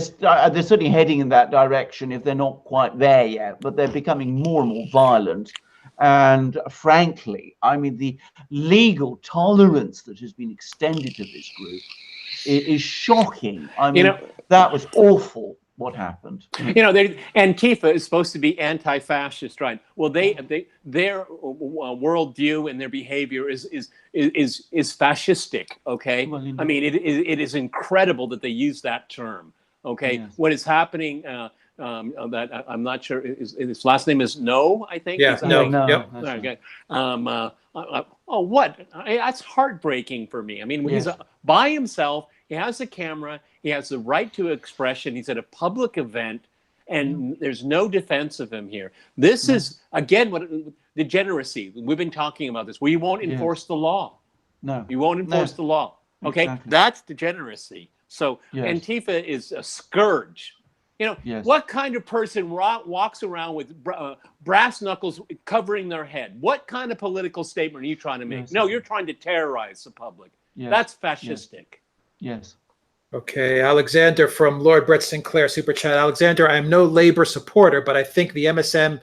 certainly heading in that direction, if they're not quite there yet, but they're becoming more and more violent. And frankly, I mean, the legal tolerance that has been extended to this group is shocking. I mean, that was awful what happened. Antifa is supposed to be anti-fascist, right? Well, their worldview and their behavior is fascistic. Okay, well, I mean, it is incredible that they use that term. Okay, yes. What is happening? That I'm not sure. His last name is No, I think. Yeah, No. Yep. Okay. What? That's heartbreaking for me. I mean, he's by himself. He has a camera. He has the right to expression. He's at a public event, and there's no defense of him here. This is again what degeneracy. We've been talking about this. We won't enforce the law. No, you won't enforce the law. Okay, that's degeneracy. So Antifa is a scourge. What kind of person walks around with brass knuckles covering their head? What kind of political statement are you trying to make? No, you're trying to terrorize the public. That's fascistic. Yes. Okay, Alexander from Lord Brett Sinclair, Super Chat. Alexander, I am no Labor supporter, but I think the MSM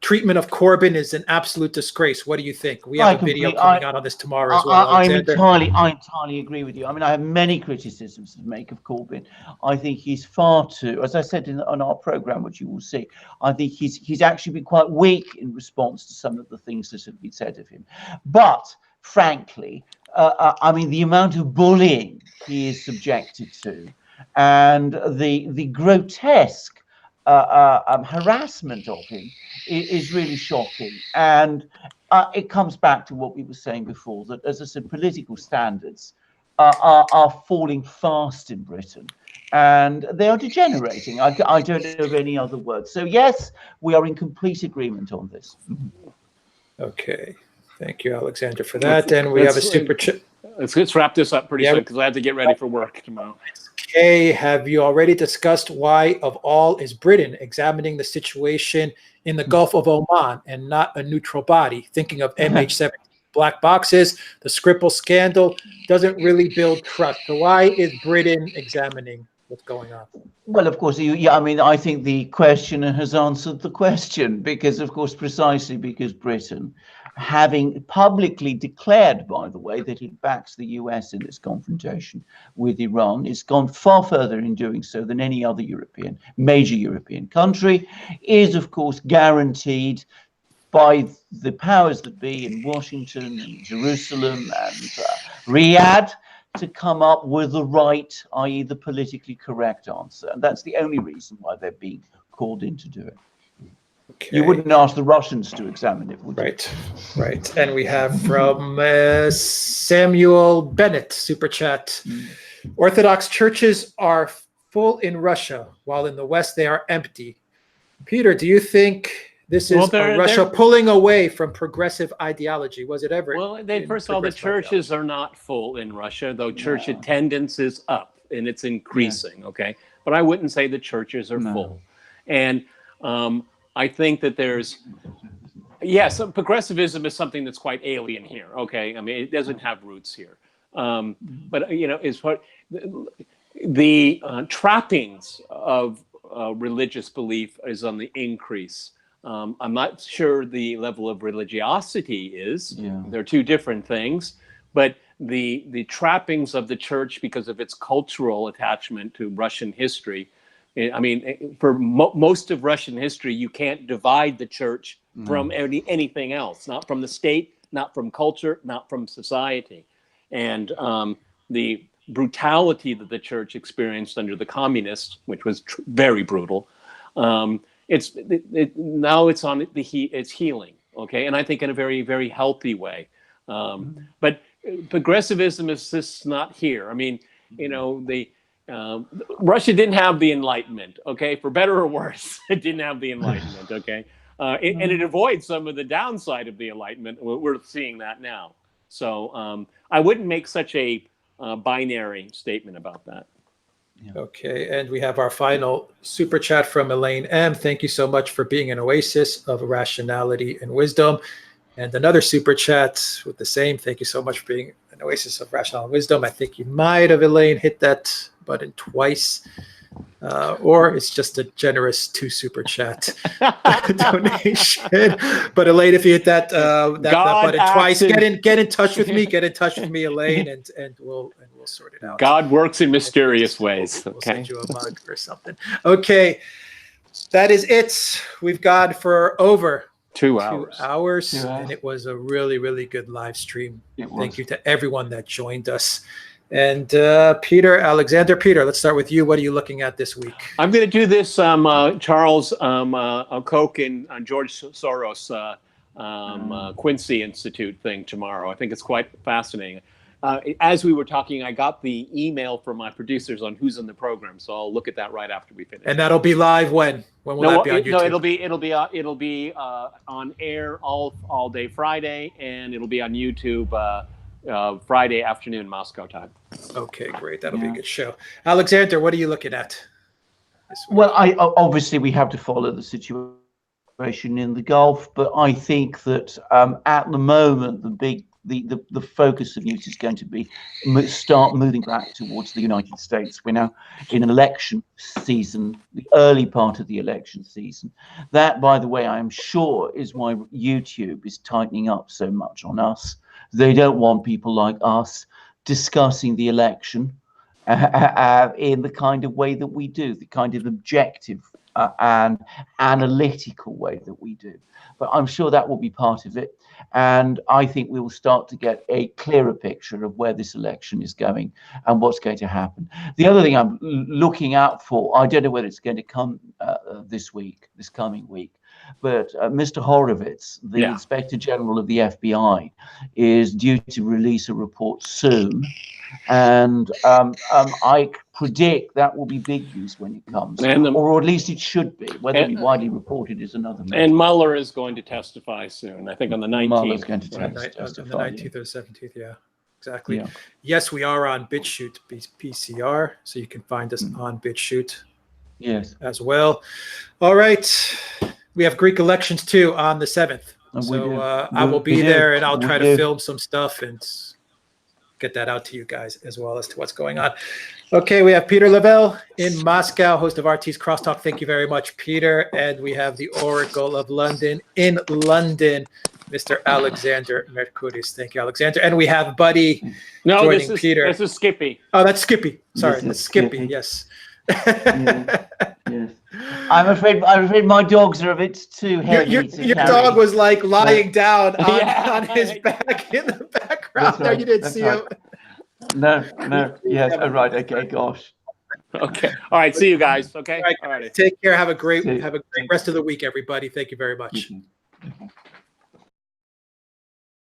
treatment of Corbyn is an absolute disgrace. What do you think? We have a video coming out on this tomorrow as well. I entirely agree with you. I mean, I have many criticisms to make of Corbyn. I think he's far too, as I said on our program, which you will see, I think he's actually been quite weak in response to some of the things that have been said of him. But frankly, I mean, the amount of bullying he is subjected to, and the grotesque harassment of him is really shocking. And it comes back to what we were saying before, that, as I said, political standards are falling fast in Britain, and they are degenerating. I don't know of any other word. So yes, we are in complete agreement on this. Okay. Thank you, Alexander, for that. And we have a super chat. Let's wrap this up pretty soon, because I have to get ready for work tomorrow. Okay, have you already discussed why, of all, is Britain examining the situation in the Gulf of Oman and not a neutral body? Thinking of MH17 black boxes, the Skripal scandal doesn't really build trust. So why is Britain examining what's going on? Well, of course, I mean, I think the questioner has answered the question, because, of course, precisely because Britain, having publicly declared, by the way, that it backs the US in this confrontation with Iran, it's gone far further in doing so than any other major European country, is, of course, guaranteed by the powers that be in Washington and Jerusalem and Riyadh to come up with the right, i.e. the politically correct answer. And that's the only reason why they're being called in to do it. Okay. You wouldn't ask the Russians to examine it, would you? Right. And we have from Samuel Bennett, super chat. Orthodox churches are full in Russia, while in the West they are empty. Peter, do you think this is Russia pulling away from progressive ideology? Was it ever? Well, first of all, the churches are not full in Russia, though church attendance is up and it's increasing, okay? But I wouldn't say the churches are full. And I think that so progressivism is something that's quite alien here, okay? I mean, it doesn't have roots here. But, you know, as far the trappings of religious belief is on the increase. I'm not sure the level of religiosity is. They're two different things, but the trappings of the church, because of its cultural attachment to Russian history. I mean, for most of Russian history, you can't divide the church from anything else, not from the state, not from culture, not from society. And the brutality that the church experienced under the communists, which was very brutal, now it's healing, okay, and I think in a very, very healthy way. But progressivism is just not here. I mean, you know, Russia didn't have the Enlightenment, okay, for better or worse. It didn't have the Enlightenment, okay, and it avoids some of the downside of the Enlightenment. We're seeing that now. So I wouldn't make such a binary statement about that. Okay, and we have our final super chat from Elaine M. Thank you so much for being an oasis of rationality and wisdom. And another super chat with the same. Thank you so much for being an oasis of rationality and wisdom. I think you might have, Elaine, hit that button twice. Or it's just a generous 2 super chat donation. But Elaine, if you hit that button twice, get in touch with me. Get in touch with me, Elaine, and we'll sort it out. God works in mysterious ways. We'll send you a mug or something. Okay, that is it. We've gone for over 2 hours. 2 hours, and it was a really, really good live stream. Thank you to everyone that joined us. And Alexander Peter, let's start with you. What are you looking at this week? I'm going to do this Charles Koch and George Soros Quincy Institute thing tomorrow. I think it's quite fascinating. As we were talking, I got the email from my producers on who's in the program, so I'll look at that right after we finish. And that'll be live when? When will that be on YouTube? No, it'll be on air all day Friday, and it'll be on YouTube Friday afternoon Moscow time. Okay, great. That'll be a good show. Alexander, what are you looking at this week? Well, obviously we have to follow the situation in the Gulf, but I think that at the moment the the focus of news is going to be start moving back towards the United States. We're now in an election season, the early part of the election season. That, by the way, I am sure is why YouTube is tightening up so much on us. They don't want people like us discussing the election in the kind of way that we do, the kind of objective and analytical way that we do. But I'm sure that will be part of it. And I think we will start to get a clearer picture of where this election is going and what's going to happen. The other thing I'm looking out for, I don't know whether it's going to come this coming week, but Mr. Horowitz, the Inspector General of the FBI, is due to release a report soon. And I predict that will be big news when it comes, or at least it should be. Whether it be widely reported is another matter. And Mueller is going to testify soon, I think on the 19th. Mueller's going to testify. On the 19th or 17th, yeah, exactly. Yeah. Yes, we are on BitChute PCR, so you can find us on BitChute as well. All right. We have Greek elections, too, on the 7th. So I will be there, and I'll try to film some stuff and get that out to you guys as well as to what's going on. Okay, we have Peter Lavelle in Moscow, host of RT's Crosstalk. Thank you very much, Peter. And we have the Oracle of London in London, Mr. Alexander Mercouris. Thank you, Alexander. And we have Buddy joining Peter. This is Skippy. Oh, that's Skippy. Sorry, that's Skippy. Yes. Yes. I'm afraid my dogs are a bit too heavy. Your dog was like lying down on his back in the background. Right. No, you didn't see him. No. Yes. Oh, right. Okay. Gosh. Okay. All right. See you guys. Okay. All right. Take care. Have a great rest of the week, everybody. Thank you very much.